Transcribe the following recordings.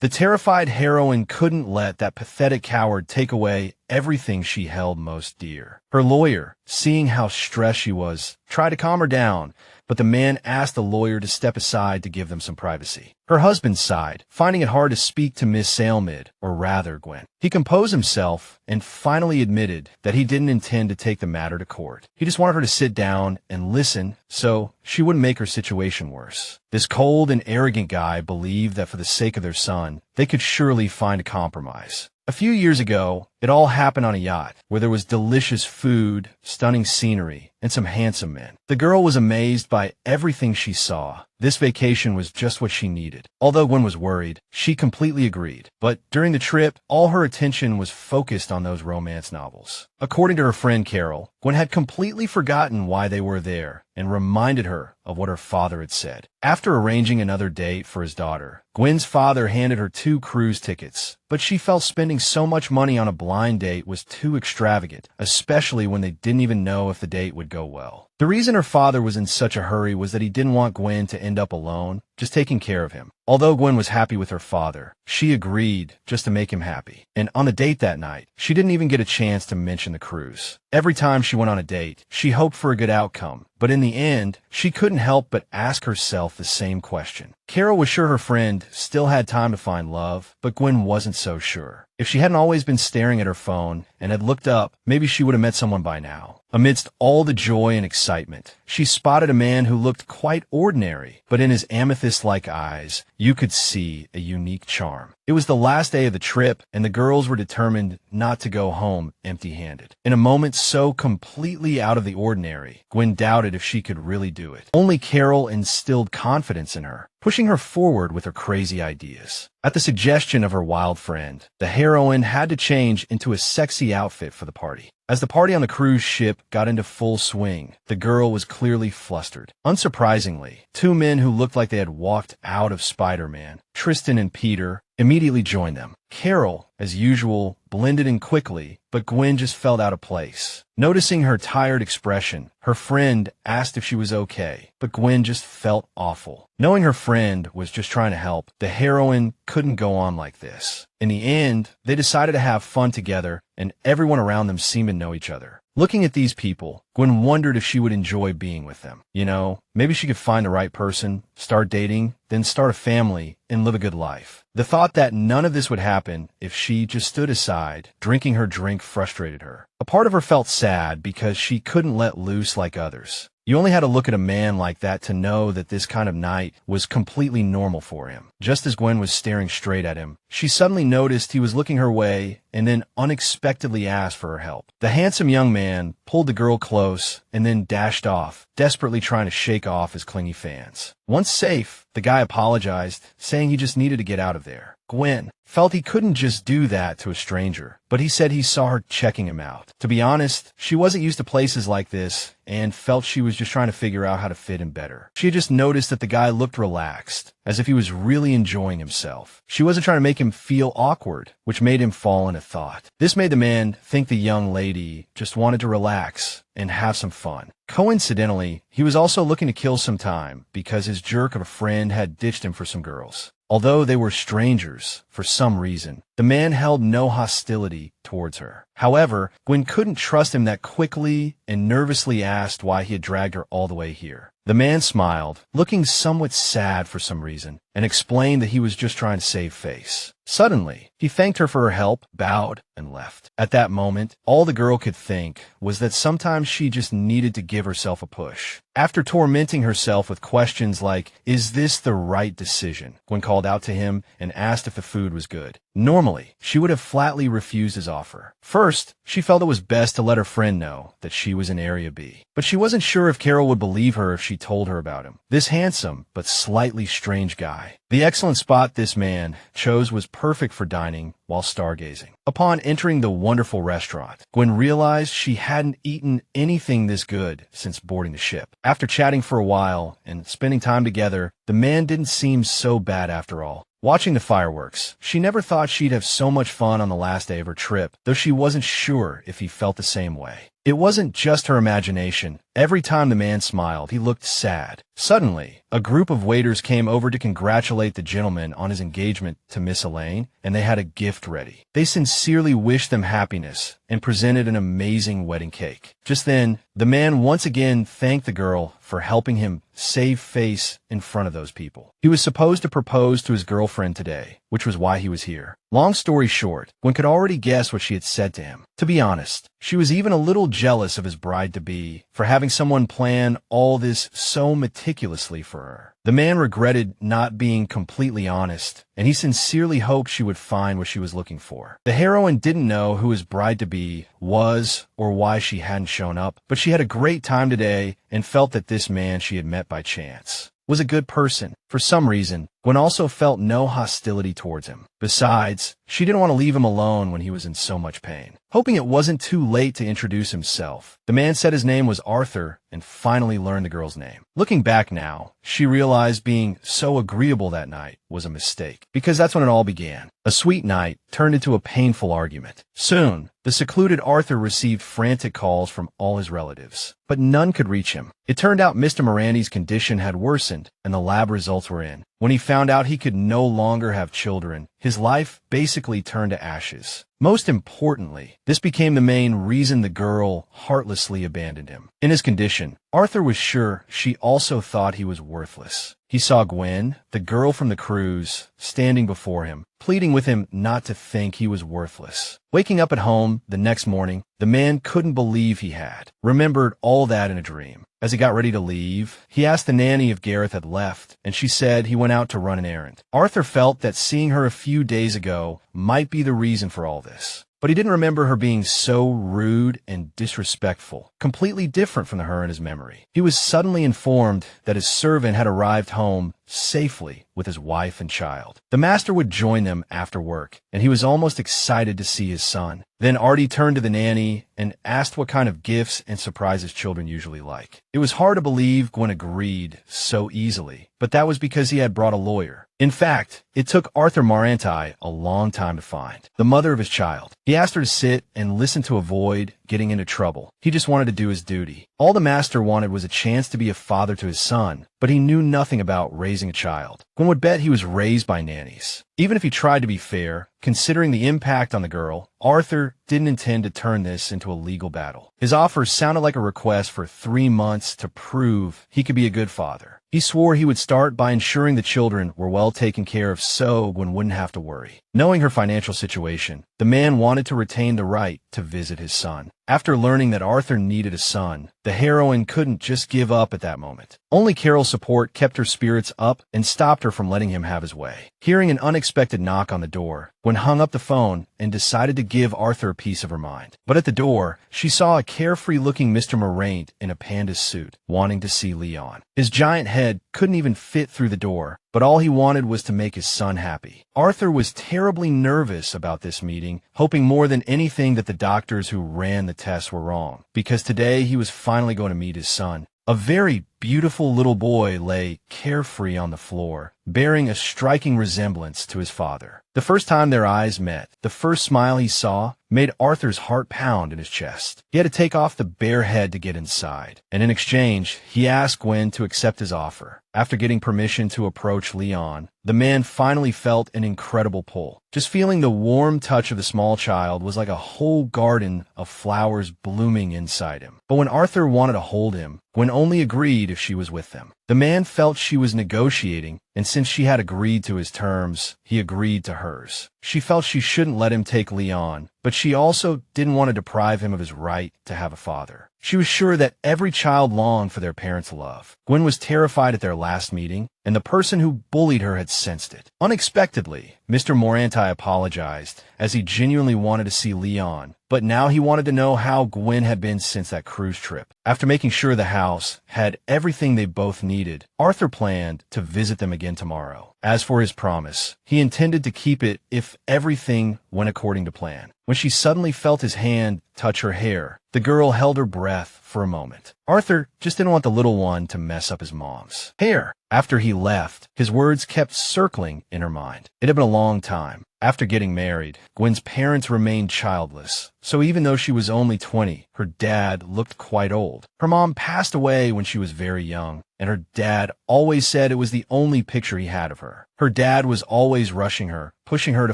The terrified heroine couldn't let that pathetic coward take away everything she held most dear. Her lawyer, seeing how stressed she was, tried to calm her down, but the man asked the lawyer to step aside to give them some privacy. Her husband sighed, finding it hard to speak to Miss Salemid, or rather Gwen. He composed himself and finally admitted that he didn't intend to take the matter to court. He just wanted her to sit down and listen so she wouldn't make her situation worse. This cold and arrogant guy believed that for the sake of their son, they could surely find a compromise. A few years ago, it all happened on a yacht, where there was delicious food, stunning scenery, and some handsome men. The girl was amazed by everything she saw. This vacation was just what she needed. Although Gwen was worried, she completely agreed. But during the trip, all her attention was focused on those romance novels. According to her friend Carol, Gwen had completely forgotten why they were there and reminded her of what her father had said. After arranging another date for his daughter, Gwen's father handed her 2 cruise tickets, but she felt spending so much money on a blind date was too extravagant, especially when they didn't even know if the date would go well. The reason her father was in such a hurry was that he didn't want Gwen to end up alone, just taking care of him. Although Gwen was happy with her father, she agreed just to make him happy. And on the date that night, she didn't even get a chance to mention the cruise. Every time she went on a date, she hoped for a good outcome, but in the end, she couldn't help but ask herself the same question. Carol was sure her friend still had time to find love, but Gwen wasn't so sure. If she hadn't always been staring at her phone and had looked up, maybe she would have met someone by now. Amidst all the joy and excitement, she spotted a man who looked quite ordinary, but in his amethyst-like eyes, you could see a unique charm. It was the last day of the trip, and the girls were determined not to go home empty-handed. In a moment so completely out of the ordinary, Gwen doubted if she could really do it. Only Carol instilled confidence in her, pushing her forward with her crazy ideas. At the suggestion of her wild friend, the heroine had to change into a sexy outfit for the party. As the party on the cruise ship got into full swing, the girl was clearly flustered. Unsurprisingly, 2 men who looked like they had walked out of Spider-Man, Tristan and Peter, immediately joined them. Carol, as usual, blended in quickly, but Gwen just felt out of place. Noticing her tired expression, her friend asked if she was okay, but Gwen just felt awful. Knowing her friend was just trying to help, the heroine couldn't go on like this. In the end, they decided to have fun together, and everyone around them seemed to know each other. Looking at these people, Gwen wondered if she would enjoy being with them. You know, maybe she could find the right person, start dating, then start a family, and live a good life. The thought that none of this would happen if she just stood aside, drinking her drink, frustrated her. A part of her felt sad because she couldn't let loose like others. You only had to look at a man like that to know that this kind of night was completely normal for him. Just as Gwen was staring straight at him, she suddenly noticed he was looking her way and then unexpectedly asked for her help. The handsome young man pulled the girl close and then dashed off, desperately trying to shake off his clingy fans. Once safe, the guy apologized, saying he just needed to get out of there. Gwen felt he couldn't just do that to a stranger, but he said he saw her checking him out. To be honest, she wasn't used to places like this and felt she was just trying to figure out how to fit in better. She had just noticed that the guy looked relaxed, as if he was really enjoying himself. She wasn't trying to make him feel awkward, which made him fall into thought. This made the man think the young lady just wanted to relax and have some fun. Coincidentally, he was also looking to kill some time because his jerk of a friend had ditched him for some girls. Although they were strangers, for some reason, the man held no hostility towards her. However, Gwen couldn't trust him that quickly and nervously asked why he had dragged her all the way here. The man smiled, looking somewhat sad for some reason, and explained that he was just trying to save face. Suddenly, he thanked her for her help, bowed, and left. At that moment, all the girl could think was that sometimes she just needed to give herself a push. After tormenting herself with questions like, "Is this the right decision?" Gwen called out to him and asked if the food was good. Normally, she would have flatly refused his offer. First, she felt it was best to let her friend know that she was in Area B. But she wasn't sure if Carol would believe her if she told her about him. This handsome but slightly strange guy. The excellent spot this man chose was perfect for dining, while stargazing. Upon entering the wonderful restaurant, Gwen realized she hadn't eaten anything this good since boarding the ship. After chatting for a while and spending time together, the man didn't seem so bad after all. Watching the fireworks, she never thought she'd have so much fun on the last day of her trip, though she wasn't sure if he felt the same way. It wasn't just her imagination. Every time the man smiled, he looked sad. Suddenly, a group of waiters came over to congratulate the gentleman on his engagement to Miss Elaine, and they had a gift ready. They sincerely wished them happiness and presented an amazing wedding cake. Just then, the man once again thanked the girl for helping him save face in front of those people. He was supposed to propose to his girlfriend today, which was why he was here. Long story short, one could already guess what she had said to him. To be honest, she was even a little jealous of his bride-to-be for having someone plan all this so meticulously for her. The man regretted not being completely honest, and he sincerely hoped she would find what she was looking for. The heroine didn't know who his bride-to-be was or why she hadn't shown up, but she had a great time today and felt that this man she had met by chance was a good person. For some reason, Gwen also felt no hostility towards him. Besides, she didn't want to leave him alone when he was in so much pain. Hoping it wasn't too late to introduce himself, the man said his name was Arthur and finally learned the girl's name. Looking back now, she realized being so agreeable that night was a mistake, because that's when it all began. A sweet night turned into a painful argument. Soon, the secluded Arthur received frantic calls from all his relatives, but none could reach him. It turned out Mr. Maranti's condition had worsened, and the lab results were in. When he found out he could no longer have children, his life basically turned to ashes. Most importantly, this became the main reason the girl heartlessly abandoned him. In his condition, Arthur was sure she also thought he was worthless. He saw Gwen, the girl from the cruise, standing before him, pleading with him not to think he was worthless. Waking up at home the next morning, the man couldn't believe he had remembered all that in a dream. As he got ready to leave, he asked the nanny if Gareth had left, and she said he went out to run an errand. Arthur felt that seeing her a few days ago might be the reason for all this, but he didn't remember her being so rude and disrespectful, completely different from her in his memory. He was suddenly informed that his servant had arrived home safely with his wife and child. The master would join them after work, and he was almost excited to see his son. Then Artie turned to the nanny and asked what kind of gifts and surprises children usually like. It was hard to believe Gwen agreed so easily, but that was because he had brought a lawyer. In fact, it took Arthur Maranti a long time to find, the mother of his child. He asked her to sit and listen to avoid getting into trouble. He just wanted to do his duty. All the master wanted was a chance to be a father to his son, but he knew nothing about raising a child. Gwen would bet he was raised by nannies. Even if he tried to be fair, considering the impact on the girl, Arthur didn't intend to turn this into a legal battle. His offer sounded like a request for 3 months to prove he could be a good father. He swore he would start by ensuring the children were well taken care of so Gwen wouldn't have to worry. Knowing her financial situation, the man wanted to retain the right to visit his son. After learning that Arthur needed a son, the heroine couldn't just give up at that moment. Only Carol's support kept her spirits up and stopped her from letting him have his way. Hearing an unexpected knock on the door, Gwen hung up the phone and decided to give Arthur a piece of her mind. But at the door, she saw a carefree-looking Mr. Morant in a panda suit, wanting to see Leon. His giant head couldn't even fit through the door, but all he wanted was to make his son happy. Arthur was terribly nervous about this meeting, hoping more than anything that the doctors who ran the tests were wrong, because today he was finally going to meet his son. A very beautiful little boy lay carefree on the floor, bearing a striking resemblance to his father. The first time their eyes met, the first smile he saw made Arthur's heart pound in his chest. He had to take off the bare head to get inside, and in exchange, he asked Gwen to accept his offer. After getting permission to approach Leon, the man finally felt an incredible pull. Just feeling the warm touch of the small child was like a whole garden of flowers blooming inside him. But when Arthur wanted to hold him, Gwen only agreed if she was with them. The man felt she was negotiating, and since she had agreed to his terms, he agreed to hers. She felt she shouldn't let him take Leon, but she also didn't want to deprive him of his right to have a father. She was sure that every child longed for their parents' love. Gwen was terrified at their last meeting, and the person who bullied her had sensed it. Unexpectedly, Mr. Maranti apologized, as he genuinely wanted to see Leon, but now he wanted to know how Gwen had been since that cruise trip. After making sure the house had everything they both needed, Arthur planned to visit them again tomorrow. As for his promise, he intended to keep it if everything went according to plan. When she suddenly felt his hand touch her hair, the girl held her breath for a moment. Arthur just didn't want the little one to mess up his mom's hair. After he left, his words kept circling in her mind. It had been a long time. After getting married, Gwen's parents remained childless, so even though she was only 20, her dad looked quite old. Her mom passed away when she was very young, and her dad always said it was the only picture he had of her. Her dad was always rushing her, pushing her to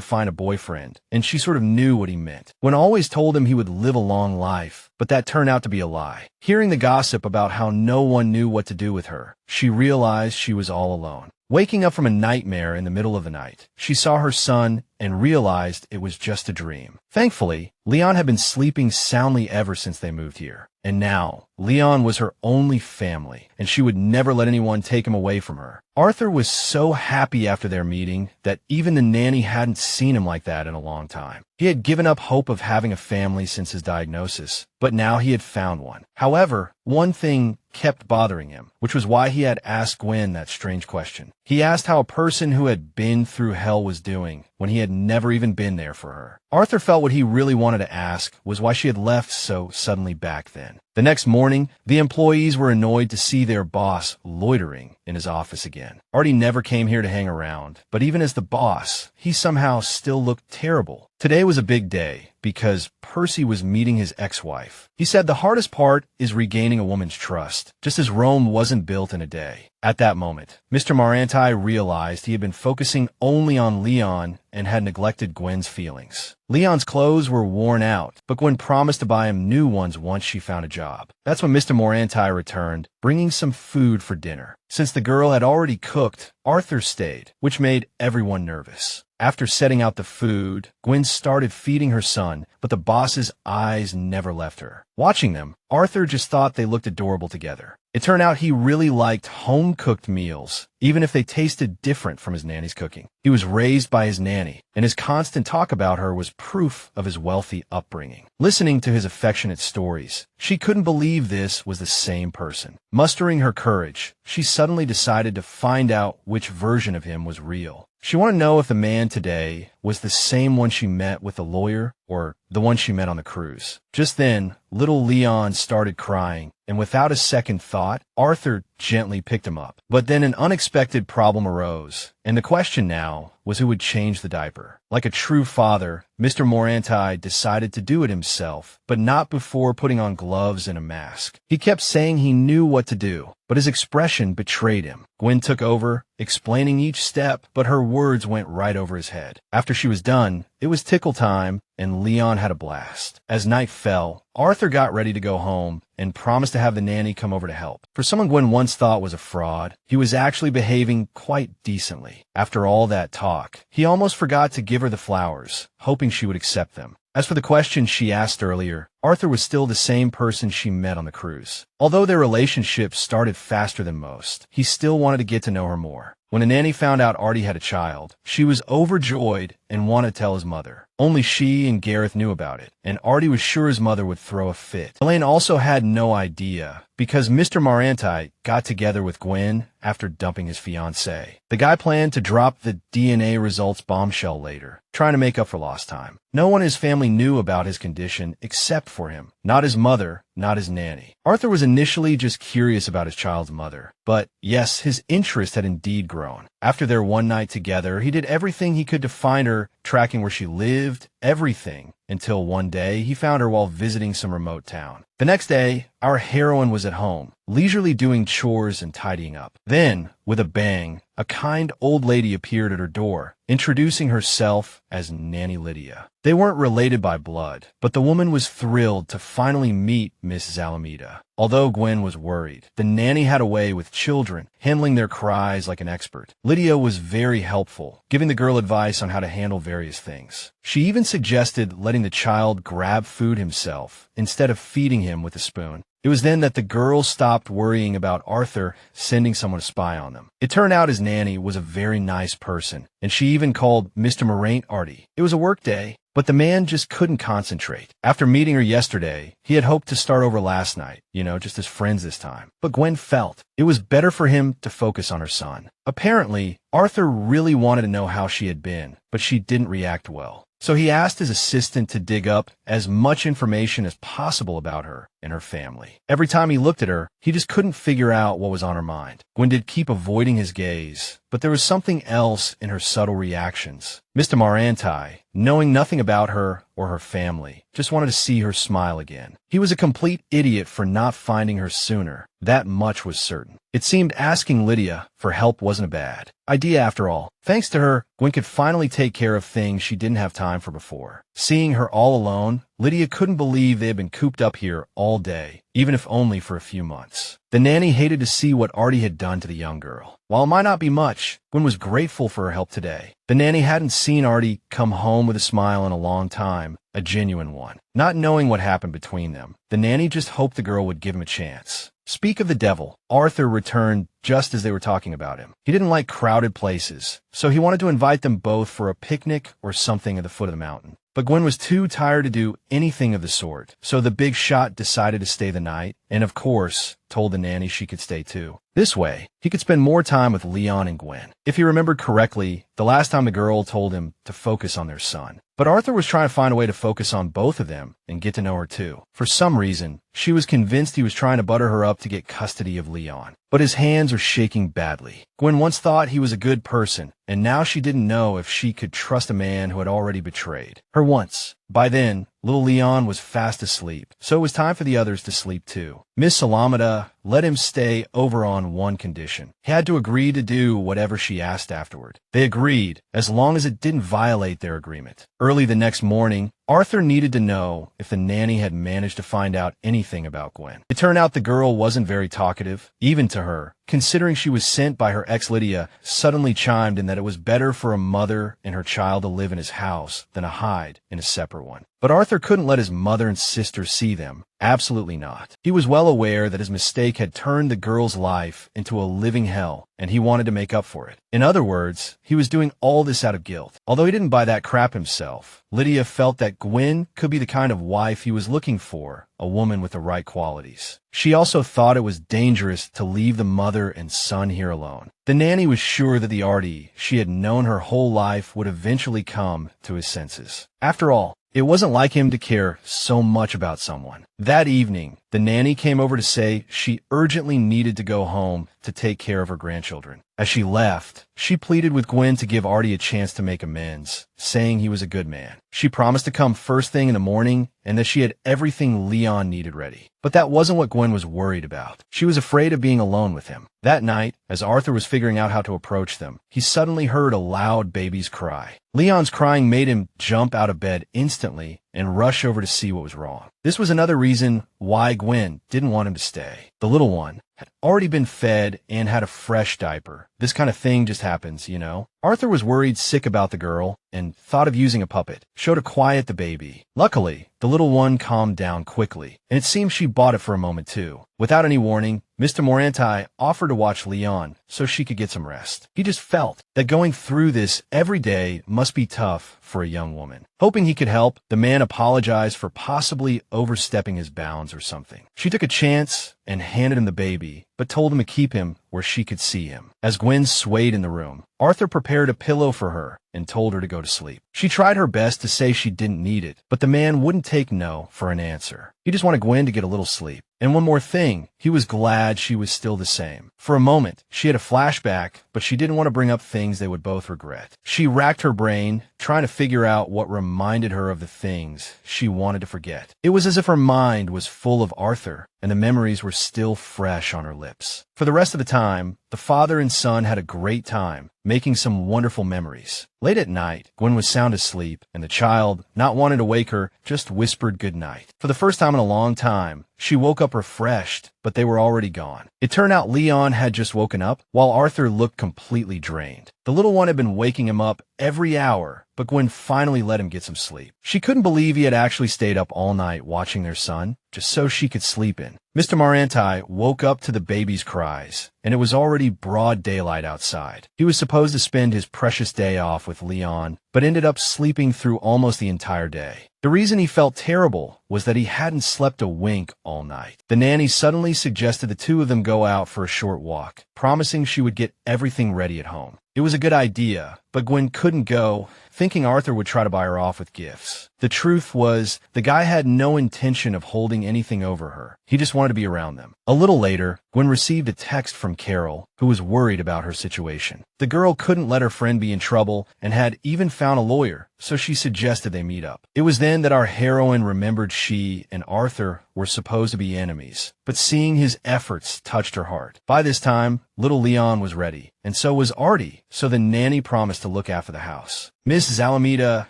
find a boyfriend, and she sort of knew what he meant. Gwen always told him he would live a long life, but that turned out to be a lie. Hearing the gossip about how no one knew what to do with her, she realized she was all alone. Waking up from a nightmare in the middle of the night, she saw her son and realized it was just a dream. Thankfully, Leon had been sleeping soundly ever since they moved here. And now, Leon was her only family, and she would never let anyone take him away from her. Arthur was so happy after their meeting that even the nanny hadn't seen him like that in a long time. He had given up hope of having a family since his diagnosis, but now he had found one. However, one thing kept bothering him, which was why he had asked Gwen that strange question. He asked how a person who had been through hell was doing when he had never even been there for her. Arthur felt what he really wanted to ask was why she had left so suddenly back then. The next morning, the employees were annoyed to see their boss loitering in his office again. Artie never came here to hang around, but even as the boss, he somehow still looked terrible. Today was a big day because Percy was meeting his ex-wife. He said the hardest part is regaining a woman's trust, just as Rome wasn't built in a day. At that moment, Mr. Maranti realized he had been focusing only on Leon and had neglected Gwen's feelings. Leon's clothes were worn out, but Gwen promised to buy him new ones once she found a job. That's when Mr. Maranti returned, bringing some food for dinner. Since the girl had already cooked, Arthur stayed, which made everyone nervous. After setting out the food, Gwen started feeding her son, but the boss's eyes never left her. Watching them, Arthur just thought they looked adorable together. It turned out he really liked home-cooked meals, even if they tasted different from his nanny's cooking. He was raised by his nanny, and his constant talk about her was proof of his wealthy upbringing. Listening to his affectionate stories, she couldn't believe this was the same person. Mustering her courage, she suddenly decided to find out which version of him was real. She wanted to know if the man today was the same one she met with the lawyer or the one she met on the cruise. Just then, little Leon started crying, and without a second thought, Arthur gently picked him up. But then an unexpected problem arose, and the question now was who would change the diaper. Like a true father, Mr. Maranti decided to do it himself, but not before putting on gloves and a mask. He kept saying he knew what to do, but his expression betrayed him. Gwen took over, explaining each step, but her words went right over his head. After she was done, it was tickle time, and Leon had a blast. As night fell, Arthur got ready to go home and promised to have the nanny come over to help. For someone Gwen once thought was a fraud, he was actually behaving quite decently. After all that talk, he almost forgot to give her the flowers, hoping she would accept them. As for the question she asked earlier, Arthur was still the same person she met on the cruise. Although their relationship started faster than most, he still wanted to get to know her more. When the nanny found out Artie had a child, she was overjoyed and wanted to tell his mother. Only she and Gareth knew about it, and Artie was sure his mother would throw a fit. Elaine also had no idea, because Mr. Maranti got together with Gwen after dumping his fiancée. The guy planned to drop the DNA results bombshell later, trying to make up for lost time. No one in his family knew about his condition except for him. Not his mother, not his nanny. Arthur was initially just curious about his child's mother, but yes, his interest had indeed grown. After their one night together, he did everything he could to find her, tracking where she lived, everything, until one day he found her while visiting some remote town. The next day, our heroine was at home, leisurely doing chores and tidying up. Then, with a bang, a kind old lady appeared at her door, introducing herself as Nanny Lydia. They weren't related by blood, but the woman was thrilled to finally meet Miss Alameda. Although Gwen was worried, the nanny had a way with children, handling their cries like an expert. Lydia was very helpful, giving the girl advice on how to handle various things. She even suggested letting the child grab food himself instead of feeding him with a spoon. It was then that the girls stopped worrying about Arthur sending someone to spy on them. It turned out his nanny was a very nice person, and she even called Mr. Maranti Artie. It was a work day, but the man just couldn't concentrate. After meeting her yesterday, he had hoped to start over last night, just as friends this time. But Gwen felt it was better for him to focus on her son. Apparently, Arthur really wanted to know how she had been, but she didn't react well. So he asked his assistant to dig up as much information as possible about her and her family. Every time he looked at her, he just couldn't figure out what was on her mind. Gwen did keep avoiding his gaze, but there was something else in her subtle reactions. Mr. Maranti, knowing nothing about her or her family, just wanted to see her smile again. He was a complete idiot for not finding her sooner. That much was certain. It seemed asking Lydia for help wasn't a bad idea after all. Thanks to her, Gwen could finally take care of things she didn't have time for before. Seeing her all alone, Lydia couldn't believe they had been cooped up here all day, even if only for a few months. The nanny hated to see what Artie had done to the young girl. While it might not be much, Gwen was grateful for her help today. The nanny hadn't seen Artie come home with a smile in a long time, a genuine one. Not knowing what happened between them, the nanny just hoped the girl would give him a chance. Speak of the devil, Arthur returned just as they were talking about him. He didn't like crowded places, so he wanted to invite them both for a picnic or something at the foot of the mountain. But Gwen was too tired to do anything of the sort, so the big shot decided to stay the night, and of course, told the nanny she could stay too. This way, he could spend more time with Leon and Gwen. If he remembered correctly, the last time the girl told him to focus on their son. But Arthur was trying to find a way to focus on both of them and get to know her too. For some reason, she was convinced he was trying to butter her up to get custody of Leon. But his hands were shaking badly. Gwen once thought he was a good person, and now she didn't know if she could trust a man who had already betrayed her once. By then, little Leon was fast asleep, so it was time for the others to sleep too. Miss Salamada let him stay over on one condition. He had to agree to do whatever she asked afterward. They agreed, as long as it didn't violate their agreement. Early the next morning, Arthur needed to know if the nanny had managed to find out anything about Gwen. It turned out the girl wasn't very talkative, even to her. Considering she was sent by her ex Lydia, suddenly chimed in that it was better for a mother and her child to live in his house than to hide in a separate one. But Arthur couldn't let his mother and sister see them. Absolutely not. He was well aware that his mistake had turned the girl's life into a living hell, and he wanted to make up for it. In other words, he was doing all this out of guilt. Although he didn't buy that crap himself, Lydia felt that Gwen could be the kind of wife he was looking for, a woman with the right qualities. She also thought it was dangerous to leave the mother and son here alone. The nanny was sure that the Artie she had known her whole life would eventually come to his senses. After all, it wasn't like him to care so much about someone. That evening, the nanny came over to say she urgently needed to go home to take care of her grandchildren. As she left, she pleaded with Gwen to give Artie a chance to make amends, saying he was a good man. She promised to come first thing in the morning and that she had everything Leon needed ready. But that wasn't what Gwen was worried about. She was afraid of being alone with him. That night, as Arthur was figuring out how to approach them, he suddenly heard a loud baby's cry. Leon's crying made him jump out of bed instantly and rush over to see what was wrong. This was another reason why Gwen didn't want him to stay. The little one had already been fed and had a fresh diaper. This kind of thing just happens, you know. Arthur was worried sick about the girl and thought of using a puppet, so to quiet the baby. Luckily, the little one calmed down quickly, and it seemed she bought it for a moment too. Without any warning, Mr. Maranti offered to watch Leon so she could get some rest. He just felt that going through this every day must be tough for a young woman. Hoping he could help, the man apologized for possibly overstepping his bounds or something. She took a chance and handed him the baby, but told him to keep him where she could see him. As Gwen swayed in the room, Arthur prepared a pillow for her and told her to go to sleep. She tried her best to say she didn't need it, but the man wouldn't take no for an answer. He just wanted Gwen to get a little sleep. And one more thing, he was glad she was still the same. For a moment, she had a flashback, but she didn't want to bring up things they would both regret. She racked her brain, trying to figure out what reminded her of the things she wanted to forget. It was as if her mind was full of Arthur, and the memories were still fresh on her lips. For the rest of the time, the father and son had a great time, making some wonderful memories. Late at night, Gwen was sound asleep, and the child, not wanting to wake her, just whispered good night. For the first time in a long time, she woke up refreshed, but they were already gone. It turned out Leon had just woken up, while Arthur looked completely drained. The little one had been waking him up every hour, but Gwen finally let him get some sleep. She couldn't believe he had actually stayed up all night watching their son, just so she could sleep in. Mr. Maranti woke up to the baby's cries, and it was already broad daylight outside. He was supposed to spend his precious day off with Leon, but ended up sleeping through almost the entire day. The reason he felt terrible was that he hadn't slept a wink all night. The nanny suddenly suggested the two of them go out for a short walk, promising she would get everything ready at home. It was a good idea, but Gwen couldn't go, thinking Arthur would try to buy her off with gifts. The truth was, the guy had no intention of holding anything over her. He just wanted to be around them. A little later, Gwen received a text from Carol, who was worried about her situation. The girl couldn't let her friend be in trouble and had even found a lawyer, so she suggested they meet up. It was then that our heroine remembered she and Arthur were supposed to be enemies, but seeing his efforts touched her heart. By this time, little Leon was ready, and so was Artie, so the nanny promised to look after the house. Miss Zalameda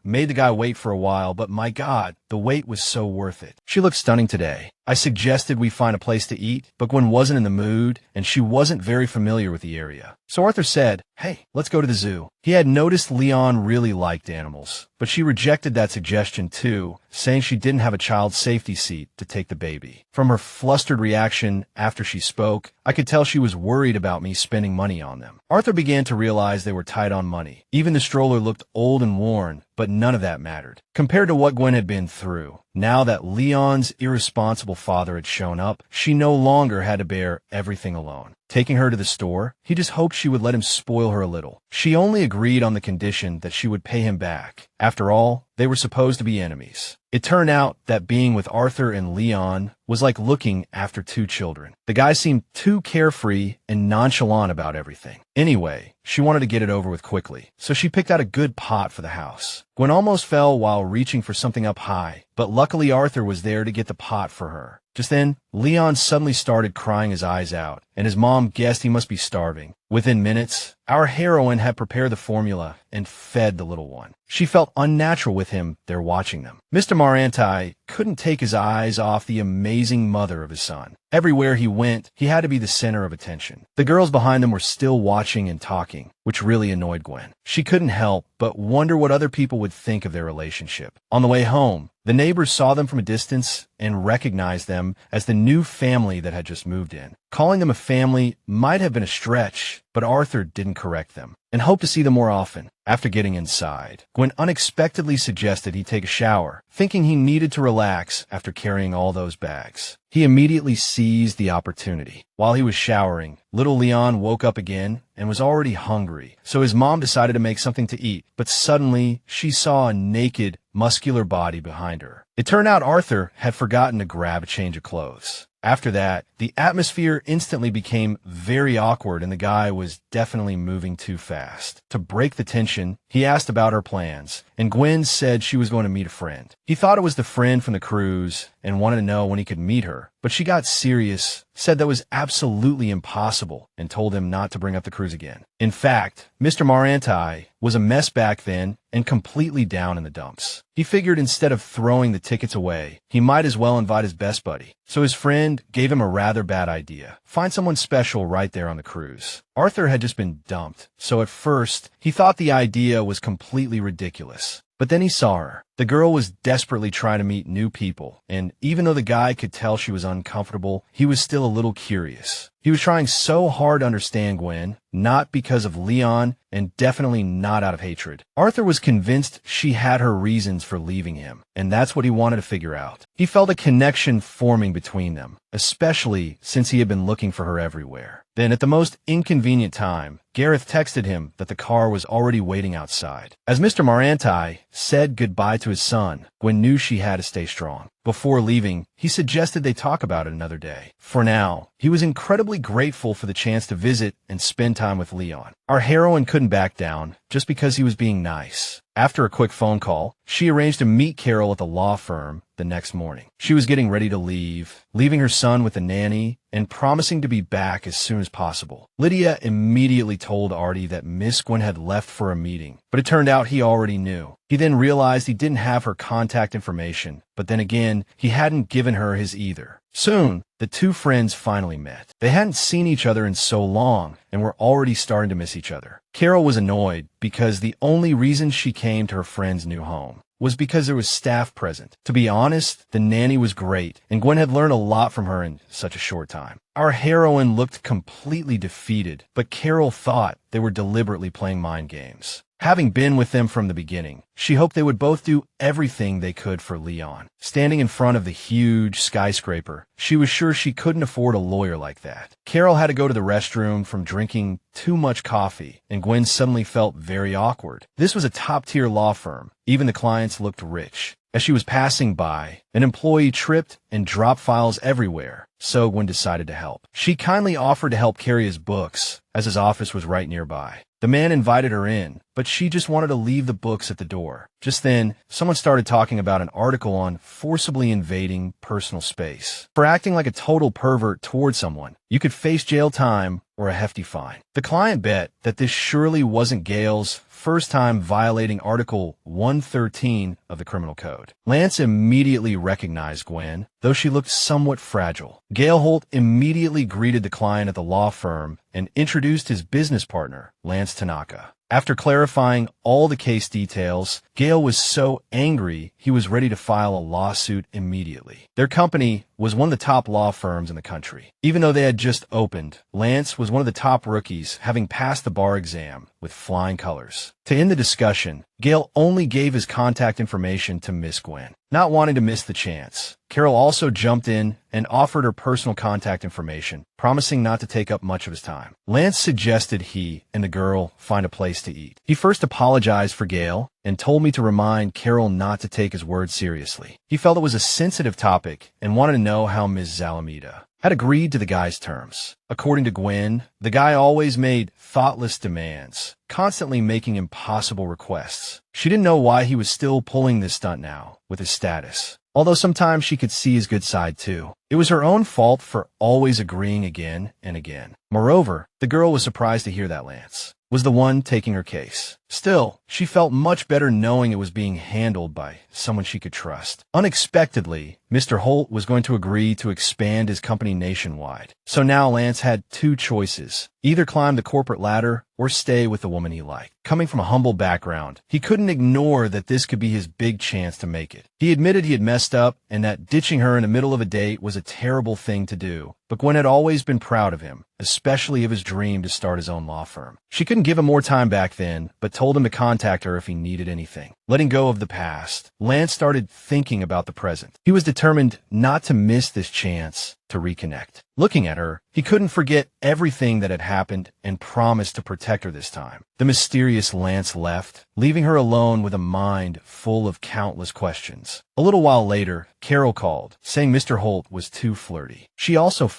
made the guy wait for a while, but my God, the wait was so worth it. She looked stunning today. I suggested we find a place to eat, but Gwen wasn't in the mood, and she wasn't very familiar with the area. So Arthur said, "Hey, let's go to the zoo." He had noticed Leon really liked animals, but she rejected that suggestion too, saying she didn't have a child safety seat to take the baby. From her flustered reaction after she spoke, I could tell she was worried about me spending money on them. Arthur began to realize they were tight on money. Even the stroller looked old and worn, but none of that mattered compared to what Gwen had been through. Now that Leon's irresponsible father had shown up, she no longer had to bear everything alone. Taking her to the store, he just hoped she would let him spoil her a little. She only agreed on the condition that she would pay him back. After all, they were supposed to be enemies. It turned out that being with Arthur and Leon was like looking after two children. The guy seemed too carefree and nonchalant about everything. Anyway, she wanted to get it over with quickly, so she picked out a good pot for the house. Gwen almost fell while reaching for something up high, but luckily Arthur was there to get the pot for her. Just then, Leon suddenly started crying his eyes out, and his mom guessed he must be starving. Within minutes, our heroine had prepared the formula and fed the little one. She felt unnatural with him there watching them. Mr. Maranti couldn't take his eyes off the amazing mother of his son. Everywhere he went, he had to be the center of attention. The girls behind them were still watching and talking, which really annoyed Gwen. She couldn't help but wonder what other people would think of their relationship. On the way home, the neighbors saw them from a distance and recognized them as the new family that had just moved in. Calling them a family might have been a stretch, but Arthur didn't correct them and hoped to see them more often. After getting inside, Gwen unexpectedly suggested he take a shower, thinking he needed to relax after carrying all those bags. He immediately seized the opportunity. While he was showering, little Leon woke up again and was already hungry, so his mom decided to make something to eat, but suddenly she saw a naked, muscular body behind her. It turned out Arthur had forgotten to grab a change of clothes. After that, the atmosphere instantly became very awkward and the guy was definitely moving too fast. To break the tension, he asked about her plans, and Gwen said she was going to meet a friend. He thought it was the friend from the cruise and wanted to know when he could meet her, but she got serious, said that was absolutely impossible, and told him not to bring up the cruise again. In fact, Mr. Maranti was a mess back then and completely down in the dumps. He figured instead of throwing the tickets away, he might as well invite his best buddy. So his friend gave him a rather bad idea. Find someone special right there on the cruise. Arthur had just been dumped, so at first, he thought the idea was completely ridiculous. But then he saw her. The girl was desperately trying to meet new people, and even though the guy could tell she was uncomfortable, he was still a little curious. He was trying so hard to understand Gwen, not because of Leon, and definitely not out of hatred. Arthur was convinced she had her reasons for leaving him, and that's what he wanted to figure out. He felt a connection forming between them, especially since he had been looking for her everywhere. Then, at the most inconvenient time, Gareth texted him that the car was already waiting outside. As Mr. Maranti said goodbye to his son, Gwen knew she had to stay strong. Before leaving, he suggested they talk about it another day. For now, he was incredibly grateful for the chance to visit and spend time with Leon. Our heroine couldn't back down just because he was being nice. After a quick phone call, she arranged to meet Carol at the law firm the next morning. She was getting ready to leave, leaving her son with the nanny and promising to be back as soon as possible. Lydia immediately told Artie that Miss Gwen had left for a meeting, but it turned out he already knew. He then realized he didn't have her contact information, but then again, he hadn't given her his either. Soon, the two friends finally met. They hadn't seen each other in so long and were already starting to miss each other. Carol was annoyed because the only reason she came to her friend's new home was because there was staff present. To be honest, the nanny was great, and Gwen had learned a lot from her in such a short time. Our heroine looked completely defeated, but Carol thought they were deliberately playing mind games. Having been with them from the beginning, she hoped they would both do everything they could for Leon. Standing in front of the huge skyscraper, she was sure she couldn't afford a lawyer like that. Carol had to go to the restroom from drinking too much coffee, and Gwen suddenly felt very awkward. This was a top-tier law firm. Even the clients looked rich. As she was passing by, an employee tripped and dropped files everywhere, so Gwen decided to help. She kindly offered to help carry his books, as his office was right nearby. The man invited her in, but she just wanted to leave the books at the door. Just then, someone started talking about an article on forcibly invading personal space. For acting like a total pervert toward someone, you could face jail time or a hefty fine. The client bet that this surely wasn't Gail's first time violating Article 113 of the Criminal Code. Lance immediately recognized Gwen, though she looked somewhat fragile. Gail Holt immediately greeted the client at the law firm and introduced his business partner, Lance Tanaka. After clarifying all the case details, Gail was so angry he was ready to file a lawsuit immediately. Their company was one of the top law firms in the country. Even though they had just opened, Lance was one of the top rookies, having passed the bar exam with flying colors. To end the discussion, Gail only gave his contact information to Miss Gwen, not wanting to miss the chance. Carol also jumped in and offered her personal contact information, promising not to take up much of his time. Lance suggested he and the girl find a place to eat. He first apologized for Gail and told me to remind Carol not to take his words seriously. He felt it was a sensitive topic and wanted to know how Ms. Zalameda had agreed to the guy's terms. According to Gwen, the guy always made thoughtless demands, constantly making impossible requests. She didn't know why he was still pulling this stunt now, with his status. Although sometimes she could see his good side too. It was her own fault for always agreeing again and again. Moreover, the girl was surprised to hear that Lance was the one taking her case. Still, she felt much better knowing it was being handled by someone she could trust. Unexpectedly, Mr. Holt was going to agree to expand his company nationwide. So now Lance had two choices: either climb the corporate ladder or stay with the woman he liked. Coming from a humble background, he couldn't ignore that this could be his big chance to make it. He admitted he had messed up and that ditching her in the middle of a date was a terrible thing to do. But Gwen had always been proud of him, especially of his dream to start his own law firm. She couldn't give him more time back then, but told him to contact her if he needed anything. Letting go of the past, Lance started thinking about the present. He was determined not to miss this chance to reconnect. Looking at her, he couldn't forget everything that had happened and promised to protect her this time. The mysterious Lance left, leaving her alone with a mind full of countless questions. A little while later, Carol called, saying Mr. Holt was too flirty. She also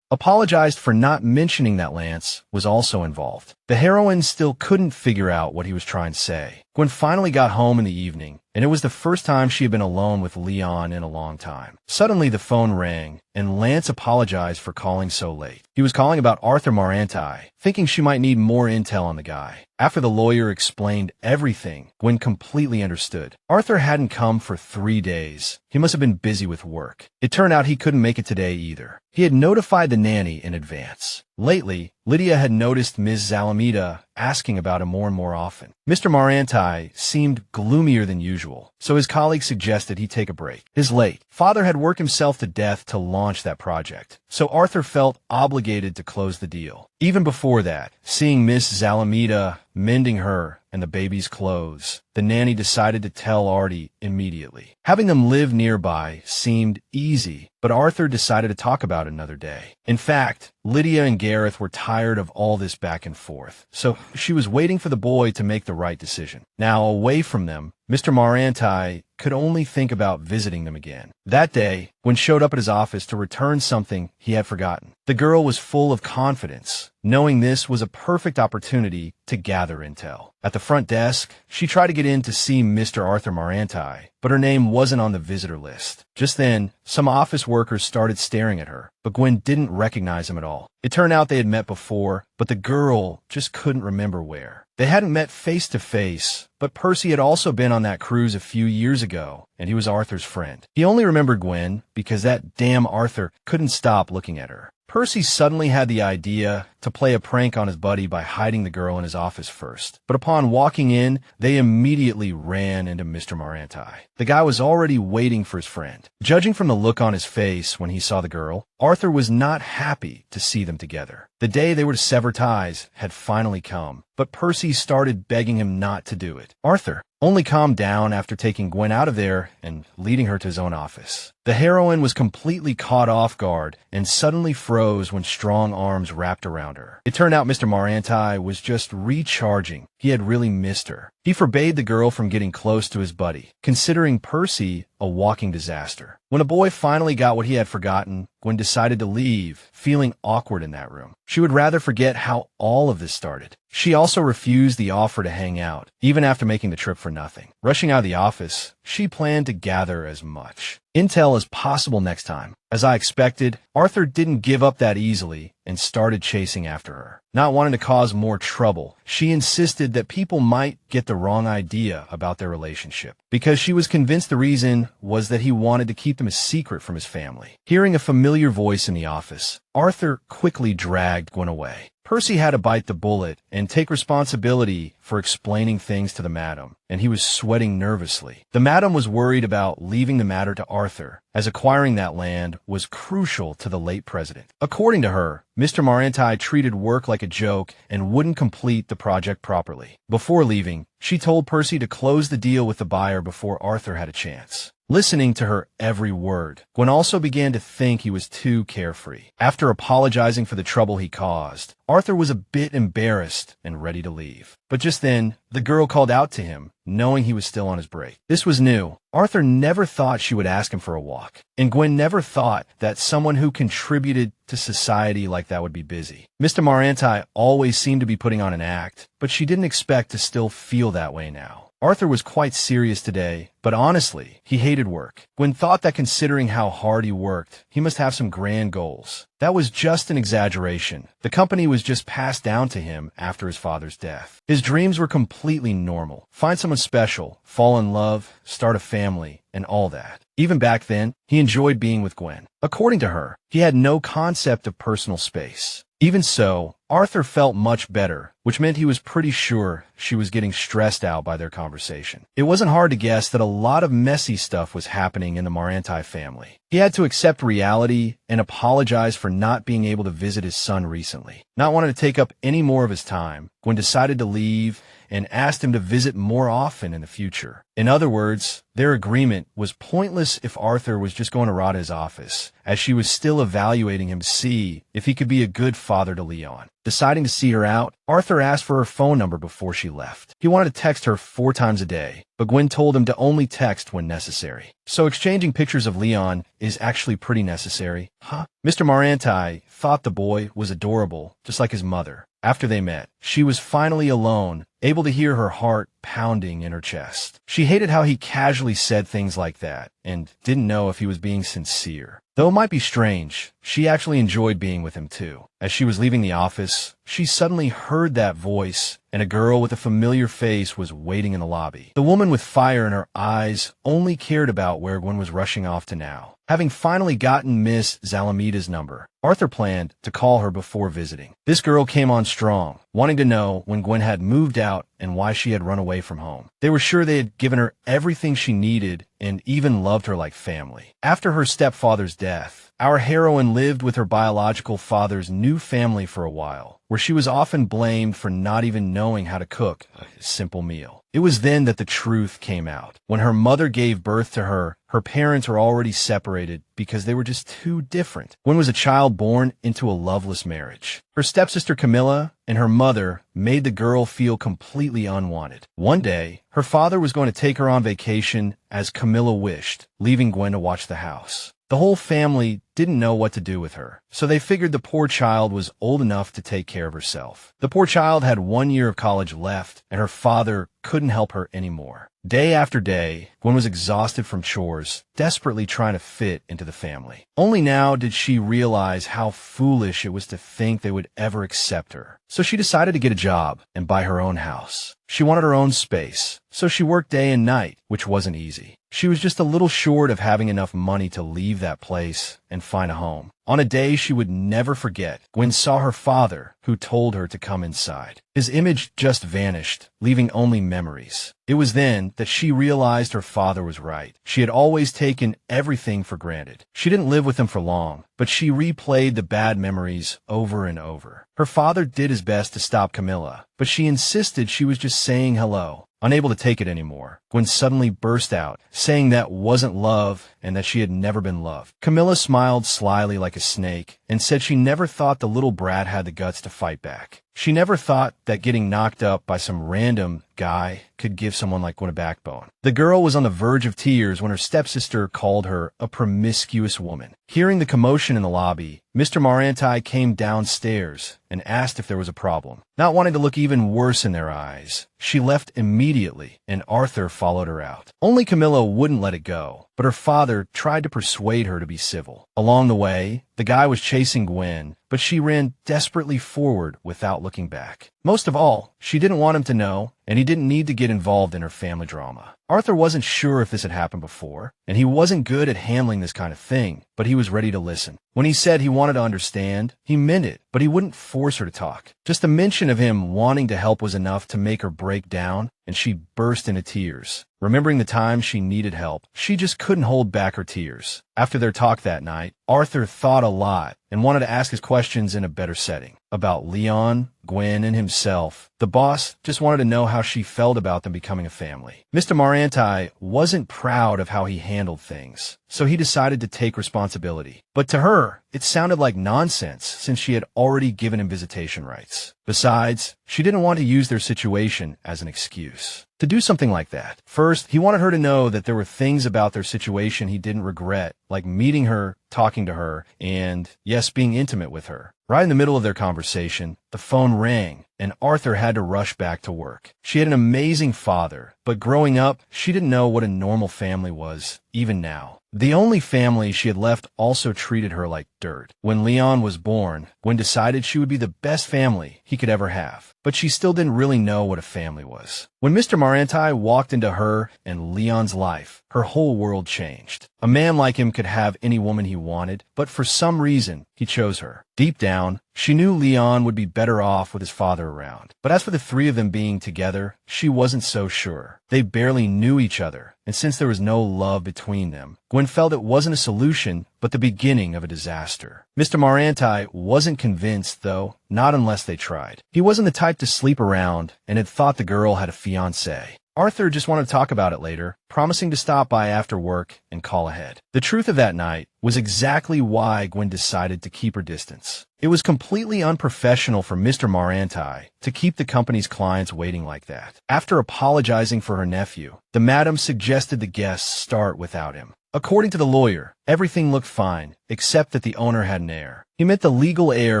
apologized for not mentioning that Lance was also involved. The heroine still couldn't figure out what he was trying to say. Gwen finally got home in the evening, and it was the first time she had been alone with Leon in a long time. Suddenly the phone rang, and Lance apologized for calling so late. He was calling about Arthur Maranti, thinking she might need more intel on the guy. After the lawyer explained everything, Gwen completely understood. Arthur hadn't come for 3 days. He must have been busy with work. It turned out he couldn't make it today either. He had notified the nanny in advance. Lately, Lydia had noticed Ms. Zalameda asking about him more and more often. Mr. Maranti seemed gloomier than usual, so his colleague suggested he take a break. His late father had worked himself to death to launch that project, so Arthur felt obligated to close the deal. Even before that, seeing Miss Zalameda mending her and the baby's clothes, the nanny decided to tell Artie immediately. Having them live nearby seemed easy, but Arthur decided to talk about it another day. In fact, Lydia and Gareth were tired of all this back and forth, so she was waiting for the boy to make the right decision. Now, away from them, Mr. Maranti could only think about visiting them again. That day, Gwen showed up at his office to return something he had forgotten. The girl was full of confidence, knowing this was a perfect opportunity to gather intel. At the front desk, she tried to get in to see Mr. Arthur Maranti, but her name wasn't on the visitor list. Just then, some office workers started staring at her, but Gwen didn't recognize him at all. It turned out they had met before, but the girl just couldn't remember where. They hadn't met face to face, but Percy had also been on that cruise a few years ago, and he was Arthur's friend. He only remembered Gwen because that damn Arthur couldn't stop looking at her. Percy suddenly had the idea to play a prank on his buddy by hiding the girl in his office first. But upon walking in, they immediately ran into Mr. Maranti. The guy was already waiting for his friend. Judging from the look on his face when he saw the girl, Arthur was not happy to see them together. The day they were to sever ties had finally come, but Percy started begging him not to do it. Arthur only calmed down after taking Gwen out of there and leading her to his own office. The heroine was completely caught off guard and suddenly froze when strong arms wrapped around her. It turned out Mr. Maranti was just recharging. He had really missed her. He forbade the girl from getting close to his buddy, considering Percy a walking disaster. When a boy finally got what he had forgotten, Gwen decided to leave, feeling awkward in that room. She would rather forget how all of this started. She also refused the offer to hang out, even after making the trip for nothing. Rushing out of the office, she planned to gather as much intel as possible next time. As I expected, Arthur didn't give up that easily and started chasing after her. Not wanting to cause more trouble, she insisted that people might get the wrong idea about their relationship, because she was convinced the reason was that he wanted to keep them a secret from his family. Hearing a familiar voice in the office, Arthur quickly dragged Gwen away. Percy had to bite the bullet and take responsibility for explaining things to the madam, and he was sweating nervously. The madam was worried about leaving the matter to Arthur, as acquiring that land was crucial to the late president. According to her, Mr. Maranti treated work like a joke and wouldn't complete the project properly. Before leaving, she told Percy to close the deal with the buyer before Arthur had a chance. Listening to her every word, Gwen also began to think he was too carefree. After apologizing for the trouble he caused, Arthur was a bit embarrassed and ready to leave. But just then, the girl called out to him, knowing he was still on his break. This was new. Arthur never thought she would ask him for a walk, and Gwen never thought that someone who contributed to society like that would be busy. Mr. Maranti always seemed to be putting on an act, but she didn't expect to still feel that way now. Arthur was quite serious today, but honestly, he hated work. Gwen thought that considering how hard he worked, he must have some grand goals. That was just an exaggeration. The company was just passed down to him after his father's death. His dreams were completely normal. Find someone special, fall in love, start a family, and all that. Even back then, he enjoyed being with Gwen. According to her, he had no concept of personal space. Even so, Arthur felt much better, which meant he was pretty sure she was getting stressed out by their conversation. It wasn't hard to guess that a lot of messy stuff was happening in the Maranti family. He had to accept reality and apologize for not being able to visit his son recently. Not wanting to take up any more of his time, Gwen decided to leave and asked him to visit more often in the future. In other words, their agreement was pointless if Arthur was just going to rot his office, as she was still evaluating him to see if he could be a good father to Leon. Deciding to see her out, Arthur asked for her phone number before she left. He wanted to text her 4 times a day, but Gwen told him to only text when necessary. So exchanging pictures of Leon is actually pretty necessary, huh? Mr. Maranti thought the boy was adorable, just like his mother. After they met, she was finally alone, able to hear her heart pounding in her chest. She hated how he casually said things like that, and didn't know if he was being sincere. Though it might be strange, she actually enjoyed being with him too. As she was leaving the office, she suddenly heard that voice, and a girl with a familiar face was waiting in the lobby. The woman with fire in her eyes only cared about where Gwen was rushing off to now. Having finally gotten Miss Zalamida's number, Arthur planned to call her before visiting. This girl came on strong, wanting to know when Gwen had moved out and why she had run away from home. They were sure they had given her everything she needed and even loved her like family. After her stepfather's death, our heroine lived with her biological father's new family for a while, where she was often blamed for not even knowing how to cook a simple meal. It was then that the truth came out. When her mother gave birth to her, her parents were already separated because they were just too different. Gwen was a child born into a loveless marriage. Her stepsister Camilla and her mother made the girl feel completely unwanted. One day, her father was going to take her on vacation as Camilla wished, leaving Gwen to watch the house. The whole family didn't know what to do with her, so they figured the poor child was old enough to take care of herself. The poor child had 1 year of college left, and her father couldn't help her anymore. Day after day, Gwen was exhausted from chores, desperately trying to fit into the family. Only now did she realize how foolish it was to think they would ever accept her. So she decided to get a job and buy her own house. She wanted her own space, so she worked day and night, which wasn't easy. She was just a little short of having enough money to leave that place and find a home. On a day she would never forget, Gwen saw her father, who told her to come inside. His image just vanished, leaving only memories. It was then that she realized her father was right. She had always taken everything for granted. She didn't live with him for long, but she replayed the bad memories over and over. Her father did his best to stop Camilla, but she insisted she was just saying hello. Unable to take it anymore, Gwen suddenly burst out, saying that wasn't love and that she had never been loved. Camilla smiled slyly like a snake and said she never thought the little brat had the guts to fight back. She never thought that getting knocked up by some random guy could give someone like Gwen a backbone. The girl was on the verge of tears when her stepsister called her a promiscuous woman. Hearing the commotion in the lobby, Mr. Maranti came downstairs and asked if there was a problem. Not wanting to look even worse in their eyes, she left immediately and Arthur followed her out. Only Camilla wouldn't let it go, but her father tried to persuade her to be civil. Along the way, the guy was chasing Gwen, but she ran desperately forward without looking back. Most of all, she didn't want him to know, and he didn't need to get involved in her family drama. Arthur wasn't sure if this had happened before, and he wasn't good at handling this kind of thing, but he was ready to listen. When he said he wanted to understand, he meant it, but he wouldn't force her to talk. Just the mention of him wanting to help was enough to make her break down, and she burst into tears. Remembering the time she needed help, she just couldn't hold back her tears. After their talk that night, Arthur thought a lot and wanted to ask his questions in a better setting. About Leon, Gwen, and himself. The boss just wanted to know how she felt about them becoming a family. Mr. Maranti wasn't proud of how he handled things, so he decided to take responsibility. But to her, it sounded like nonsense since she had already given him visitation rights. Besides, she didn't want to use their situation as an excuse to do something like that. First, he wanted her to know that there were things about their situation he didn't regret, like meeting her, talking to her, and, yes, being intimate with her. Right in the middle of their conversation, the phone rang, and Arthur had to rush back to work. She had an amazing father, but growing up, she didn't know what a normal family was, even now. The only family she had left also treated her like dirt. When Leon was born, Gwen decided she would be the best family he could ever have, but she still didn't really know what a family was. When Mr. Maranti walked into her and Leon's life, her whole world changed. A man like him could have any woman he wanted, but for some reason, he chose her. Deep down, she knew Leon would be better off with his father around. But as for the three of them being together, she wasn't so sure. They barely knew each other, and since there was no love between them, Gwen felt it wasn't a solution, but the beginning of a disaster. Mr. Maranti wasn't convinced, though, not unless they tried. He wasn't the type to sleep around, and had thought the girl had a fiancé. Arthur just wanted to talk about it later, promising to stop by after work and call ahead. The truth of that night was exactly why Gwen decided to keep her distance. It was completely unprofessional for Mr. Maranti to keep the company's clients waiting like that. After apologizing for her nephew, the madam suggested the guests start without him. According to the lawyer, everything looked fine, except that the owner had an heir. He meant the legal heir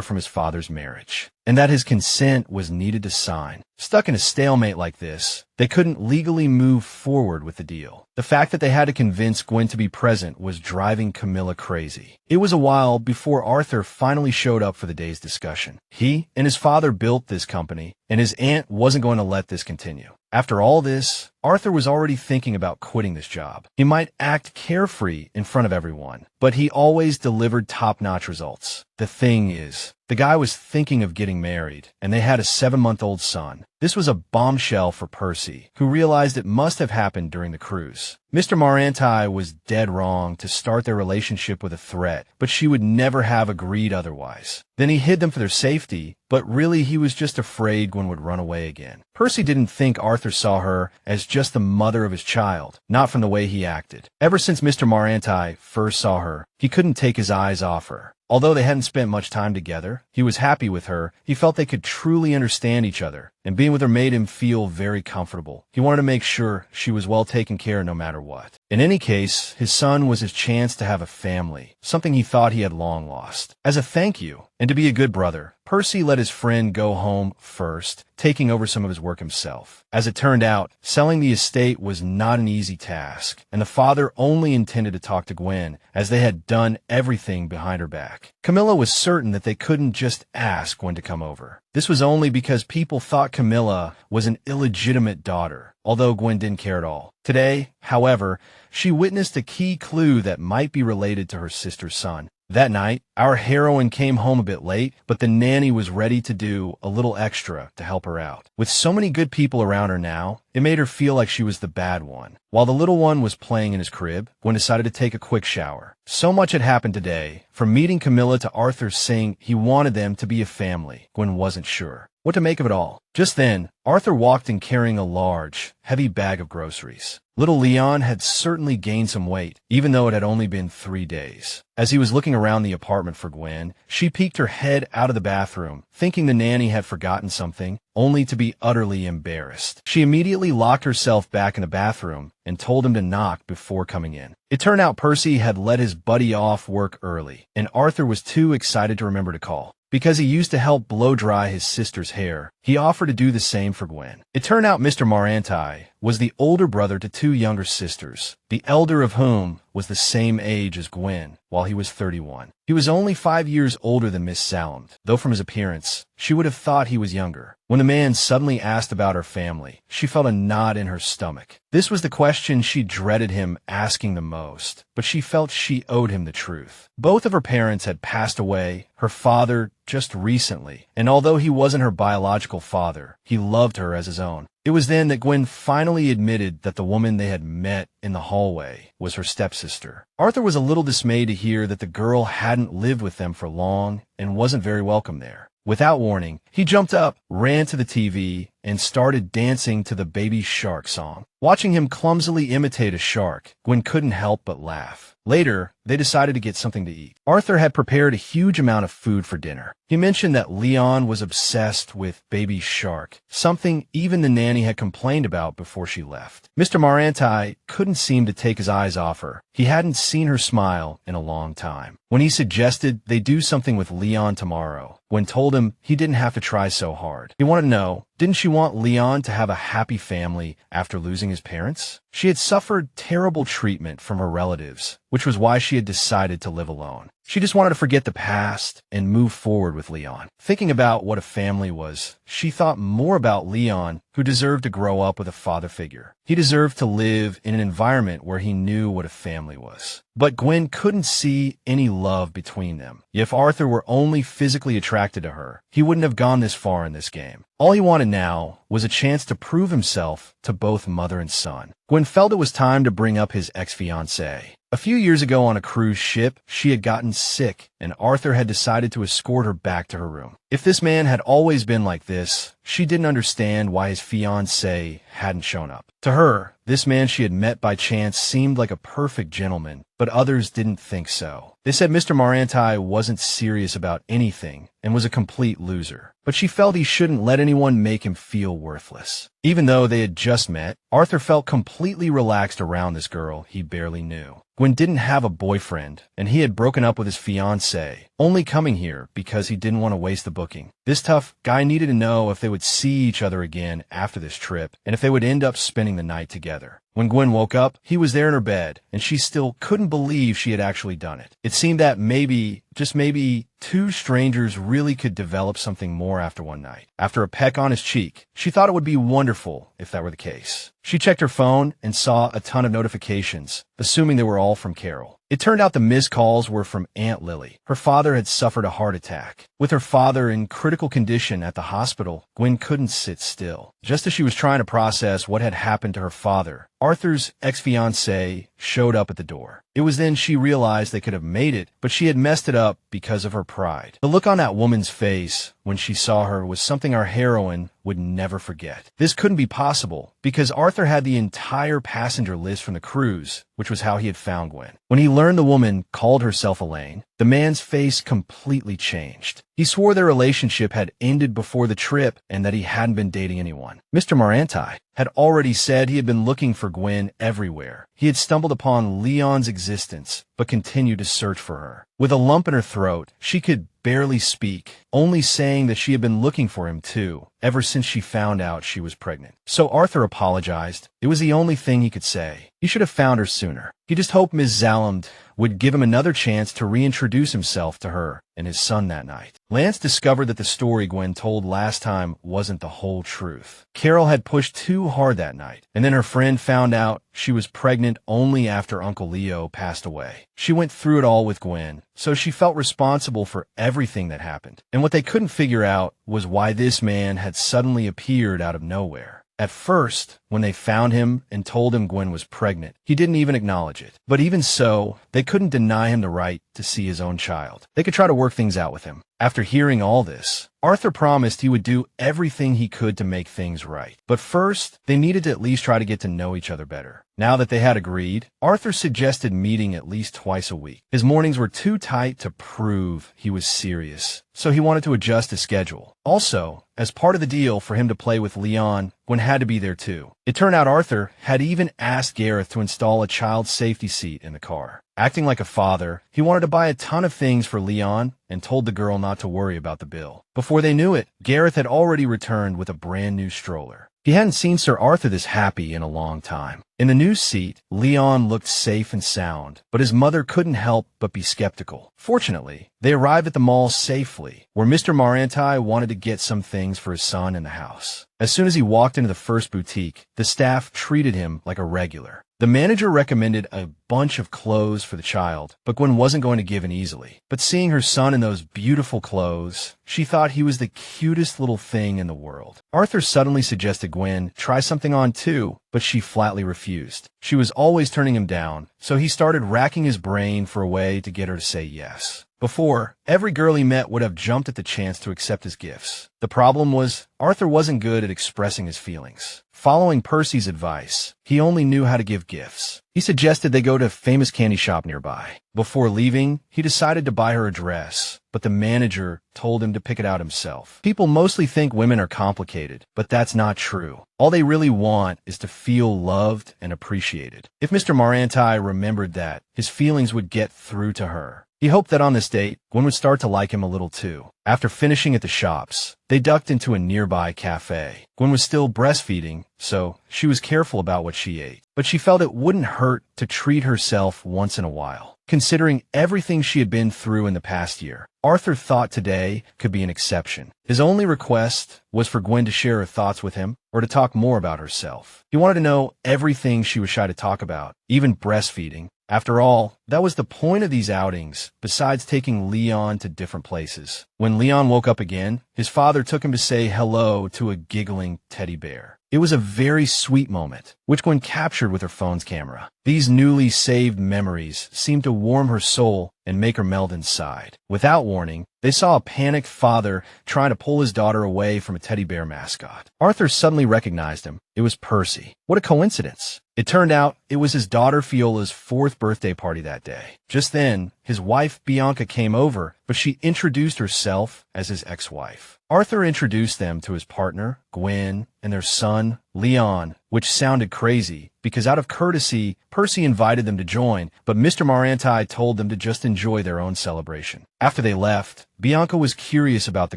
from his father's marriage, and that his consent was needed to sign. Stuck in a stalemate like this, they couldn't legally move forward with the deal. The fact that they had to convince Gwen to be present was driving Camilla crazy. It was a while before Arthur finally showed up for the day's discussion. He and his father built this company, and his aunt wasn't going to let this continue. After all this, Arthur was already thinking about quitting this job. He might act carefree in front of everyone, but he always delivered top-notch results. The thing is, the guy was thinking of getting married, and they had a 7-month-old son. This was a bombshell for Percy, who realized it must have happened during the cruise. Mr. Maranti was dead wrong to start their relationship with a threat, but she would never have agreed otherwise. Then he hid them for their safety, but really he was just afraid Gwen would run away again. Percy didn't think Arthur saw her as just the mother of his child, not from the way he acted. Ever since Mr. Maranti first saw her, he couldn't take his eyes off her. Although they hadn't spent much time together, he was happy with her. He felt they could truly understand each other, and being with her made him feel very comfortable. He wanted to make sure she was well taken care of no matter what. In any case, his son was his chance to have a family, something he thought he had long lost. As a thank you, and to be a good brother, Percy let his friend go home first, taking over some of his work himself. As it turned out, selling the estate was not an easy task, and the father only intended to talk to Gwen, as they had done everything behind her back. Camilla was certain that they couldn't just ask Gwen to come over. This was only because people thought Camilla was an illegitimate daughter, although Gwen didn't care at all. Today, however, she witnessed a key clue that might be related to her sister's son. That night, our heroine came home a bit late, but the nanny was ready to do a little extra to help her out. With so many good people around her now, it made her feel like she was the bad one. While the little one was playing in his crib, Gwen decided to take a quick shower. So much had happened today, from meeting Camilla to Arthur saying he wanted them to be a family. Gwen wasn't sure what to make of it all. Just then, Arthur walked in carrying a large, heavy bag of groceries. Little Leon had certainly gained some weight, even though it had only been 3 days. As he was looking around the apartment for Gwen, she peeked her head out of the bathroom, thinking the nanny had forgotten something, only to be utterly embarrassed. She immediately locked herself back in the bathroom and told him to knock before coming in. It turned out Percy had let his buddy off work early, and Arthur was too excited to remember to call. Because he used to help blow dry his sister's hair, he offered to do the same for Gwen. It turned out Mr. Maranti was the older brother to 2 younger sisters, the elder of whom was the same age as Gwen, while he was 31. He was only 5 years older than Miss Salem, though from his appearance, she would have thought he was younger. When the man suddenly asked about her family, she felt a knot in her stomach. This was the question she dreaded him asking the most, but she felt she owed him the truth. Both of her parents had passed away, her father just recently, and although he wasn't her biological father, he loved her as his own. It was then that Gwen finally admitted that the woman they had met in the hallway was her stepsister. Arthur was a little dismayed to hear that the girl hadn't lived with them for long and wasn't very welcome there. Without warning, he jumped up, ran to the TV, and started dancing to the Baby Shark song. Watching him clumsily imitate a shark, Gwen couldn't help but laugh. Later, they decided to get something to eat. Arthur had prepared a huge amount of food for dinner. He mentioned that Leon was obsessed with Baby Shark, something even the nanny had complained about before she left. Mr. Maranti couldn't seem to take his eyes off her. He hadn't seen her smile in a long time. When he suggested they do something with Leon tomorrow, Gwen told him he didn't have to try so hard. He wanted to know, didn't she want Leon to have a happy family after losing his parents? She had suffered terrible treatment from her relatives, which was why she had decided to live alone. She just wanted to forget the past and move forward with Leon. Thinking about what a family was, she thought more about Leon, who deserved to grow up with a father figure. He deserved to live in an environment where he knew what a family was. But Gwen couldn't see any love between them. If Arthur were only physically attracted to her, he wouldn't have gone this far in this game. All he wanted now was a chance to prove himself to both mother and son. Gwen felt it was time to bring up his ex-fiancée. A few years ago on a cruise ship, she had gotten sick, and Arthur had decided to escort her back to her room. If this man had always been like this, she didn't understand why his fiancée hadn't shown up. To her, this man she had met by chance seemed like a perfect gentleman, but others didn't think so. They said Mr. Maranti wasn't serious about anything and was a complete loser, but she felt he shouldn't let anyone make him feel worthless. Even though they had just met, Arthur felt completely relaxed around this girl he barely knew. Gwen didn't have a boyfriend, and he had broken up with his fiancée, only coming here because he didn't want to waste the booking. This tough guy needed to know if they would see each other again after this trip, and if they would end up spending the night together. When Gwen woke up, he was there in her bed, and she still couldn't believe she had actually done it. It seemed that maybe, just maybe, 2 strangers really could develop something more after one night. After a peck on his cheek, she thought it would be wonderful if that were the case. She checked her phone and saw a ton of notifications, assuming they were all from Carol. It turned out the missed calls were from Aunt Lily. Her father had suffered a heart attack. With her father in critical condition at the hospital, Gwen couldn't sit still. Just as she was trying to process what had happened to her father, Arthur's ex-fiancée showed up at the door. It was then she realized they could have made it, but she had messed it up because of her pride. The look on that woman's face when she saw her was something our heroine would never forget. This couldn't be possible because Arthur had the entire passenger list from the cruise, which was how he had found Gwen. When he learned the woman called herself Elaine, the man's face completely changed. He swore their relationship had ended before the trip and that he hadn't been dating anyone. Mr. Maranti had already said he had been looking for Gwen everywhere. He had stumbled upon Leon's existence, but continued to search for her. With a lump in her throat, she could barely speak, only saying that she had been looking for him too, ever since she found out she was pregnant. So Arthur apologized. It was the only thing he could say. He should have found her sooner. He just hoped Ms. Zalland would give him another chance to reintroduce himself to her and his son that night. Lance discovered that the story Gwen told last time wasn't the whole truth. Carol had pushed too hard that night, and then her friend found out she was pregnant only after Uncle Leo passed away. She went through it all with Gwen, so she felt responsible for everything that happened. And what they couldn't figure out was why this man had suddenly appeared out of nowhere. At first, when they found him and told him Gwen was pregnant, he didn't even acknowledge it. But even so, they couldn't deny him the right to see his own child. They could try to work things out with him. After hearing all this, Arthur promised he would do everything he could to make things right. But first, they needed to at least try to get to know each other better. Now that they had agreed, Arthur suggested meeting at least twice a week. His mornings were too tight to prove he was serious, so he wanted to adjust his schedule. Also, as part of the deal for him to play with Leon, Gwen had to be there too. It turned out Arthur had even asked Gareth to install a child safety seat in the car. Acting like a father, he wanted to buy a ton of things for Leon and told the girl not to worry about the bill. Before they knew it, Gareth had already returned with a brand new stroller. He hadn't seen Sir Arthur this happy in a long time. In the new seat, Leon looked safe and sound, but his mother couldn't help but be skeptical. Fortunately, they arrived at the mall safely, where Mr. Maranti wanted to get some things for his son in the house. As soon as he walked into the first boutique, the staff treated him like a regular. The manager recommended a bunch of clothes for the child, but Gwen wasn't going to give in easily. But seeing her son in those beautiful clothes, she thought he was the cutest little thing in the world. Arthur suddenly suggested Gwen try something on too, but she flatly refused. She was always turning him down, so he started racking his brain for a way to get her to say yes. Before, every girl he met would have jumped at the chance to accept his gifts. The problem was, Arthur wasn't good at expressing his feelings. Following Percy's advice, he only knew how to give gifts. He suggested they go to a famous candy shop nearby. Before leaving, he decided to buy her a dress, but the manager told him to pick it out himself. People mostly think women are complicated, but that's not true. All they really want is to feel loved and appreciated. If Mr. Maranti remembered that, his feelings would get through to her. He hoped that on this date, Gwen would start to like him a little too. After finishing at the shops, they ducked into a nearby cafe. Gwen was still breastfeeding, so she was careful about what she ate. But she felt it wouldn't hurt to treat herself once in a while. Considering everything she had been through in the past year, Arthur thought today could be an exception. His only request was for Gwen to share her thoughts with him or to talk more about herself. He wanted to know everything she was shy to talk about, even breastfeeding. After all, that was the point of these outings, besides taking Leon to different places. When Leon woke up again, his father took him to say hello to a giggling teddy bear. It was a very sweet moment, which Gwen captured with her phone's camera. These newly saved memories seemed to warm her soul and make her melt inside. Without warning, they saw a panicked father trying to pull his daughter away from a teddy bear mascot. Arthur suddenly recognized him. It was Percy. What a coincidence. It turned out it was his daughter Fiola's 4th birthday party that day. Just then, his wife Bianca came over, but she introduced herself as his ex-wife. Arthur introduced them to his partner, Gwen, and their son, Leon, which sounded crazy because out of courtesy, Percy invited them to join, but Mr. Maranti told them to just enjoy their own celebration. After they left, Bianca was curious about the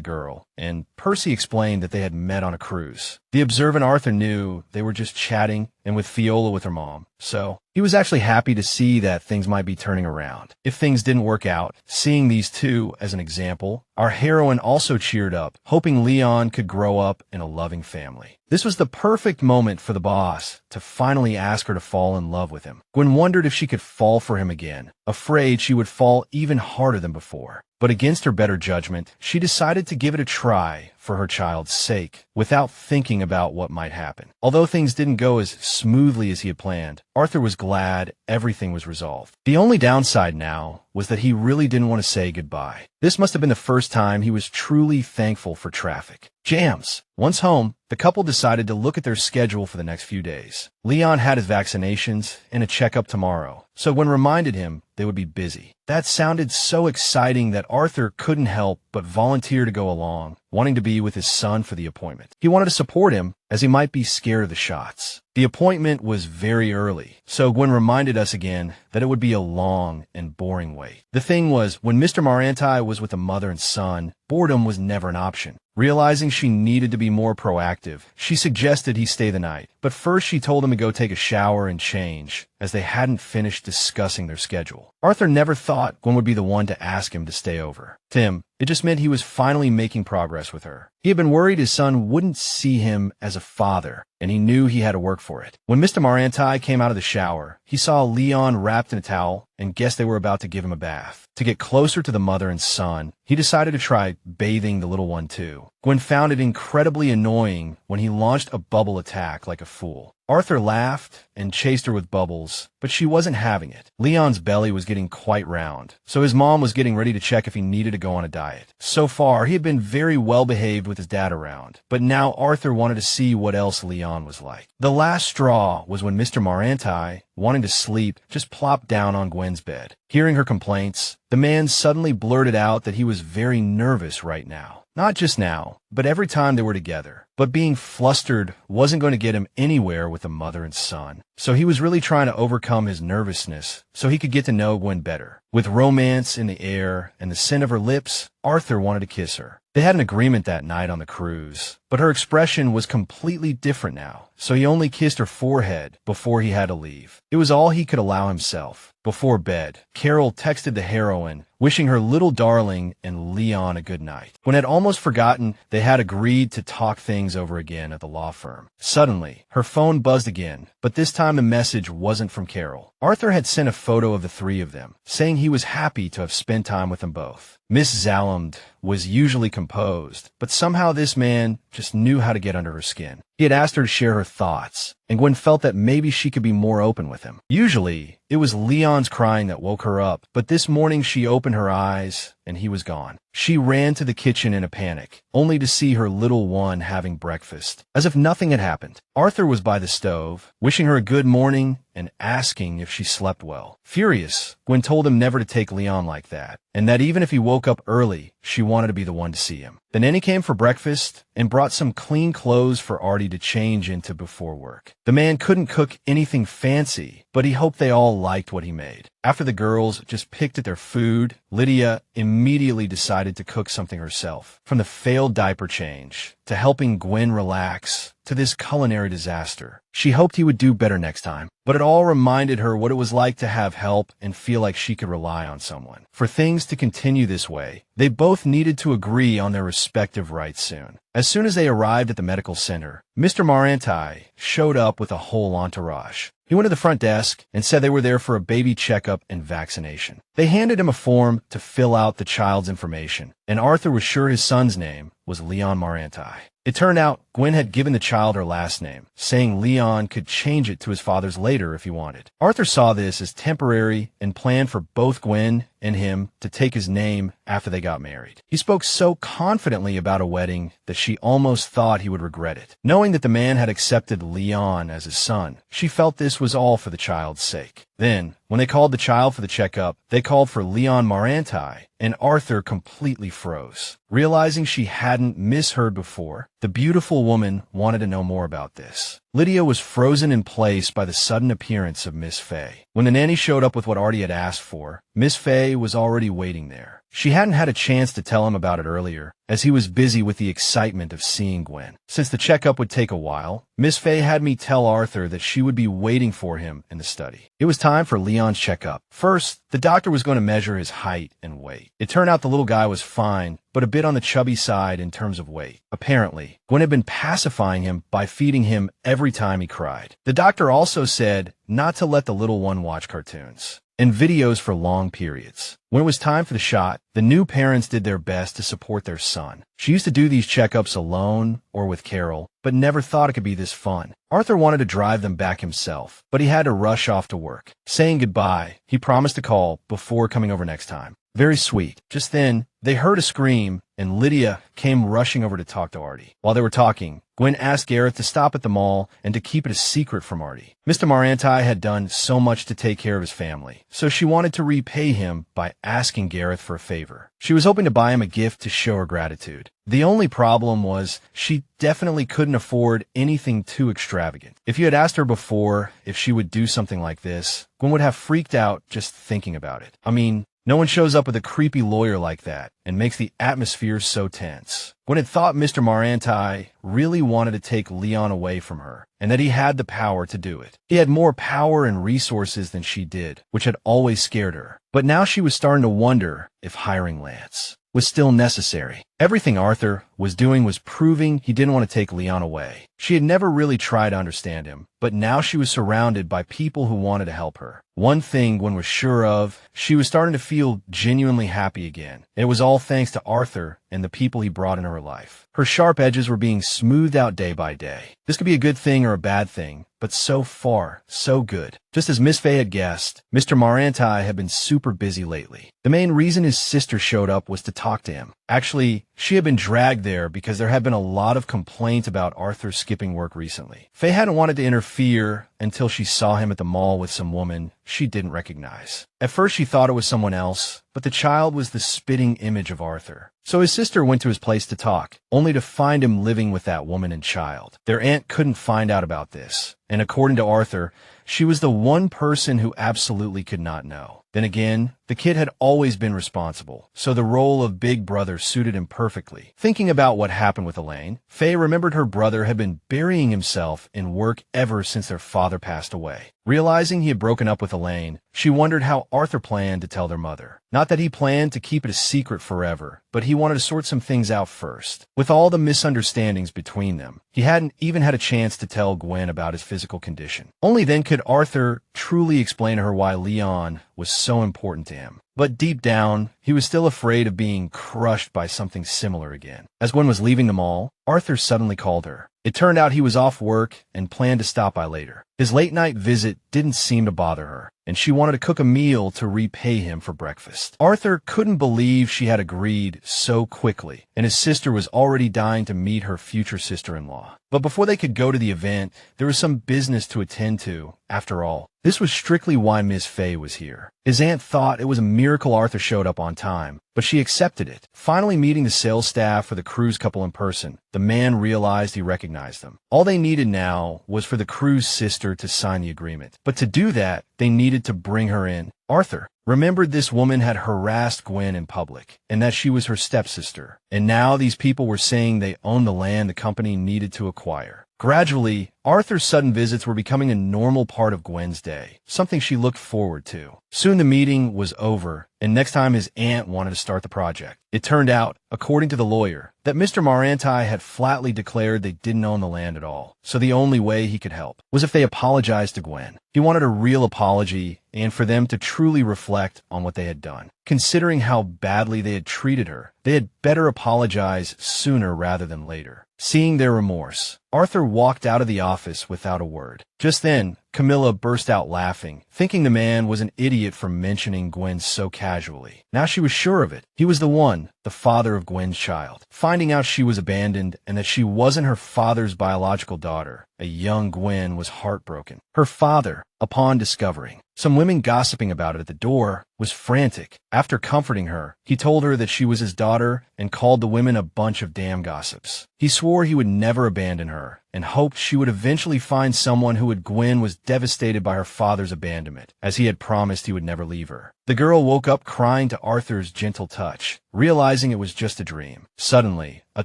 girl, and Percy explained that they had met on a cruise. The observant Arthur knew they were just chatting and with Fiola with her mom, so he was actually happy to see that things might be turning around. If things didn't work out, seeing these two as an example, our heroine also cheered up, hoping Leon could grow up in a loving family. This was the perfect moment for the boss to finally ask her to fall in love with him. Gwen wondered if she could fall for him again, afraid she would fall even harder than before. But against her better judgment, she decided to give it a try for her child's sake, without thinking about what might happen. Although things didn't go as smoothly as he had planned, Arthur was glad everything was resolved. The only downside now was that he really didn't want to say goodbye. This must have been the first time he was truly thankful for traffic jams. Once home, the couple decided to look at their schedule for the next few days. Leon had his vaccinations and a checkup tomorrow, so Gwen reminded him they would be busy. That sounded so exciting that Arthur couldn't help but volunteer to go along, wanting to be with his son for the appointment. He wanted to support him, as he might be scared of the shots. The appointment was very early, so Gwen reminded us again that it would be a long and boring wait. The thing was, when Mr. Maranti was with the mother and son, boredom was never an option. Realizing she needed to be more proactive, she suggested he stay the night. But first she told him to go take a shower and change, as they hadn't finished discussing their schedule. Arthur never thought Gwen would be the one to ask him to stay over. To him, it just meant he was finally making progress with her. He had been worried his son wouldn't see him as a father, and he knew he had to work for it. When Mr. Maranti came out of the shower, he saw Leon wrapped in a towel and guessed they were about to give him a bath. To get closer to the mother and son, he decided to try bathing the little one too. Gwen found it incredibly annoying when he launched a bubble attack like a fool. Arthur laughed and chased her with bubbles, but she wasn't having it. Leon's belly was getting quite round, so his mom was getting ready to check if he needed to go on a diet. So far, he had been very well behaved with his dad around, but now Arthur wanted to see what else Leon was like. The last straw was when Mr. Maranti, wanting to sleep, just plopped down on Gwen's bed. Hearing her complaints, the man suddenly blurted out that he was very nervous right now. Not just now, but every time they were together. But being flustered wasn't going to get him anywhere with the mother and son. So he was really trying to overcome his nervousness so he could get to know Gwen better. With romance in the air and the scent of her lips, Arthur wanted to kiss her. They had an agreement that night on the cruise, but her expression was completely different now, so he only kissed her forehead before he had to leave. It was all he could allow himself. Before bed, Carol texted the heroine, wishing her little darling and Leon a good night. When had almost forgotten they had agreed to talk things over again at the law firm. Suddenly, her phone buzzed again, but this time the message wasn't from Carol. Arthur had sent a photo of the three of them, saying he was happy to have spent time with them both. Miss Zalland was usually composed, but somehow this man just knew how to get under her skin. He had asked her to share her thoughts, and Gwen felt that maybe she could be more open with him. Usually, it was Leon's crying that woke her up, but this morning she opened her eyes, and he was gone. She ran to the kitchen in a panic, only to see her little one having breakfast, as if nothing had happened. Arthur was by the stove, wishing her a good morning and asking if she slept well. Furious, Gwen told him never to take Leon like that, and that even if he woke up early, she wanted to be the one to see him. The nanny came for breakfast and brought some clean clothes for Artie to change into before work. The man couldn't cook anything fancy, but he hoped they all liked what he made. After the girls just picked at their food, Lydia immediately decided to cook something herself. From the failed diaper change, to helping Gwen relax, to this culinary disaster. She hoped he would do better next time, but it all reminded her what it was like to have help and feel like she could rely on someone. For things to continue this way, they both needed to agree on their respective rights soon. As soon as they arrived at the medical center, Mr. Maranti showed up with a whole entourage. He went to the front desk and said they were there for a baby checkup and vaccination. They handed him a form to fill out the child's information, and Arthur was sure his son's name was Leon Maranti. It turned out Gwen had given the child her last name, saying Leon could change it to his father's later if he wanted. Arthur saw this as temporary and planned for both Gwen and him to take his name after they got married. He spoke so confidently about a wedding that she almost thought he would regret it. Knowing that the man had accepted Leon as his son, she felt this was all for the child's sake. Then, when they called the child for the checkup, they called for Leon Maranti, and Arthur completely froze. Realizing she hadn't misheard before, the beautiful woman wanted to know more about this. Lydia was frozen in place by the sudden appearance of Miss Fay. When the nanny showed up with what Artie had asked for, Miss Fay was already waiting there. She hadn't had a chance to tell him about it earlier, as he was busy with the excitement of seeing Gwen. Since the checkup would take a while, Miss Fay had me tell Arthur that she would be waiting for him in the study. It was time for Leon's checkup. First, the doctor was going to measure his height and weight. It turned out the little guy was fine, but a bit on the chubby side in terms of weight. Apparently, Gwen had been pacifying him by feeding him every time he cried. The doctor also said not to let the little one watch cartoons. and videos for long periods. When it was time for the shot, the new parents did their best to support their son. She used to do these checkups alone or with Carol, but never thought it could be this fun. Arthur wanted to drive them back himself, but he had to rush off to work. Saying goodbye, he promised to call before coming over next time. Very sweet. Just then, they heard a scream, and Lydia came rushing over to talk to Artie. While they were talking, Gwen asked Gareth to stop at the mall and to keep it a secret from Artie. Mr. Maranti had done so much to take care of his family, so she wanted to repay him by asking Gareth for a favor. She was hoping to buy him a gift to show her gratitude. The only problem was she definitely couldn't afford anything too extravagant. If you had asked her before if she would do something like this, Gwen would have freaked out just thinking about it. I mean, no one shows up with a creepy lawyer like that and makes the atmosphere so tense. Gwen had thought Mr. Maranti really wanted to take Leon away from her, and that he had the power to do it. He had more power and resources than she did, which had always scared her. But now she was starting to wonder if hiring Lance was still necessary. Everything Arthur was doing was proving he didn't want to take Leon away. She had never really tried to understand him, but now she was surrounded by people who wanted to help her. One thing Gwen was sure of, she was starting to feel genuinely happy again. It was all thanks to Arthur and the people he brought into her life. Her sharp edges were being smoothed out day by day. This could be a good thing or a bad thing, but so far, so good. Just as Miss Fay had guessed, Mr. Maranti had been super busy lately. The main reason his sister showed up was to talk to him. Actually, she had been dragged there because there had been a lot of complaints about Arthur skipping work recently. Fay hadn't wanted to interfere until she saw him at the mall with some woman she didn't recognize. At first she thought it was someone else, but the child was the spitting image of Arthur. So his sister went to his place to talk, only to find him living with that woman and child. Their aunt couldn't find out about this, and according to Arthur, she was the one person who absolutely could not know. Then again, the kid had always been responsible, so the role of big brother suited him perfectly. Thinking about what happened with Elaine, Faye remembered her brother had been burying himself in work ever since their father passed away. Realizing he had broken up with Elaine, she wondered how Arthur planned to tell their mother. Not that he planned to keep it a secret forever, but he wanted to sort some things out first. With all the misunderstandings between them, he hadn't even had a chance to tell Gwen about his physical condition. Only then could Arthur truly explain to her why Leon was so important to him. But deep down, he was still afraid of being crushed by something similar again. As Gwen was leaving the mall, Arthur suddenly called her. It turned out he was off work and planned to stop by later. His late-night visit didn't seem to bother her, and she wanted to cook a meal to repay him for breakfast. Arthur couldn't believe she had agreed so quickly, and his sister was already dying to meet her future sister-in-law. But before they could go to the event, there was some business to attend to. After all, this was strictly why Miss Fay was here. His aunt thought it was a miracle Arthur showed up on time, but she accepted it. Finally meeting the sales staff for the cruise couple in person, the man realized he recognized them. All they needed now was for the cruise sister to sign the agreement. But to do that, they needed to bring her in. Arthur remembered this woman had harassed Gwen in public, and that she was her stepsister. And now these people were saying they owned the land the company needed to acquire. Gradually, Arthur's sudden visits were becoming a normal part of Gwen's day, something she looked forward to. Soon the meeting was over, and next time his aunt wanted to start the project. It turned out, according to the lawyer, that Mr. Maranti had flatly declared they didn't own the land at all, so the only way he could help was if they apologized to Gwen. He wanted a real apology and for them to truly reflect on what they had done. Considering how badly they had treated her, they had better apologize sooner rather than later. Seeing their remorse, Arthur walked out of the office without a word. Just then, Camilla burst out laughing, thinking the man was an idiot for mentioning Gwen so casually. Now she was sure of it. He was the one, the father of Gwen's child. Finding out she was abandoned and that she wasn't her father's biological daughter, a young Gwen was heartbroken. Her father, upon discovering some women gossiping about it at the door, was frantic. After comforting her, he told her that she was his daughter and called the women a bunch of damn gossips. He swore he would never abandon her and hoped she would eventually find someone who would. Gwen was devastated by her father's abandonment, as he had promised he would never leave her. The girl woke up crying to Arthur's gentle touch, realizing it was just a dream. Suddenly, a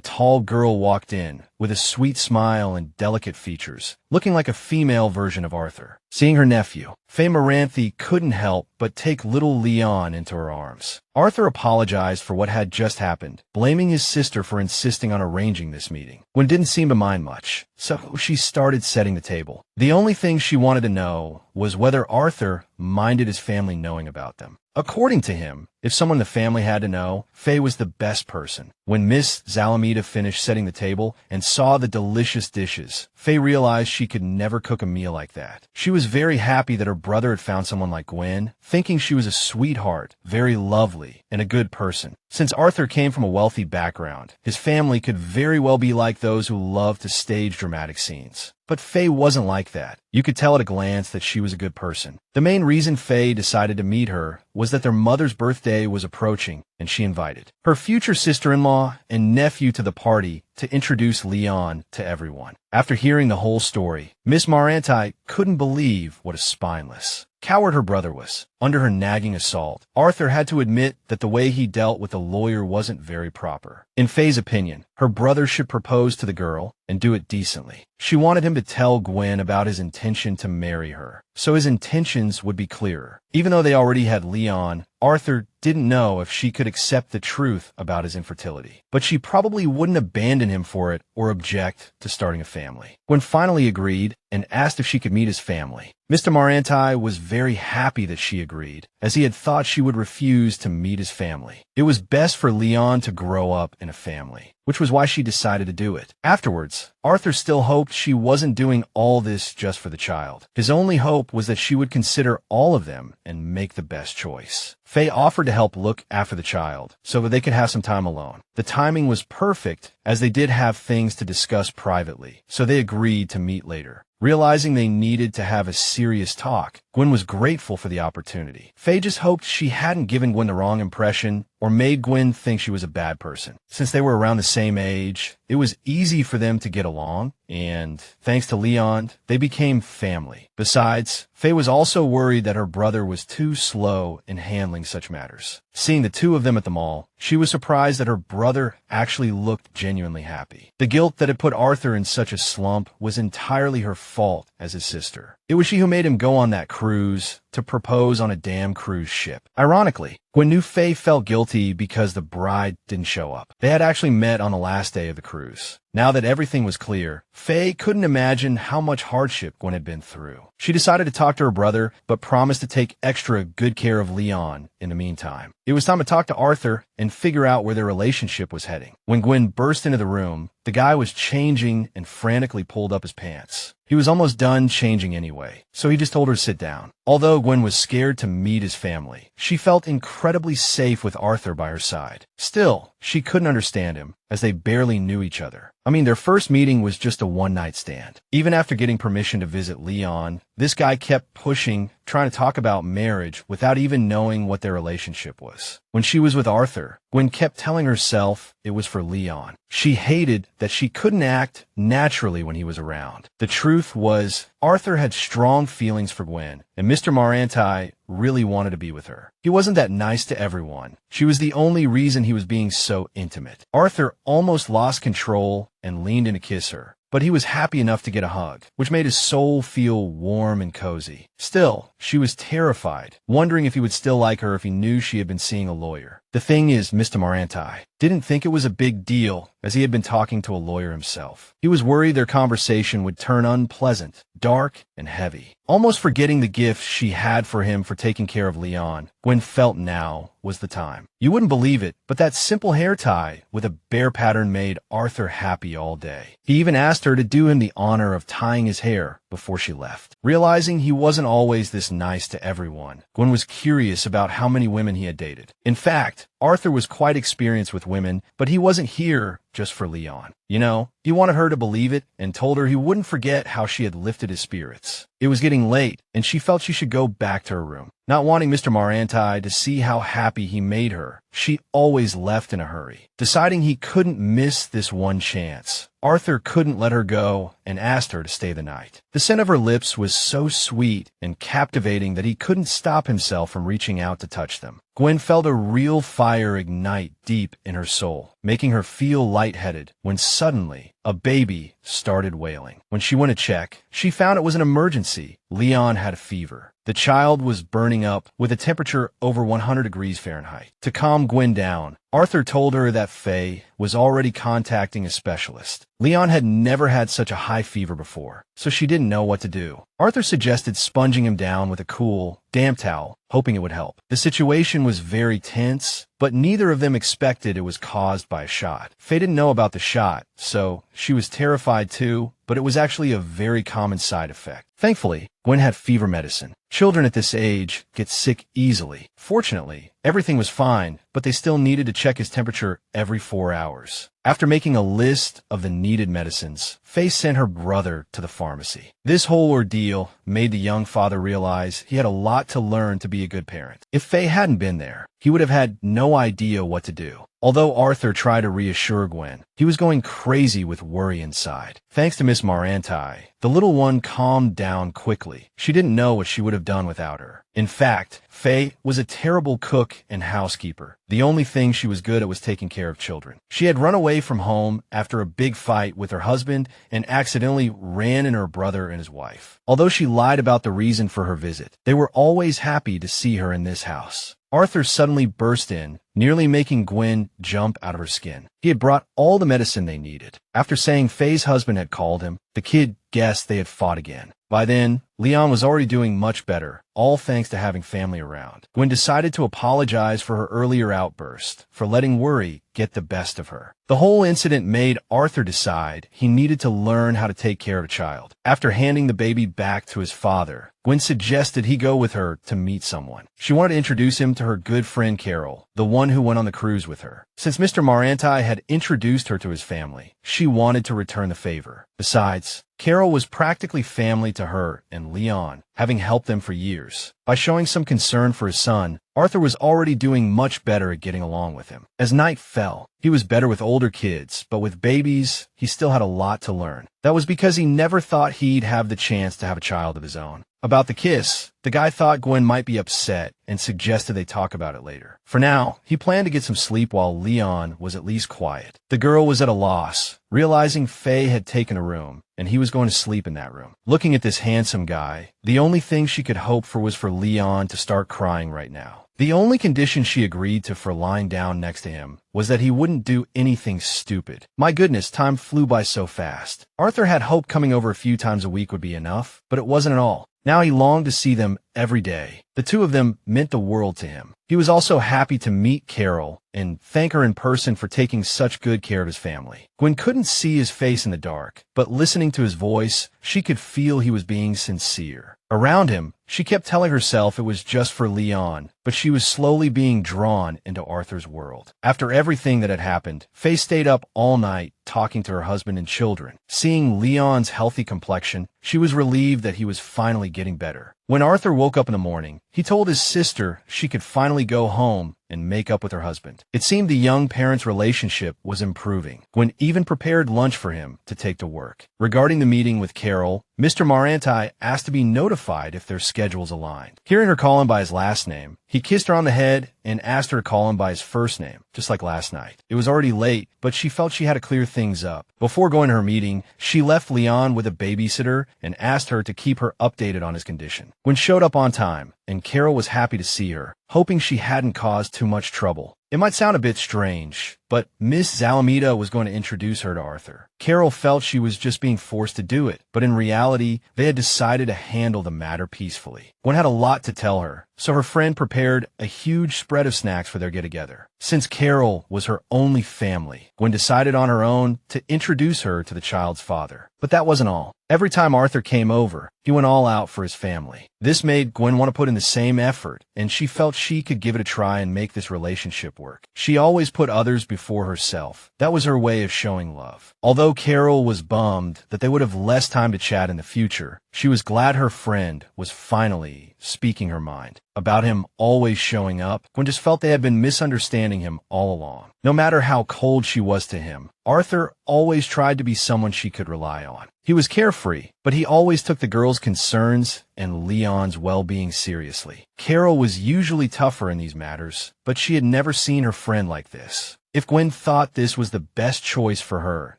tall girl walked in, with a sweet smile and delicate features, looking like a female version of Arthur. Seeing her nephew, Faye Maranti couldn't help but take little Leon into her arms. Arthur apologized for what had just happened, blaming his sister for insisting on arranging this meeting. Gwen didn't seem to mind much, so she started setting the table. The only thing she wanted to know was whether Arthur minded his family knowing about them. According to him, if someone in the family had to know, Faye was the best person. When Miss Zalameda finished setting the table and saw the delicious dishes, Faye realized she could never cook a meal like that. She was very happy that her brother had found someone like Gwen, thinking she was a sweetheart, very lovely, and a good person. Since Arthur came from a wealthy background, his family could very well be like those who love to stage dramatic scenes. But Faye wasn't like that. You could tell at a glance that she was a good person. The main reason Faye decided to meet her was that their mother's birthday was approaching, and she invited her future sister-in-law and nephew to the party to introduce Leon to everyone. After hearing the whole story, Miss Maranti couldn't believe what a spineless coward her brother was. Under her nagging assault, Arthur had to admit that the way he dealt with the lawyer wasn't very proper. In Faye's opinion, her brother should propose to the girl and do it decently. She wanted him to tell Gwen about his intention to marry her, so his intentions would be clearer. Even though they already had Leon, Arthur didn't know if she could accept the truth about his infertility. But she probably wouldn't abandon him for it or object to starting a family. Gwen finally agreed and asked if she could meet his family. Mr. Maranti was very happy that she agreed, as he had thought she would refuse to meet his family. It was best for Leon to grow up in a family, which was why she decided to do it. Afterwards, Arthur still hoped she wasn't doing all this just for the child. His only hope was that she would consider all of them and make the best choice. Faye offered to help look after the child so that they could have some time alone. The timing was perfect, as they did have things to discuss privately, so they agreed to meet later. Realizing they needed to have a serious talk, Gwen was grateful for the opportunity. Faye just hoped she hadn't given Gwen the wrong impression or made Gwen think she was a bad person. Since they were around the same age, it was easy for them to get along, and thanks to Leon, they became family. Besides, Faye was also worried that her brother was too slow in handling such matters. Seeing the two of them at the mall, she was surprised that her brother actually looked genuinely happy. The guilt that had put Arthur in such a slump was entirely her fault as his sister. It was she who made him go on that cruise to propose on a damn cruise ship. Ironically, Gwen knew Faye felt guilty because the bride didn't show up. They had actually met on the last day of the cruise. Now that everything was clear, Faye couldn't imagine how much hardship Gwen had been through. She decided to talk to her brother, but promised to take extra good care of Leon in the meantime. It was time to talk to Arthur and figure out where their relationship was heading. When Gwen burst into the room, the guy was changing and frantically pulled up his pants. He was almost done changing anyway, so he just told her to sit down. Although Gwen was scared to meet his family, she felt incredibly safe with Arthur by her side. Still, she couldn't understand him, as they barely knew each other. I mean, their first meeting was just a one-night stand. Even after getting permission to visit Leon, this guy kept pushing, trying to talk about marriage without even knowing what their relationship was. When she was with Arthur, Gwen kept telling herself it was for Leon. She hated that she couldn't act naturally when he was around. The truth was, Arthur had strong feelings for Gwen, and Mr. Maranti really wanted to be with her. He wasn't that nice to everyone. She was the only reason he was being so intimate. Arthur almost lost control and leaned in to kiss her, but he was happy enough to get a hug, which made his soul feel warm and cozy. Still, she was terrified, wondering if he would still like her if he knew she had been seeing a lawyer. The thing is, Mr. Maranti didn't think it was a big deal, as he had been talking to a lawyer himself. He was worried their conversation would turn unpleasant, dark, and heavy. Almost forgetting the gift she had for him for taking care of Leon, Gwen felt now was the time. You wouldn't believe it, but that simple hair tie with a bear pattern made Arthur happy all day. He even asked her to do him the honor of tying his hair before she left. Realizing he wasn't always this nice to everyone, Gwen was curious about how many women he had dated. In fact, Arthur was quite experienced with women, but he wasn't here just for Leon. You know, he wanted her to believe it and told her he wouldn't forget how she had lifted his spirits. It was getting late, and she felt she should go back to her room. Not wanting Mr. Maranti to see how happy he made her, she always left in a hurry. Deciding he couldn't miss this one chance, Arthur couldn't let her go and asked her to stay the night. The scent of her lips was so sweet and captivating that he couldn't stop himself from reaching out to touch them. Gwen felt a real fire ignite deep in her soul, making her feel lightheaded when suddenly a baby started wailing. When she went to check, she found it was an emergency. Leon had a fever. The child was burning up with a temperature over 100 degrees Fahrenheit. To calm Gwen down, Arthur told her that Faye was already contacting a specialist. Leon had never had such a high fever before, so she didn't know what to do. Arthur suggested sponging him down with a cool, damp towel, hoping it would help. The situation was very tense, but neither of them expected it was caused by a shot. Faye didn't know about the shot, so she was terrified too, but it was actually a very common side effect. Thankfully, Gwen had fever medicine. Children at this age get sick easily. Fortunately, everything was fine, but they still needed to check his temperature every 4 hours. After making a list of the needed medicines, Faye sent her brother to the pharmacy. This whole ordeal made the young father realize he had a lot to learn to be a good parent. If Faye hadn't been there, he would have had no idea what to do. Although Arthur tried to reassure Gwen, he was going crazy with worry inside. Thanks to Miss Maranti, the little one calmed down quickly. She didn't know what she would have done without her. In fact, Faye was a terrible cook and housekeeper. The only thing she was good at was taking care of children. She had run away from home after a big fight with her husband and accidentally ran into her brother and his wife. Although she lied about the reason for her visit, they were always happy to see her in this house. Arthur suddenly burst in, nearly making Gwen jump out of her skin. He had brought all the medicine they needed. After saying Faye's husband had called him, the kid guessed they had fought again. By then, Leon was already doing much better, all thanks to having family around. Gwen decided to apologize for her earlier outburst, for letting worry get the best of her. The whole incident made Arthur decide he needed to learn how to take care of a child. After handing the baby back to his father, Gwen suggested he go with her to meet someone. She wanted to introduce him to her good friend Carol, the one who went on the cruise with her. Since Mr. Maranti had introduced her to his family, she wanted to return the favor. Besides, Carol was practically family to her and Leon, having helped them for years. By showing some concern for his son, Arthur was already doing much better at getting along with him. As night fell, he was better with older kids, but with babies, he still had a lot to learn. That was because he never thought he'd have the chance to have a child of his own. About the kiss, the guy thought Gwen might be upset and suggested they talk about it later. For now, he planned to get some sleep while Leon was at least quiet. The girl was at a loss, realizing Faye had taken a room, and he was going to sleep in that room. Looking at this handsome guy, the only thing she could hope for was for Leon to start crying right now. The only condition she agreed to for lying down next to him was that he wouldn't do anything stupid. My goodness, time flew by so fast. Arthur had hoped coming over a few times a week would be enough, but it wasn't at all. Now he longed to see them every day. The two of them meant the world to him. He was also happy to meet Carol and thank her in person for taking such good care of his family. Gwen couldn't see his face in the dark, but listening to his voice, she could feel he was being sincere. Around him, she kept telling herself it was just for Leon, but she was slowly being drawn into Arthur's world. After everything that had happened, Faye stayed up all night talking to her husband and children. Seeing Leon's healthy complexion, she was relieved that he was finally getting better. When Arthur woke up in the morning, he told his sister she could finally go home and make up with her husband. It seemed the young parents' relationship was improving. Gwen even prepared lunch for him to take to work. Regarding the meeting with Carol, Mr. Maranti asked to be notified if their schedules aligned. Hearing her call him by his last name, he kissed her on the head and asked her to call him by his first name, just like last night. It was already late, but she felt she had to clear things up. Before going to her meeting, she left Leon with a babysitter and asked her to keep her updated on his condition. Gwen showed up on time, and Carol was happy to see her, hoping she hadn't caused too much trouble. It might sound a bit strange, but Miss Zalameda was going to introduce her to Arthur. Carol felt she was just being forced to do it, but in reality, they had decided to handle the matter peacefully. Gwen had a lot to tell her, so her friend prepared a huge spread of snacks for their get-together. Since Carol was her only family, Gwen decided on her own to introduce her to the child's father. But that wasn't all. Every time Arthur came over, he went all out for his family. This made Gwen want to put in the same effort, and she felt she could give it a try and make this relationship work. She always put others before herself. That was her way of showing love. Although Carol was bummed that they would have less time to chat in the future, she was glad her friend was finally speaking her mind. About him always showing up, Gwen just felt they had been misunderstanding him all along. No matter how cold she was to him, Arthur always tried to be someone she could rely on. He was carefree, but he always took the girl's concerns and Leon's well-being seriously. Carol was usually tougher in these matters, but she had never seen her friend like this. If Gwen thought this was the best choice for her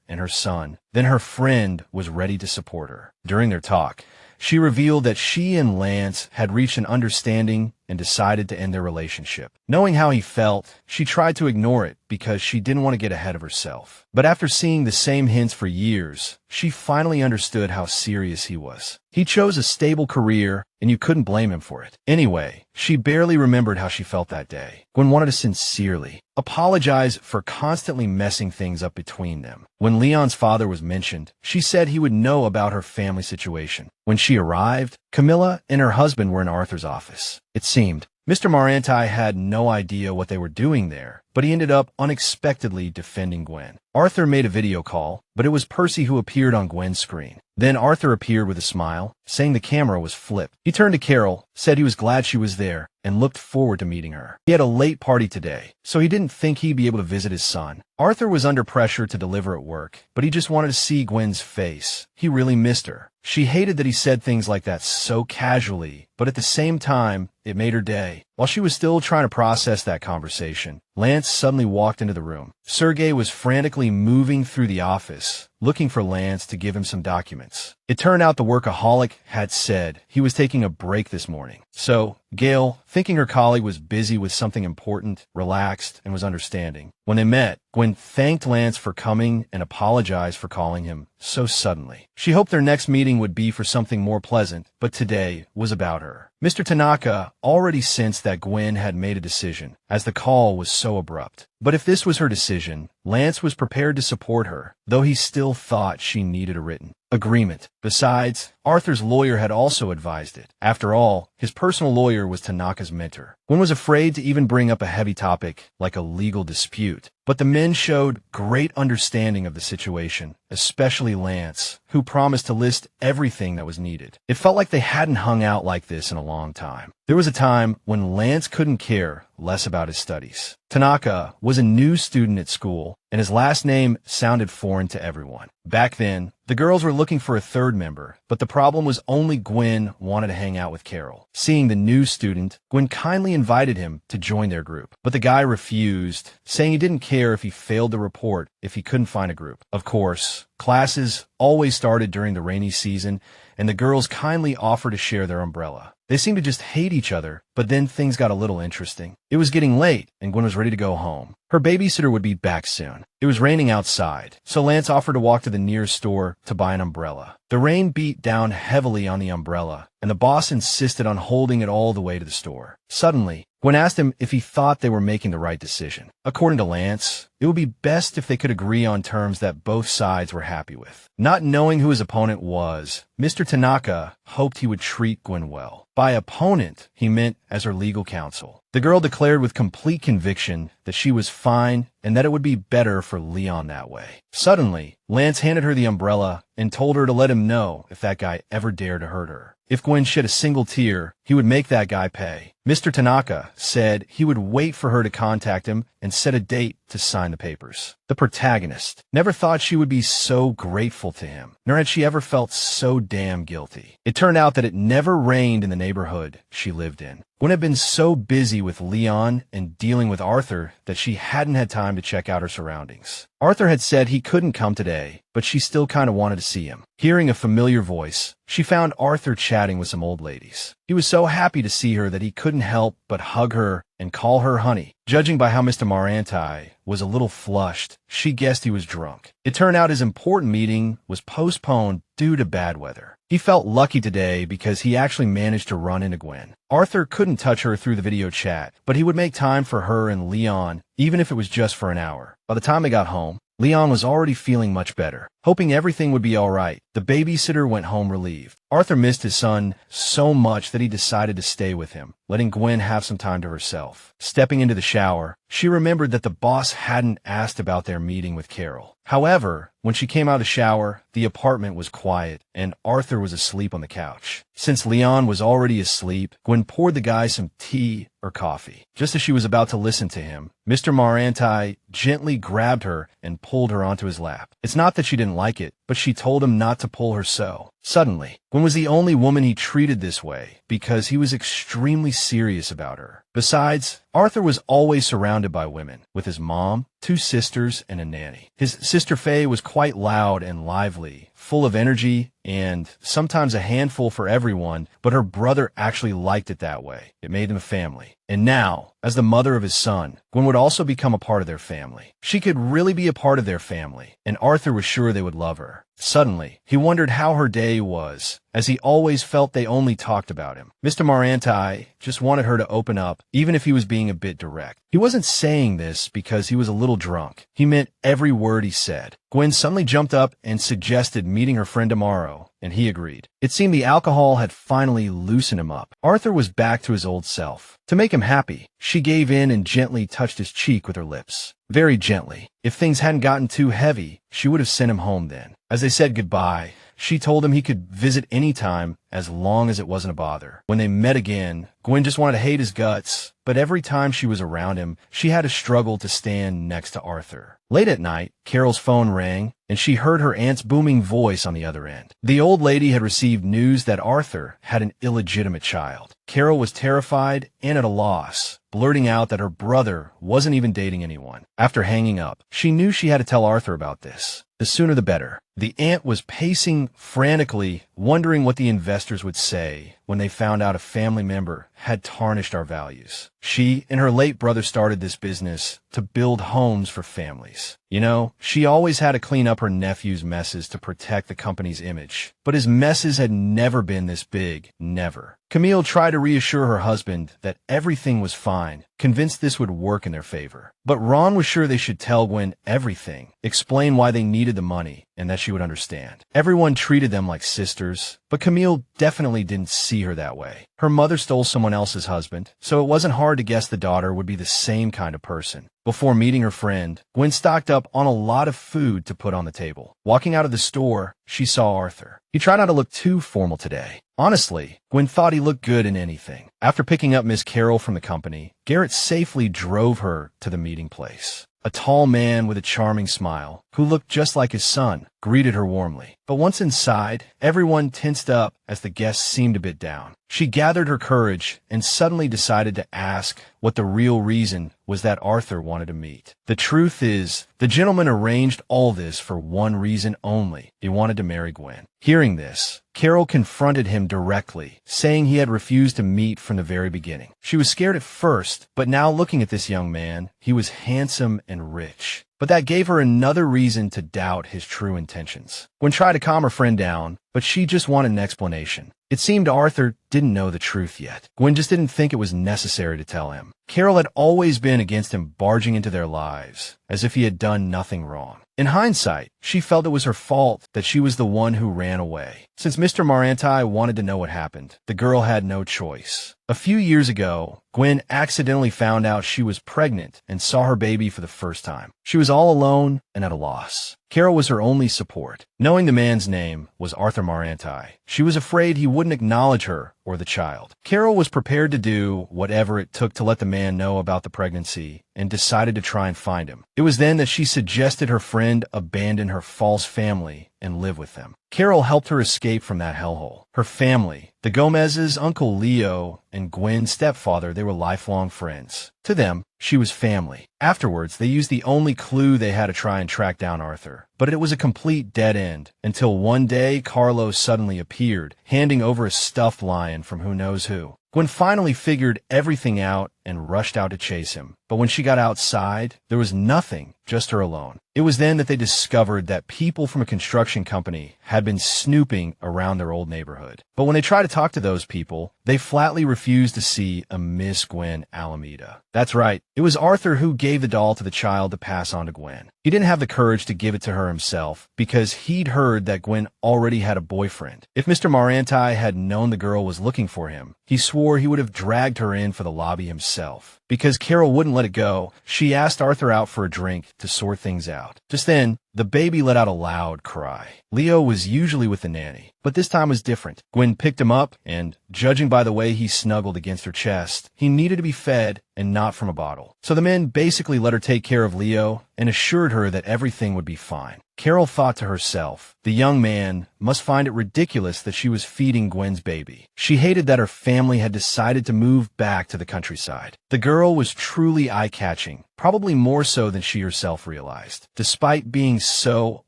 and her son, then her friend was ready to support her. During their talk, she revealed that she and Lance had reached an understanding and decided to end their relationship. Knowing how he felt, she tried to ignore it because she didn't want to get ahead of herself. But after seeing the same hints for years, she finally understood how serious he was. He chose a stable career, and you couldn't blame him for it. Anyway, she barely remembered how she felt that day. Gwen wanted to sincerely apologize for constantly messing things up between them. When Leon's father was mentioned, she said he would know about her family situation. When she arrived, Camilla and her husband were in Arthur's office. It seemed Mr. Maranti had no idea what they were doing there, but he ended up unexpectedly defending Gwen. Arthur made a video call, but it was Percy who appeared on Gwen's screen. Then Arthur appeared with a smile, saying the camera was flipped. He turned to Carol, said he was glad she was there, and looked forward to meeting her. He had a late party today, so he didn't think he'd be able to visit his son. Arthur was under pressure to deliver at work, but he just wanted to see Gwen's face. He really missed her. She hated that he said things like that so casually, but at the same time, it made her day. While she was still trying to process that conversation, Lance suddenly walked into the room. Sergei was frantically moving through the office, looking for Lance to give him some documents. It turned out the workaholic had said he was taking a break this morning. So, Gail, thinking her colleague was busy with something important, relaxed and was understanding. When they met, Gwen thanked Lance for coming and apologized for calling him so suddenly. She hoped their next meeting would be for something more pleasant, but today was about her. Mr. Tanaka already sensed that Gwen had made a decision, as the call was so abrupt. But if this was her decision, Lance was prepared to support her, though he still thought she needed a written agreement. Besides, Arthur's lawyer had also advised it. After all, his personal lawyer was Tanaka's mentor. Gwen was afraid to even bring up a heavy topic like a legal dispute, but the men showed great understanding of the situation, especially Lance, who promised to list everything that was needed. It felt like they hadn't hung out like this in a long time. There was a time when Lance couldn't care less about his studies. Tanaka was a new student at school, and his last name sounded foreign to everyone. Back then, the girls were looking for a third member, but the problem was only Gwen wanted to hang out with Carol. Seeing the new student, Gwen kindly invited him to join their group, but the guy refused, saying he didn't care if he failed the report if he couldn't find a group. Of course, classes always started during the rainy season, and the girls kindly offered to share their umbrella. They seemed to just hate each other, but then things got a little interesting. It was getting late, and Gwen was ready to go home. Her babysitter would be back soon. It was raining outside, so Lance offered to walk to the nearest store to buy an umbrella. The rain beat down heavily on the umbrella, and the boss insisted on holding it all the way to the store. Suddenly, Gwen asked him if he thought they were making the right decision. According to Lance, it would be best if they could agree on terms that both sides were happy with. Not knowing who his opponent was, Mr. Tanaka hoped he would treat Gwen well. By opponent, he meant as her legal counsel. The girl declared with complete conviction that she was fine and that it would be better for Leon that way. Suddenly, Lance handed her the umbrella and told her to let him know if that guy ever dared to hurt her. If Gwen shed a single tear, he would make that guy pay. Mr. Tanaka said he would wait for her to contact him and set a date to sign the papers. The protagonist never thought she would be so grateful to him, nor had she ever felt so damn guilty. It turned out that it never rained in the neighborhood she lived in. Gwen had been so busy with Leon and dealing with Arthur that she hadn't had time to check out her surroundings. Arthur had said he couldn't come today, but she still kind of wanted to see him. Hearing a familiar voice, she found Arthur chatting with some old ladies. He was so happy to see her that he couldn't help but hug her and call her honey. Judging by how Mr. Maranti was a little flushed, she guessed he was drunk. It turned out his important meeting was postponed due to bad weather. He felt lucky today because he actually managed to run into Gwen. Arthur couldn't touch her through the video chat, but he would make time for her and Leon, even if it was just for an hour. By the time they got home, Leon was already feeling much better. Hoping everything would be all right, the babysitter went home relieved. Arthur missed his son so much that he decided to stay with him, letting Gwen have some time to herself. Stepping into the shower, she remembered that the boss hadn't asked about their meeting with Carol. However, when she came out of the shower, the apartment was quiet, and Arthur was asleep on the couch. Since Leon was already asleep, Gwen poured the guy some tea or coffee. Just as she was about to listen to him, Mr. Maranti gently grabbed her and pulled her onto his lap. It's not that she didn't like it, but she told him not to pull her so. Suddenly, Gwen was the only woman he treated this way because he was extremely serious about her. Besides, Arthur was always surrounded by women, with his mom, 2 sisters, and a nanny. His sister Faye was quite loud and lively, full of energy, and sometimes a handful for everyone, but her brother actually liked it that way. It made them a family. And now, as the mother of his son, Gwen would also become a part of their family. She could really be a part of their family, and Arthur was sure they would love her. Suddenly, he wondered how her day was, as he always felt they only talked about him. Mr. Maranti just wanted her to open up, even if he was being a bit direct. He wasn't saying this because he was a little drunk. He meant every word he said. Gwen suddenly jumped up and suggested meeting her friend tomorrow, and he agreed. It seemed the alcohol had finally loosened him up. Arthur was back to his old self. To make him happy, she gave in and gently touched his cheek with her lips. Very gently. If things hadn't gotten too heavy, she would have sent him home then. As they said goodbye, she told him he could visit any time as long as it wasn't a bother. When they met again, Gwen just wanted to hate his guts, but every time she was around him, she had to struggle to stand next to Arthur. Late at night, Carol's phone rang, and she heard her aunt's booming voice on the other end. The old lady had received news that Arthur had an illegitimate child. Carol was terrified and at a loss, blurting out that her brother wasn't even dating anyone. After hanging up, she knew she had to tell Arthur about this. The sooner the better. The aunt was pacing frantically, wondering what the investors would say when they found out a family member had tarnished our values. She and her late brother started this business to build homes for families. You know, she always had to clean up her nephew's messes to protect the company's image. But his messes had never been this big, never. Camille tried to reassure her husband that everything was fine, convinced this would work in their favor. But Ron was sure they should tell Gwen everything, explain why they needed the money, and that she would understand. Everyone treated them like sisters, but Camille definitely didn't see her that way. Her mother stole someone else's husband, so it wasn't hard to guess the daughter would be the same kind of person. Before meeting her friend, Gwen stocked up on a lot of food to put on the table. Walking out of the store, she saw Arthur. He tried not to look too formal today. Honestly, Gwen thought he looked good in anything. After picking up Miss Carol from the company, Garrett safely drove her to the meeting place. A tall man with a charming smile, who looked just like his son, greeted her warmly. But once inside, everyone tensed up as the guests seemed a bit down. She gathered her courage and suddenly decided to ask what the real reason was that Arthur wanted to meet. The truth is, the gentleman arranged all this for one reason only. He wanted to marry Gwen. Hearing this, Carol confronted him directly, saying he had refused to meet from the very beginning. She was scared at first, but now looking at this young man, he was handsome and rich. But that gave her another reason to doubt his true intentions. Gwen tried to calm her friend down, but she just wanted an explanation. It seemed Arthur didn't know the truth yet. Gwen just didn't think it was necessary to tell him. Carol had always been against him barging into their lives, as if he had done nothing wrong. In hindsight, she felt it was her fault that she was the one who ran away. Since Mr. Maranti wanted to know what happened, the girl had no choice. A few years ago, Gwen accidentally found out she was pregnant and saw her baby for the first time. She was all alone and at a loss. Carol was her only support. Knowing the man's name was Arthur Maranti, she was afraid he wouldn't acknowledge her or the child. Carol was prepared to do whatever it took to let the man know about the pregnancy and decided to try and find him. It was then that she suggested her friend abandon her false family and live with them. Carol helped her escape from that hellhole. Her family, the Gomez's Uncle Leo and Gwen's stepfather, they were lifelong friends. To them, she was family. Afterwards, they used the only clue they had to try and track down Arthur. But it was a complete dead end, until one day Carlos suddenly appeared, handing over a stuffed lion from who knows who. Gwen finally figured everything out and rushed out to chase him. But when she got outside, there was nothing, just her alone. It was then that they discovered that people from a construction company had been snooping around their old neighborhood. But when they tried to talk to those people, they flatly refused to see a Miss Gwen Alameda. That's right, it was Arthur who gave the doll to the child to pass on to Gwen. He didn't have the courage to give it to her himself because he'd heard that Gwen already had a boyfriend. If Mr. Maranti had known the girl was looking for him, he swore he would have dragged her in for the lobby himself. Because Carol wouldn't let it go, she asked Arthur out for a drink to sort things out. Just then, the baby let out a loud cry. Leo was usually with the nanny, but this time was different. Gwen picked him up, and judging by the way he snuggled against her chest, he needed to be fed and not from a bottle. So the men basically let her take care of Leo and assured her that everything would be fine. Carol thought to herself, the young man must find it ridiculous that she was feeding Gwen's baby. She hated that her family had decided to move back to the countryside. The girl was truly eye-catching, probably more so than she herself realized. Despite being so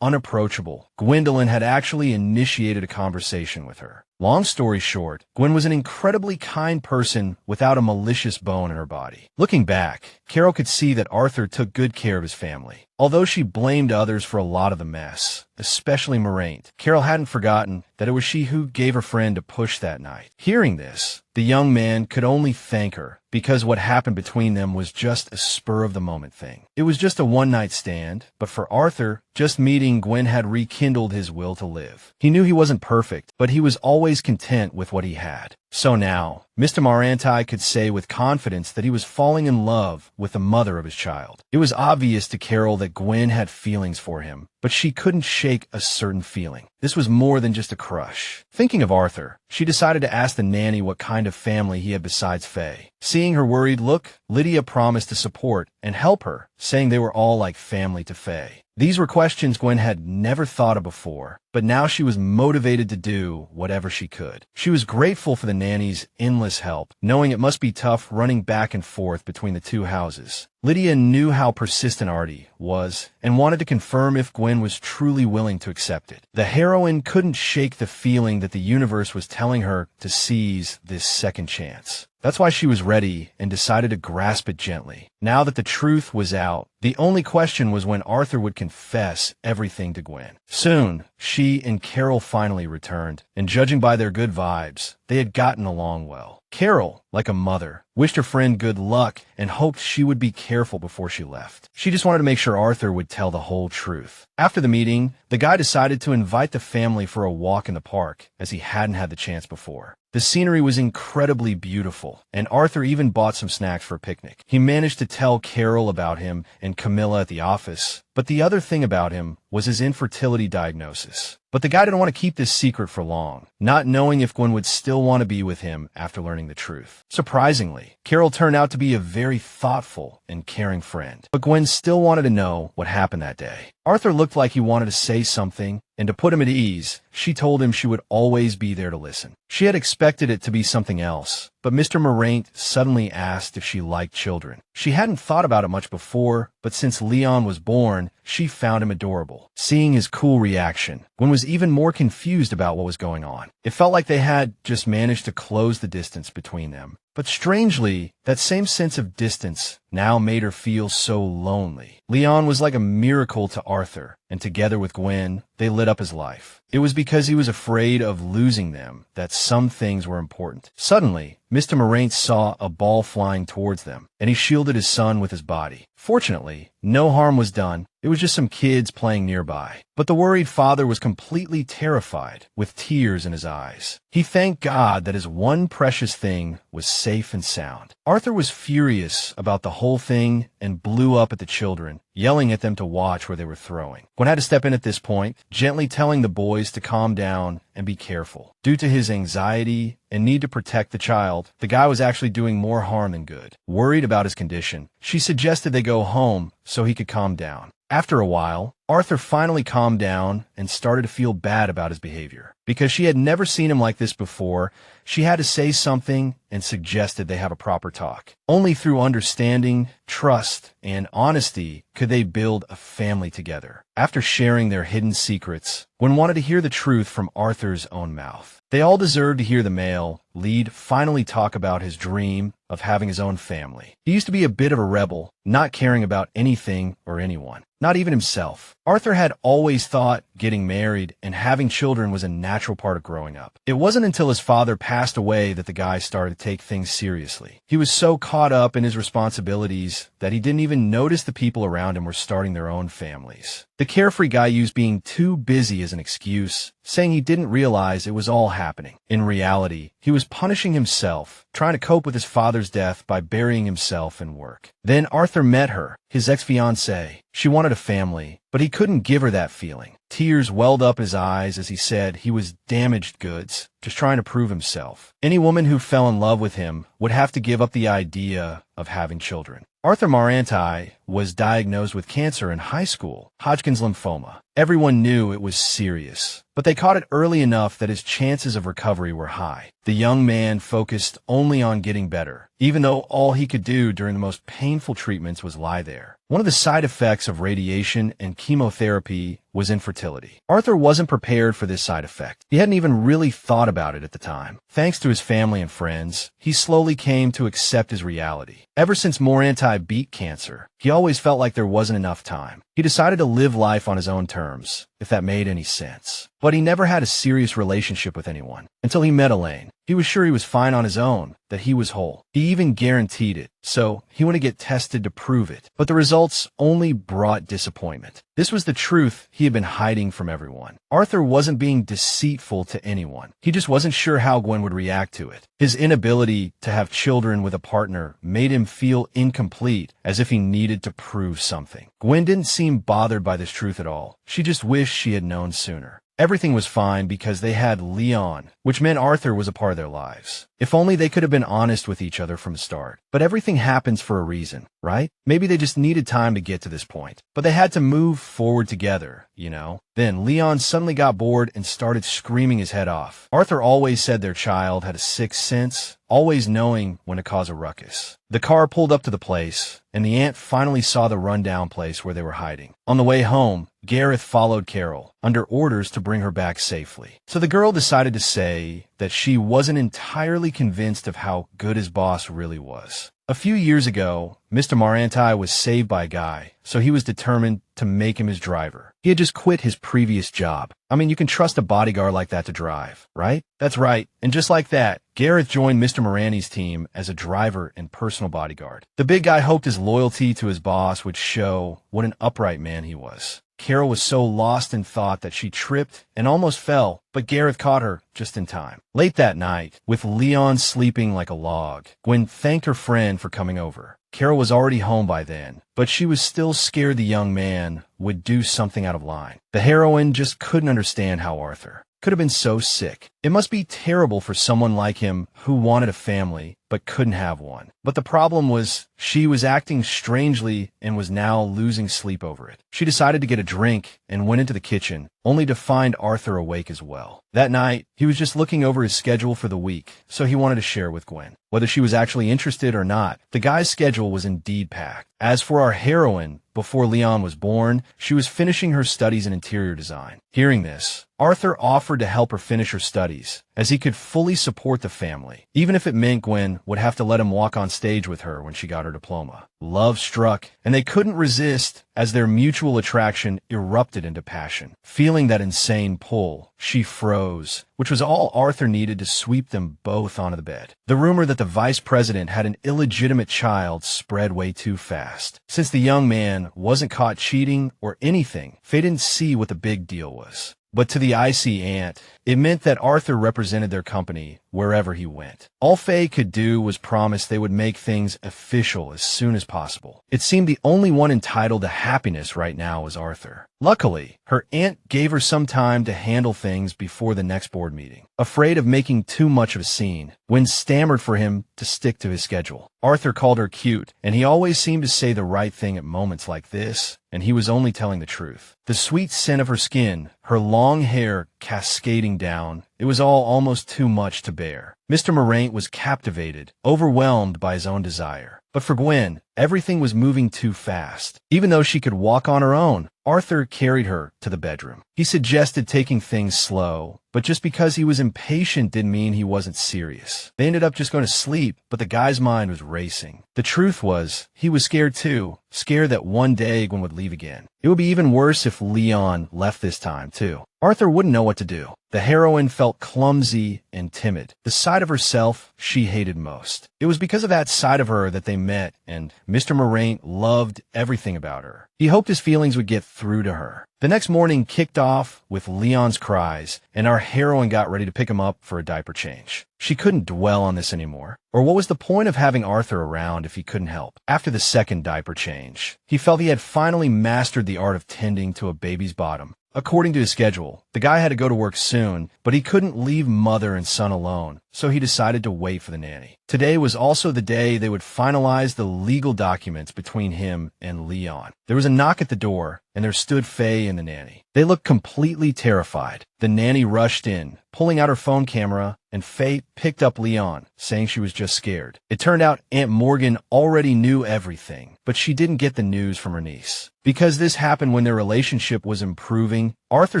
unapproachable, Gwendolyn had actually initiated a conversation with her. Long story short, Gwen was an incredibly kind person without a malicious bone in her body. Looking back, Carol could see that Arthur took good care of his family. Although she blamed others for a lot of the mess, especially Maranti, Carol hadn't forgotten that it was she who gave her friend a push that night. Hearing this, the young man could only thank her, because what happened between them was just a spur-of-the-moment thing. It was just a one-night stand, but for Arthur, just meeting Gwen had rekindled his will to live. He knew he wasn't perfect, but he was always content with what he had. So now, Mr. Maranti could say with confidence that he was falling in love with the mother of his child. It was obvious to Carol that Gwen had feelings for him, but she couldn't shake a certain feeling. This was more than just a crush. Thinking of Arthur, she decided to ask the nanny what kind of family he had besides Faye. Seeing her worried look, Lydia promised to support and help her, saying they were all like family to Faye. These were questions Gwen had never thought of before, but now she was motivated to do whatever she could. She was grateful for the nanny's endless help, knowing it must be tough running back and forth between the two houses. Lydia knew how persistent Artie was and wanted to confirm if Gwen was truly willing to accept it. The heroine couldn't shake the feeling that the universe was telling her to seize this second chance. That's why she was ready and decided to grasp it gently. Now that the truth was out, the only question was when Arthur would confess everything to Gwen. Soon, she and Carol finally returned, and judging by their good vibes, they had gotten along well. Carol, like a mother, wished her friend good luck and hoped she would be careful before she left. She just wanted to make sure Arthur would tell the whole truth. After the meeting, the guy decided to invite the family for a walk in the park, as he hadn't had the chance before. The scenery was incredibly beautiful, and Arthur even bought some snacks for a picnic. He managed to tell Carol about him and Camilla at the office, but the other thing about him was his infertility diagnosis. But the guy didn't want to keep this secret for long, not knowing if Gwen would still want to be with him after learning the truth. Surprisingly, Carol turned out to be a very thoughtful and caring friend, but Gwen still wanted to know what happened that day. Arthur looked like he wanted to say something, and to put him at ease, she told him she would always be there to listen. She had expected it to be something else, but Mr. Maranti suddenly asked if she liked children. She hadn't thought about it much before, but since Leon was born, she found him adorable. Seeing his cool reaction, Gwen was even more confused about what was going on. It felt like they had just managed to close the distance between them. But strangely, that same sense of distance now made her feel so lonely. Leon was like a miracle to Arthur, and together with Gwen, they lit up his life. It was because he was afraid of losing them that some things were important. Suddenly, Mr. Maranti saw a ball flying towards them, and he shielded his son with his body. Fortunately, no harm was done. It was just some kids playing nearby. But the worried father was completely terrified, with tears in his eyes. He thanked God that his one precious thing was safe and sound. Arthur was furious about the whole thing and blew up at the children, yelling at them to watch where they were throwing. Gwen had to step in at this point, gently telling the boys to calm down and be careful. Due to his anxiety and need to protect the child, the guy was actually doing more harm than good. Worried about his condition, she suggested they go home so he could calm down. After a while, Arthur finally calmed down and started to feel bad about his behavior. Because she had never seen him like this before, she had to say something and suggested they have a proper talk. Only through understanding, trust, and honesty could they build a family together. After sharing their hidden secrets, Gwen wanted to hear the truth from Arthur's own mouth. They all deserved to hear the male lead finally talk about his dream of having his own family. He used to be a bit of a rebel, not caring about anything or anyone, not even himself. Arthur had always thought getting married and having children was a natural part of growing up. It wasn't until his father passed away that the guy started to take things seriously. He was so caught up in his responsibilities that he didn't even notice the people around him were starting their own families. The carefree guy used being too busy as an excuse, saying he didn't realize it was all happening. In reality, he was punishing himself, trying to cope with his father's death by burying himself in work. Then Arthur met her, his ex-fiancée. She wanted a family, but he couldn't give her that feeling. Tears welled up his eyes as he said he was damaged goods, just trying to prove himself. Any woman who fell in love with him would have to give up the idea of having children. Arthur Maranti was diagnosed with cancer in high school, Hodgkin's lymphoma. Everyone knew it was serious, but they caught it early enough that his chances of recovery were high. The young man focused only on getting better, even though all he could do during the most painful treatments was lie there. One of the side effects of radiation and chemotherapy was infertility. Arthur wasn't prepared for this side effect. He hadn't even really thought about it at the time. Thanks to his family and friends, he slowly came to accept his reality. Ever since Maranti beat cancer, he always felt like there wasn't enough time. He decided to live life on his own terms, if that made any sense. But he never had a serious relationship with anyone until he met Elaine. He was sure he was fine on his own, that he was whole. He even guaranteed it, so he wanted to get tested to prove it. But the results only brought disappointment. This was the truth he had been hiding from everyone. Arthur wasn't being deceitful to anyone. He just wasn't sure how Gwen would react to it. His inability to have children with a partner made him feel incomplete, as if he needed to prove something. Gwen didn't seem bothered by this truth at all. She just wished she had known sooner. Everything was fine because they had Leon, which meant Arthur was a part of their lives. If only they could have been honest with each other from the start. But everything happens for a reason, right? Maybe they just needed time to get to this point. But they had to move forward together, you know? Then Leon suddenly got bored and started screaming his head off. Arthur always said their child had a sixth sense, always knowing when to cause a ruckus. The car pulled up to the place, and the aunt finally saw the rundown place where they were hiding. On the way home, Gareth followed Carol, under orders to bring her back safely. So the girl decided to say that she wasn't entirely convinced of how good his boss really was. A few years ago, Mr. Maranti was saved by a guy, so he was determined to make him his driver. He had just quit his previous job. I mean, you can trust a bodyguard like that to drive, right? That's right. And just like that, Gareth joined Mr. Maranti's team as a driver and personal bodyguard. The big guy hoped his loyalty to his boss would show what an upright man he was. Carol was so lost in thought that she tripped and almost fell, but Gareth caught her just in time. Late that night, with Leon sleeping like a log, Gwen thanked her friend for coming over. Carol was already home by then, but she was still scared the young man would do something out of line. The heroine just couldn't understand how Arthur could have been so sick. It must be terrible for someone like him who wanted a family but couldn't have one. But the problem was she was acting strangely and was now losing sleep over it. She decided to get a drink and went into the kitchen, only to find Arthur awake as well. That night, he was just looking over his schedule for the week, so he wanted to share with Gwen. Whether she was actually interested or not, the guy's schedule was indeed packed. As for our heroine, before Leon was born, she was finishing her studies in interior design. Hearing this, Arthur offered to help her finish her studies, as he could fully support the family, even if it meant Gwen would have to let him walk on stage with her when she got her diploma. Love struck, and they couldn't resist as their mutual attraction erupted into passion. Feeling that insane pull, she froze, which was all Arthur needed to sweep them both onto the bed. The rumor that the vice president had an illegitimate child spread way too fast. Since the young man wasn't caught cheating or anything, Faye didn't see what the big deal was. But to the icy aunt, it meant that Arthur represented their company wherever he went. All Faye could do was promise they would make things official as soon as possible. It seemed the only one entitled to happiness right now was Arthur. Luckily, her aunt gave her some time to handle things before the next board meeting. Afraid of making too much of a scene, Gwen stammered for him to stick to his schedule. Arthur called her cute, and he always seemed to say the right thing at moments like this, and he was only telling the truth. The sweet scent of her skin, her long hair cascading down, it was all almost too much to bear. Mr. Maranti was captivated, overwhelmed by his own desire. But for Gwen, everything was moving too fast. Even though she could walk on her own, Arthur carried her to the bedroom. He suggested taking things slow, but just because he was impatient didn't mean he wasn't serious. They ended up just going to sleep, but the guy's mind was racing. The truth was, he was scared too, scared that one day Gwen would leave again. It would be even worse if Leon left this time too. Arthur wouldn't know what to do. The heroine felt clumsy and timid, the side of herself she hated most. It was because of that side of her that they met, and Mr. Maranti loved everything about her. He hoped his feelings would get through to her. The next morning kicked off with Leon's cries, and our heroine got ready to pick him up for a diaper change. She couldn't dwell on this anymore. Or what was the point of having Arthur around if he couldn't help? After the second diaper change, he felt he had finally mastered the art of tending to a baby's bottom. According to his schedule, the guy had to go to work soon, but he couldn't leave mother and son alone, so he decided to wait for the nanny. Today was also the day they would finalize the legal documents between him and Leon. There was a knock at the door, and there stood Faye and the nanny. They looked completely terrified. The nanny rushed in, pulling out her phone camera, and Faye picked up Leon, saying she was just scared. It turned out Aunt Morgan already knew everything, but she didn't get the news from her niece. Because this happened when their relationship was improving, Arthur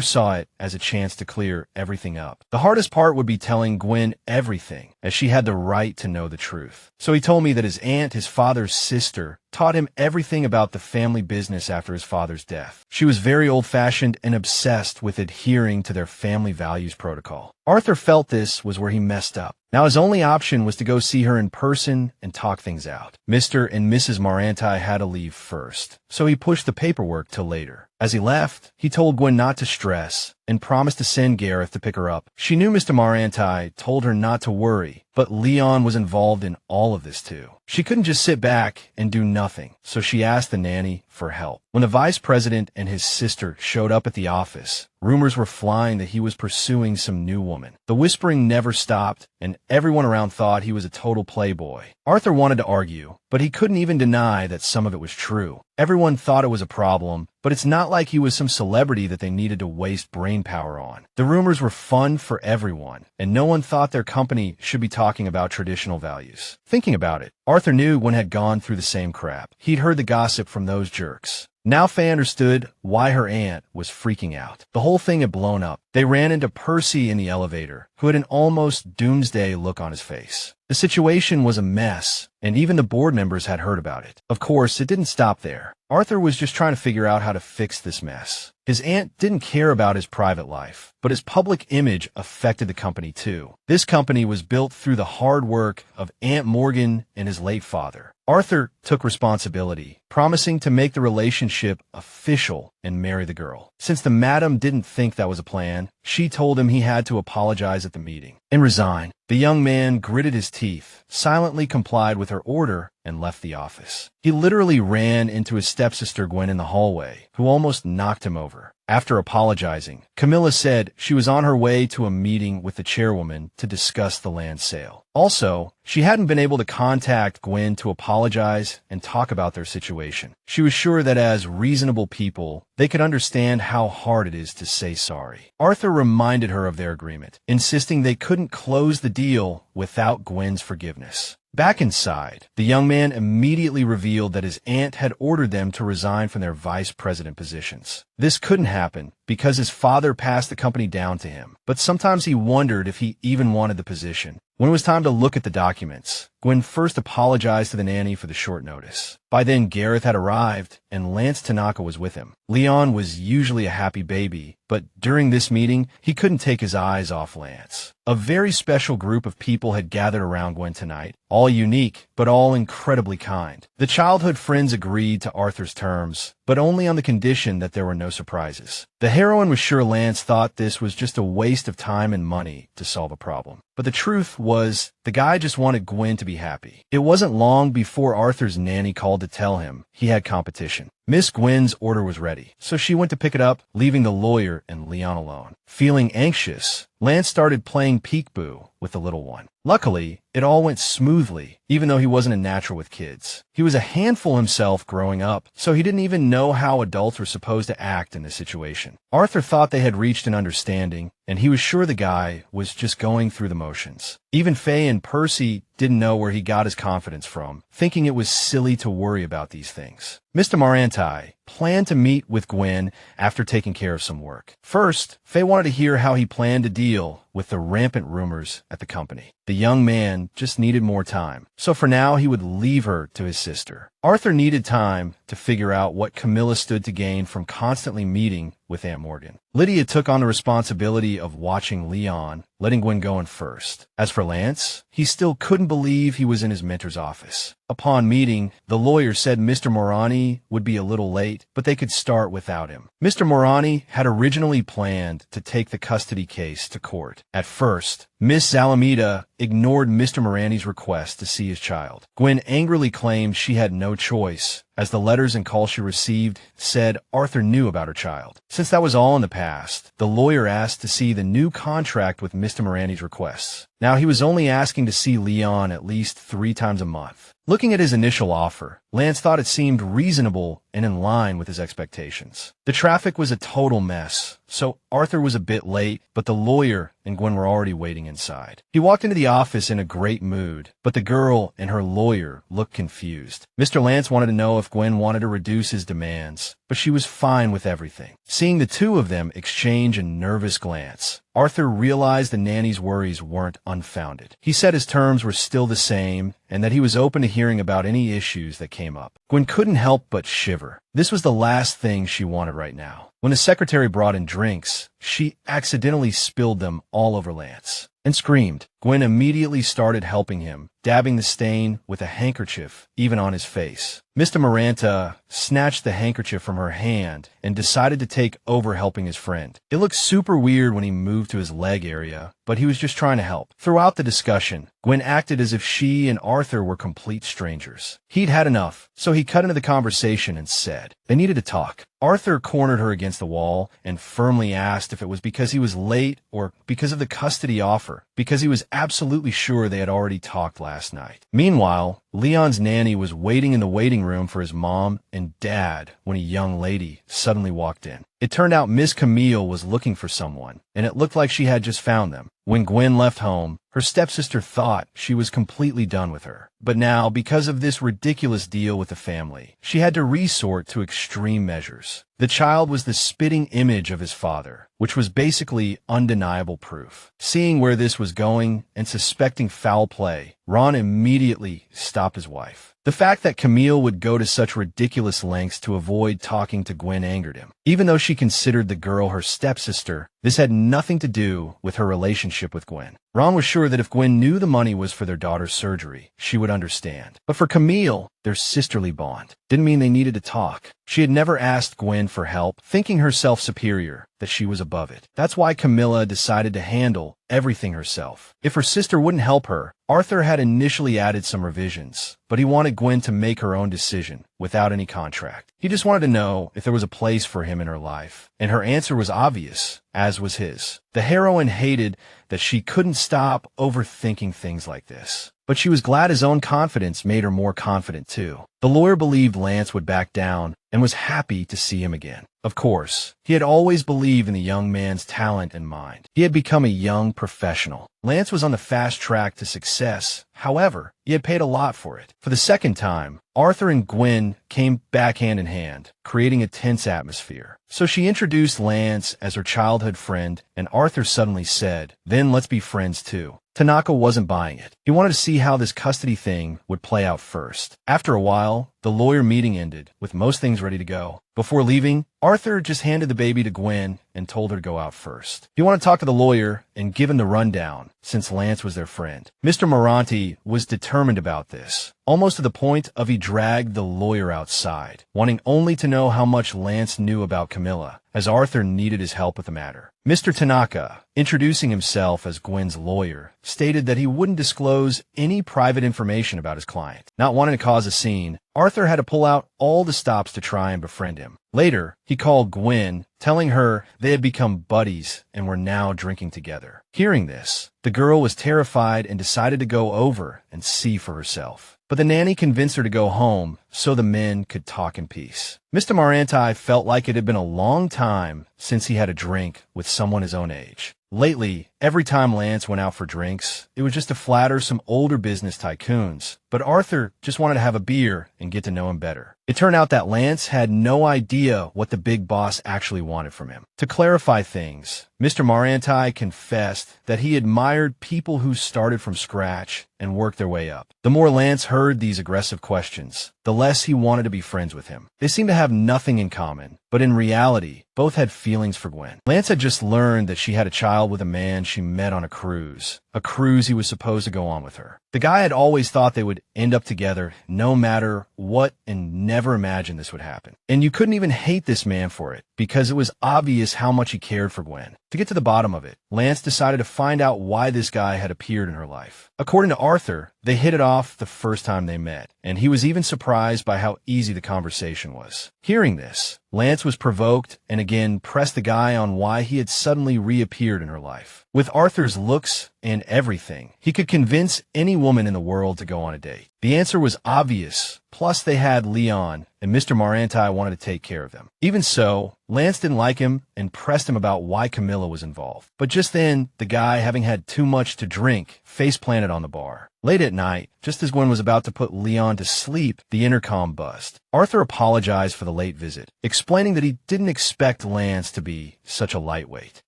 saw it as a chance to clear everything up. The hardest part would be telling Gwen everything, as she had the right to know the truth. So he told me that his aunt, his father's sister, taught him everything about the family business after his father's death. She was very old-fashioned and obsessed with adhering to their family values protocol. Arthur felt this was where he messed up. Now his only option was to go see her in person and talk things out. Mr. and Mrs. Maranti had to leave first, so he pushed the paperwork till later. As he left, he told Gwen not to stress and promised to send Gareth to pick her up. She knew Mr. Maranti told her not to worry, but Leon was involved in all of this too. She couldn't just sit back and do nothing, so she asked the nanny for help. When the vice president and his sister showed up at the office, rumors were flying that he was pursuing some new woman. The whispering never stopped, and everyone around thought he was a total playboy. Arthur wanted to argue, but he couldn't even deny that some of it was true. Everyone thought it was a problem, but it's not like he was some celebrity that they needed to waste brain power on. The rumors were fun for everyone, and no one thought their company should be talking about traditional values. Thinking about it, Arthur knew Gwen had gone through the same crap. He'd heard the gossip from those jerks. Now Faye understood why her aunt was freaking out. The whole thing had blown up. They ran into Percy in the elevator, who had an almost doomsday look on his face. The situation was a mess, and even the board members had heard about it. Of course, it didn't stop there. Arthur was just trying to figure out how to fix this mess. His aunt didn't care about his private life, but his public image affected the company too. This company was built through the hard work of Aunt Morgan and his late father. Arthur took responsibility, promising to make the relationship official and marry the girl. Since the madam didn't think that was a plan, she told him he had to apologize at the meeting and resign. The young man gritted his teeth, silently complied with her order, and left the office. He literally ran into his stepsister Gwen in the hallway, who almost knocked him over. After apologizing, Camilla said she was on her way to a meeting with the chairwoman to discuss the land sale. Also, she hadn't been able to contact Gwen to apologize and talk about their situation. She was sure that as reasonable people, they could understand how hard it is to say sorry. Arthur reminded her of their agreement, insisting they couldn't close the deal without Gwen's forgiveness. Back inside, the young man immediately revealed that his aunt had ordered them to resign from their vice president positions. This couldn't happen because his father passed the company down to him, but sometimes he wondered if he even wanted the position. When it was time to look at the documents, Gwen first apologized to the nanny for the short notice. By then, Gareth had arrived, and Lance Tanaka was with him. Leon was usually a happy baby, but during this meeting, he couldn't take his eyes off Lance. A very special group of people had gathered around Gwen tonight, all unique, but all incredibly kind. The childhood friends agreed to Arthur's terms, but only on the condition that there were no surprises. The heroine was sure Lance thought this was just a waste of time and money to solve a problem. But the truth was, the guy just wanted Gwen to be happy. It wasn't long before Arthur's nanny called to tell him he had competition. Miss Gwen's order was ready, so she went to pick it up, leaving the lawyer and Leon alone. Feeling anxious, Lance started playing peekaboo with the little one. Luckily, it all went smoothly, even though he wasn't a natural with kids. He was a handful himself growing up, so he didn't even know how adults were supposed to act in this situation. Arthur thought they had reached an understanding, and he was sure the guy was just going through the motions. Even Faye and Percy didn't know where he got his confidence from, thinking it was silly to worry about these things. Mr. Maranti planned to meet with Gwen after taking care of some work. First, Faye wanted to hear how he planned to deal with the rampant rumors at the company. The young man just needed more time, so for now he would leave her to his sister. Arthur needed time to figure out what Camilla stood to gain from constantly meeting with Aunt Morgan. Lydia took on the responsibility of watching Leon, letting Gwen go in first. As for Lance, he still couldn't believe he was in his mentor's office. Upon meeting, the lawyer said Mr. Maranti would be a little late, but they could start without him. Mr. Maranti had originally planned to take the custody case to court. At first, Miss Alameda ignored Mr. Maranti's request to see his child. Gwen angrily claimed she had no choice, as the letters and calls she received said Arthur knew about her child. Since that was all in the past, the lawyer asked to see the new contract with Mr. Maranti's requests. Now, he was only asking to see Leon at least 3 times a month. Looking at his initial offer, Lance thought it seemed reasonable and in line with his expectations. The traffic was a total mess, so Arthur was a bit late, but the lawyer and Gwen were already waiting inside. He walked into the office in a great mood, but the girl and her lawyer looked confused. Mr. Lance wanted to know if Gwen wanted to reduce his demands, but she was fine with everything. Seeing the two of them exchange a nervous glance, Arthur realized the nanny's worries weren't unfounded. He said his terms were still the same and that he was open to hearing about any issues that came up. Gwen couldn't help but shiver. This was the last thing she wanted right now. When the secretary brought in drinks, she accidentally spilled them all over Lance and screamed. Gwen immediately started helping him, dabbing the stain with a handkerchief, even on his face. Mr. Maranti snatched the handkerchief from her hand and decided to take over helping his friend. It looked super weird when he moved to his leg area, but he was just trying to help. Throughout the discussion, Gwen acted as if she and Arthur were complete strangers. He'd had enough, so he cut into the conversation and said they needed to talk. Arthur cornered her against the wall and firmly asked if it was because he was late or because of the custody offer, because he was absolutely sure they had already talked last night. Meanwhile, Leon's nanny was waiting in the waiting room for his mom and dad when a young lady suddenly walked in. It turned out Miss Camille was looking for someone, and it looked like she had just found them. When Gwen left home, her stepsister thought she was completely done with her. But now, because of this ridiculous deal with the family, she had to resort to extreme measures. The child was the spitting image of his father, which was basically undeniable proof. Seeing where this was going and suspecting foul play, Ron immediately stopped his wife. The fact that Camille would go to such ridiculous lengths to avoid talking to Gwen angered him. Even though she considered the girl her stepsister, this had nothing to do with her relationship with Gwen. Ron was sure that if Gwen knew the money was for their daughter's surgery, she would understand. But for Camille, their sisterly bond didn't mean they needed to talk. She had never asked Gwen for help, thinking herself superior, that she was above it. That's why Camilla decided to handle everything herself. If her sister wouldn't help her, Arthur had initially added some revisions, but he wanted Gwen to make her own decision without any contract. He just wanted to know if there was a place for him in her life, and her answer was obvious, as was his. The heroine hated that she couldn't stop overthinking things like this, but she was glad his own confidence made her more confident too. The lawyer believed Lance would back down and was happy to see him again. Of course, he had always believed in the young man's talent and mind. He had become a young professional. Lance was on the fast track to success. However, he had paid a lot for it. For the second time, Arthur and Gwen came back hand in hand, creating a tense atmosphere. So she introduced Lance as her childhood friend, and Arthur suddenly said, "Then let's be friends too." Tanaka wasn't buying it. He wanted to see how this custody thing would play out first. After a while, the lawyer meeting ended, with most things ready to go. Before leaving, Arthur just handed the baby to Gwen and told her to go out first. He wanted to talk to the lawyer and give him the rundown, since Lance was their friend. Mr. Maranti was determined about this, almost to the point of he dragged the lawyer outside, wanting only to know how much Lance knew about Camilla, as Arthur needed his help with the matter. Mr. Tanaka, introducing himself as Gwen's lawyer, stated that he wouldn't disclose any private information about his client. Not wanting to cause a scene, Arthur had to pull out all the stops to try and befriend him. Later, he called Gwen, telling her they had become buddies and were now drinking together. Hearing this, the girl was terrified and decided to go over and see for herself. But the nanny convinced her to go home so the men could talk in peace. Mr. Maranti felt like it had been a long time since he had a drink with someone his own age. Lately, every time Lance went out for drinks, it was just to flatter some older business tycoons. But Arthur just wanted to have a beer and get to know him better. It turned out that Lance had no idea what the big boss actually wanted from him. To clarify things, Mr. Maranti confessed that he admired people who started from scratch and worked their way up. The more Lance heard these aggressive questions, the less he wanted to be friends with him. They seemed to have nothing in common, but in reality, both had feelings for Gwen. Lance had just learned that she had a child with a man she met on a cruise, a cruise he was supposed to go on with her. The guy had always thought they would end up together no matter what and never imagined this would happen. And you couldn't even hate this man for it because it was obvious how much he cared for Gwen. To get to the bottom of it, Lance decided to find out why this guy had appeared in her life. According to Arthur, they hit it off the first time they met, and he was even surprised by how easy the conversation was. Hearing this, Lance was provoked and again pressed the guy on why he had suddenly reappeared in her life. With Arthur's looks and everything, he could convince any woman in the world to go on a date. The answer was obvious, plus they had Leon, and Mr. Maranti wanted to take care of them. Even so, Lance didn't like him and pressed him about why Camilla was involved. But just then, the guy, having had too much to drink, face-planted on the bar. Late at night, just as Gwen was about to put Leon to sleep, the intercom buzzed. Arthur apologized for the late visit, explaining that he didn't expect Lance to be such a lightweight.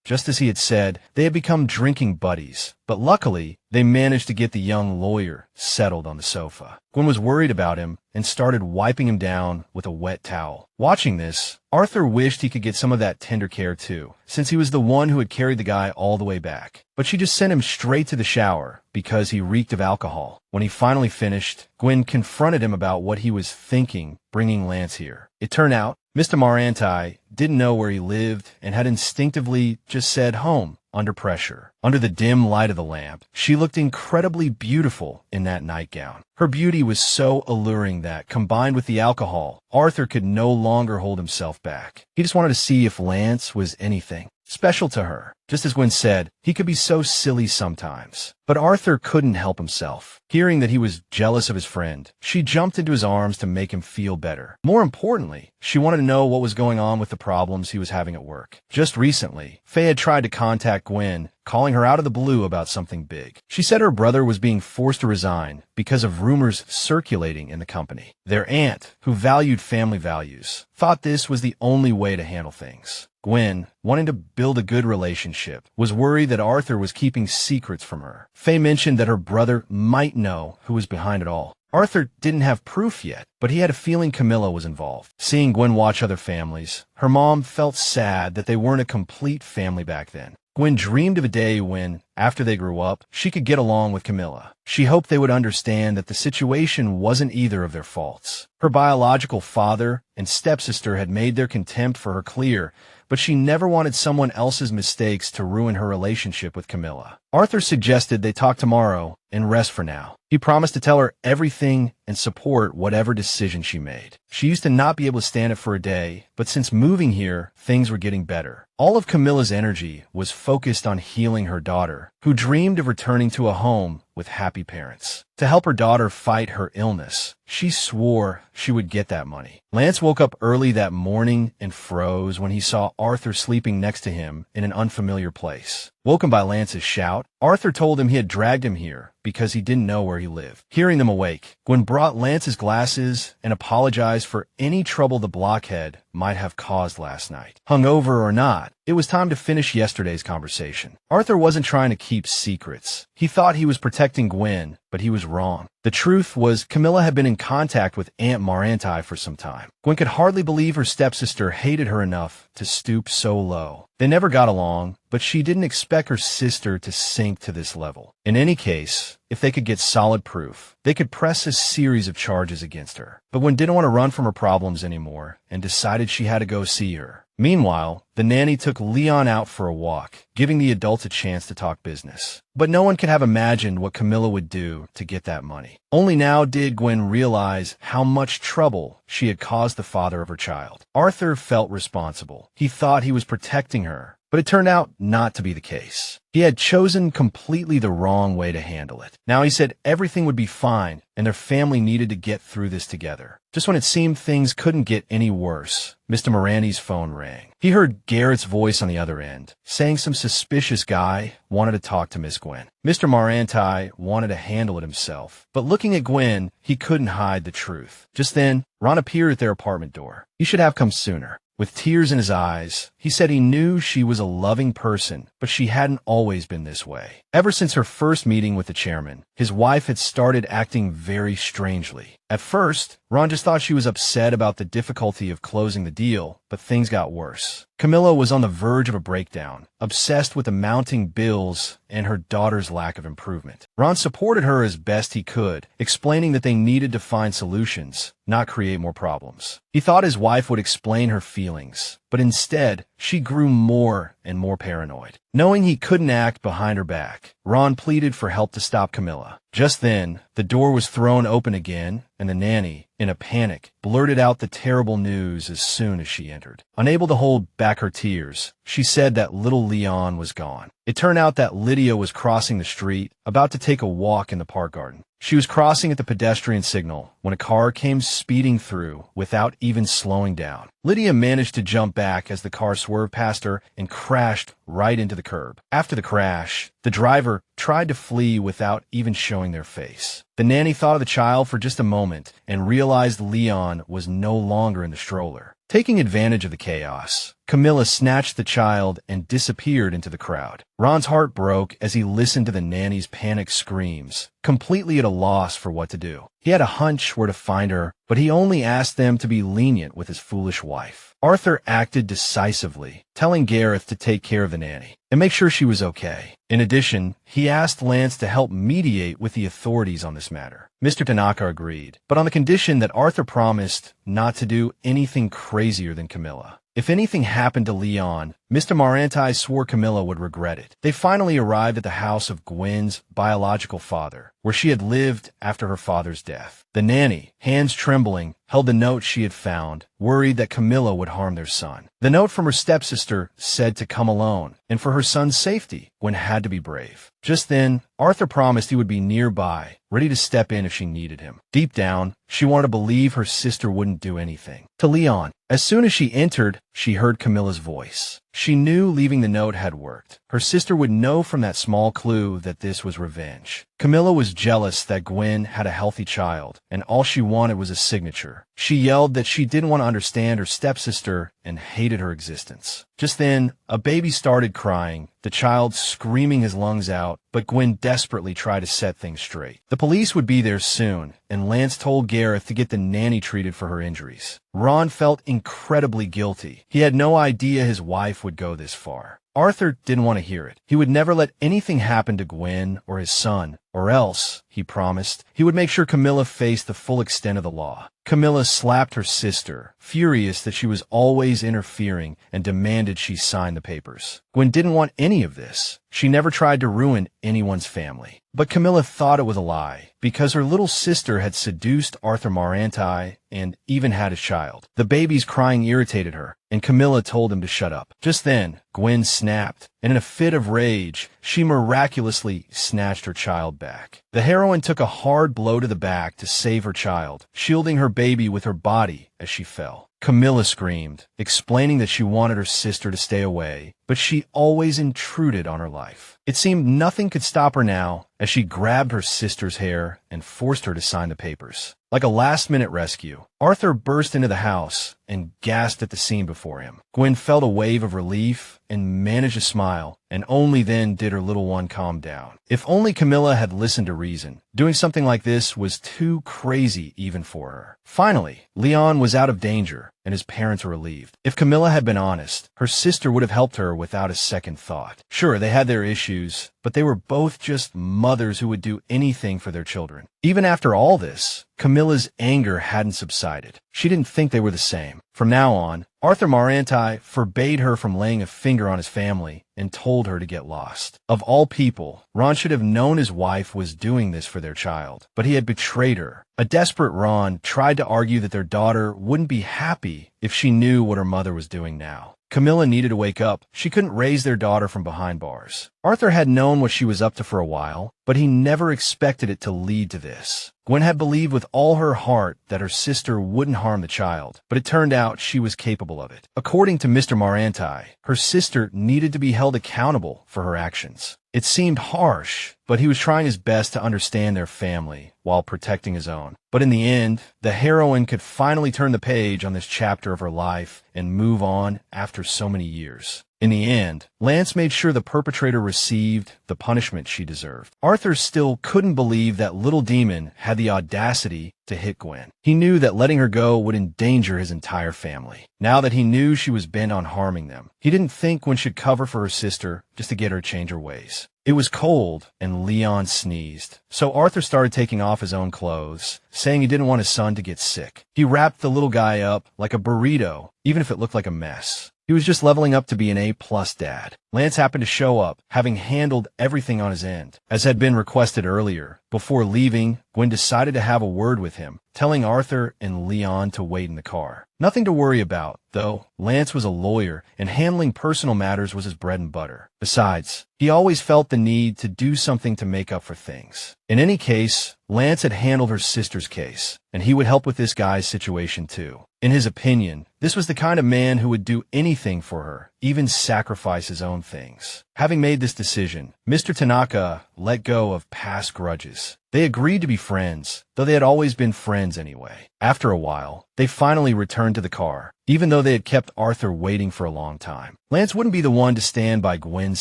Just as he had said, they had become drinking buddies, but luckily, they managed to get the young lawyer settled on the sofa. Gwen was worried about him and started wiping him down with a wet towel. Watching this, Arthur wished he could get some of that tender care too, since he was the one who had carried the guy all the way back. But she just sent him straight to the shower because he reeked of alcohol. When he finally finished, Gwen confronted him about what he was thinking bringing Lance here. It turned out, Mr. Maranti didn't know where he lived and had instinctively just said home. Under pressure. Under the dim light of the lamp, she looked incredibly beautiful in that nightgown. Her beauty was so alluring that, combined with the alcohol, Arthur could no longer hold himself back. He just wanted to see if Lance was anything special to her. Just as Gwen said, he could be so silly sometimes. But Arthur couldn't help himself. Hearing that he was jealous of his friend, she jumped into his arms to make him feel better. More importantly, she wanted to know what was going on with the problems he was having at work. Just recently, Faye had tried to contact Gwen, calling her out of the blue about something big. She said her brother was being forced to resign because of rumors circulating in the company. Their aunt, who valued family values, thought this was the only way to handle things. Gwen, wanting to build a good relationship, was worried that Arthur was keeping secrets from her. Faye mentioned that her brother might know who was behind it all. Arthur didn't have proof yet, but he had a feeling Camilla was involved. Seeing Gwen watch other families, her mom felt sad that they weren't a complete family back then. Gwen dreamed of a day when, after they grew up, she could get along with Camilla. She hoped they would understand that the situation wasn't either of their faults. Her biological father and stepsister had made their contempt for her clear, but she never wanted someone else's mistakes to ruin her relationship with Camilla. Arthur suggested they talk tomorrow and rest for now. He promised to tell her everything and support whatever decision she made. She used to not be able to stand it for a day, but since moving here, things were getting better. All of Camilla's energy was focused on healing her daughter, who dreamed of returning to a home with happy parents. To help her daughter fight her illness, she swore she would get that money. Lance woke up early that morning and froze when he saw Arthur sleeping next to him in an unfamiliar place. Woken by Lance's shout, Arthur told him he had dragged him here because he didn't know where he lived. Hearing them awake, Gwen brought Lance's glasses and apologized for any trouble the blockhead might have caused last night. Hungover or not, it was time to finish yesterday's conversation. Arthur wasn't trying to keep secrets. He thought he was protecting Gwen, but he was wrong. The truth was Camilla had been in contact with Aunt Maranti for some time. Gwen could hardly believe her stepsister hated her enough to stoop so low. They never got along, but she didn't expect her sister to sink to this level. In any case, if they could get solid proof, they could press a series of charges against her. But Gwen didn't want to run from her problems anymore and decided she had to go see her. Meanwhile, the nanny took Leon out for a walk, giving the adults a chance to talk business. But no one could have imagined what Camilla would do to get that money. Only now did Gwen realize how much trouble she had caused the father of her child. Arthur felt responsible. He thought he was protecting her, but it turned out not to be the case. He had chosen completely the wrong way to handle it. Now he said everything would be fine, and their family needed to get through this together. Just when it seemed things couldn't get any worse, Mr. Maranti's phone rang. He heard Garrett's voice on the other end, saying some suspicious guy wanted to talk to Miss Gwen. Mr. Maranti wanted to handle it himself, but looking at Gwen, he couldn't hide the truth. Just then, Ron appeared at their apartment door. He should have come sooner. With tears in his eyes, he said he knew she was a loving person, but she hadn't always been this way. Ever since her first meeting with the chairman, his wife had started acting very strangely. At first, Ron just thought she was upset about the difficulty of closing the deal, but things got worse. Camilla was on the verge of a breakdown, obsessed with the mounting bills and her daughter's lack of improvement. Ron supported her as best he could, explaining that they needed to find solutions, not create more problems. He thought his wife would explain her feelings, but instead, she grew more and more paranoid. Knowing he couldn't act behind her back, Ron pleaded for help to stop Camilla. Just then, the door was thrown open again, and the nanny, in a panic, blurted out the terrible news as soon as she entered. Unable to hold back her tears, she said that little Leon was gone. It turned out that Lydia was crossing the street, about to take a walk in the park garden. She was crossing at the pedestrian signal when a car came speeding through without even slowing down. Lydia managed to jump back as the car swerved past her and crashed right into the curb. After the crash, the driver tried to flee without even showing their face. The nanny thought of the child for just a moment and realized Leon was no longer in the stroller. Taking advantage of the chaos, Camilla snatched the child and disappeared into the crowd. Ron's heart broke as he listened to the nanny's panicked screams, completely at a loss for what to do. He had a hunch where to find her, but he only asked them to be lenient with his foolish wife. Arthur acted decisively, telling Gareth to take care of the nanny and make sure she was okay. In addition, he asked Lance to help mediate with the authorities on this matter. Mr. Tanaka agreed, but on the condition that Arthur promised not to do anything crazier than Camilla. If anything happened to Leon, Mr. Maranti swore Camilla would regret it. They finally arrived at the house of Gwen's biological father, where she had lived after her father's death. The nanny, hands trembling, held the note she had found, worried that Camilla would harm their son. The note from her stepsister said to come alone, and for her son's safety, Gwen had to be brave. Just then, Arthur promised he would be nearby, ready to step in if she needed him. Deep down, she wanted to believe her sister wouldn't do anything. To Leon, as soon as she entered, she heard Camilla's voice. She knew leaving the note had worked. Her sister would know from that small clue that this was revenge. Camilla was jealous that Gwen had a healthy child, and all she wanted was a signature. She yelled that she didn't want to understand her stepsister and hated her existence. Just then, a baby started crying, the child screaming his lungs out, but Gwen desperately tried to set things straight. The police would be there soon, and Lance told Gareth to get the nanny treated for her injuries. Ron felt incredibly guilty. He had no idea his wife would go this far. Arthur didn't want to hear it. He would never let anything happen to Gwen or his son, or else, he promised, he would make sure Camilla faced the full extent of the law. Camilla slapped her sister, furious that she was always interfering, and demanded she sign the papers. Gwen didn't want any of this. She never tried to ruin anyone's family. But Camilla thought it was a lie, because her little sister had seduced Arthur Maranti and even had a child. The baby's crying irritated her, and Camilla told him to shut up. Just then, Gwen snapped, and in a fit of rage, she miraculously snatched her child back. The heroine took a hard blow to the back to save her child, shielding her baby with her body as she fell. Camilla screamed, explaining that she wanted her sister to stay away, but she always intruded on her life. It seemed nothing could stop her now as she grabbed her sister's hair and forced her to sign the papers. Like a last-minute rescue, Arthur burst into the house and gasped at the scene before him. Gwen felt a wave of relief and managed to smile, and only then did her little one calm down. If only Camilla had listened to reason. Doing something like this was too crazy even for her. Finally, Leon was out of danger, and his parents were relieved. If Camilla had been honest, her sister would have helped her without a second thought. Sure, they had their issues, but they were both just mothers who would do anything for their children. Even after all this, Camilla's anger hadn't subsided. She didn't think they were the same. From now on, Arthur Maranti forbade her from laying a finger on his family and told her to get lost. Of all people, Ron should have known his wife was doing this for their child, but he had betrayed her. A desperate Ron tried to argue that their daughter wouldn't be happy if she knew what her mother was doing now. Camilla needed to wake up. She couldn't raise their daughter from behind bars. Arthur had known what she was up to for a while, but he never expected it to lead to this. Gwen had believed with all her heart that her sister wouldn't harm the child, but it turned out she was capable of it. According to Mr. Maranti, her sister needed to be held accountable for her actions. It seemed harsh, but he was trying his best to understand their family while protecting his own. But in the end, the heroine could finally turn the page on this chapter of her life and move on after so many years. In the end, Lance made sure the perpetrator received the punishment she deserved. Arthur still couldn't believe that little demon had the audacity to hit Gwen. He knew that letting her go would endanger his entire family. Now that he knew she was bent on harming them, he didn't think Gwen should cover for her sister just to get her to change her ways. It was cold, and Leon sneezed. So Arthur started taking off his own clothes, saying he didn't want his son to get sick. He wrapped the little guy up like a burrito, even if it looked like a mess. He was just leveling up to be an A-plus dad. Lance happened to show up, having handled everything on his end. As had been requested earlier, before leaving, Gwen decided to have a word with him, telling Arthur and Leon to wait in the car. Nothing to worry about, though. Lance was a lawyer, and handling personal matters was his bread and butter. Besides, he always felt the need to do something to make up for things. In any case, Lance had handled her sister's case, and he would help with this guy's situation too. In his opinion, this was the kind of man who would do anything for her, even sacrifice his own things. Having made this decision, Mr. Tanaka let go of past grudges. They agreed to be friends, though they had always been friends anyway. After a while, they finally returned to the car, even though they had kept Arthur waiting for a long time. Lance wouldn't be the one to stand by Gwen's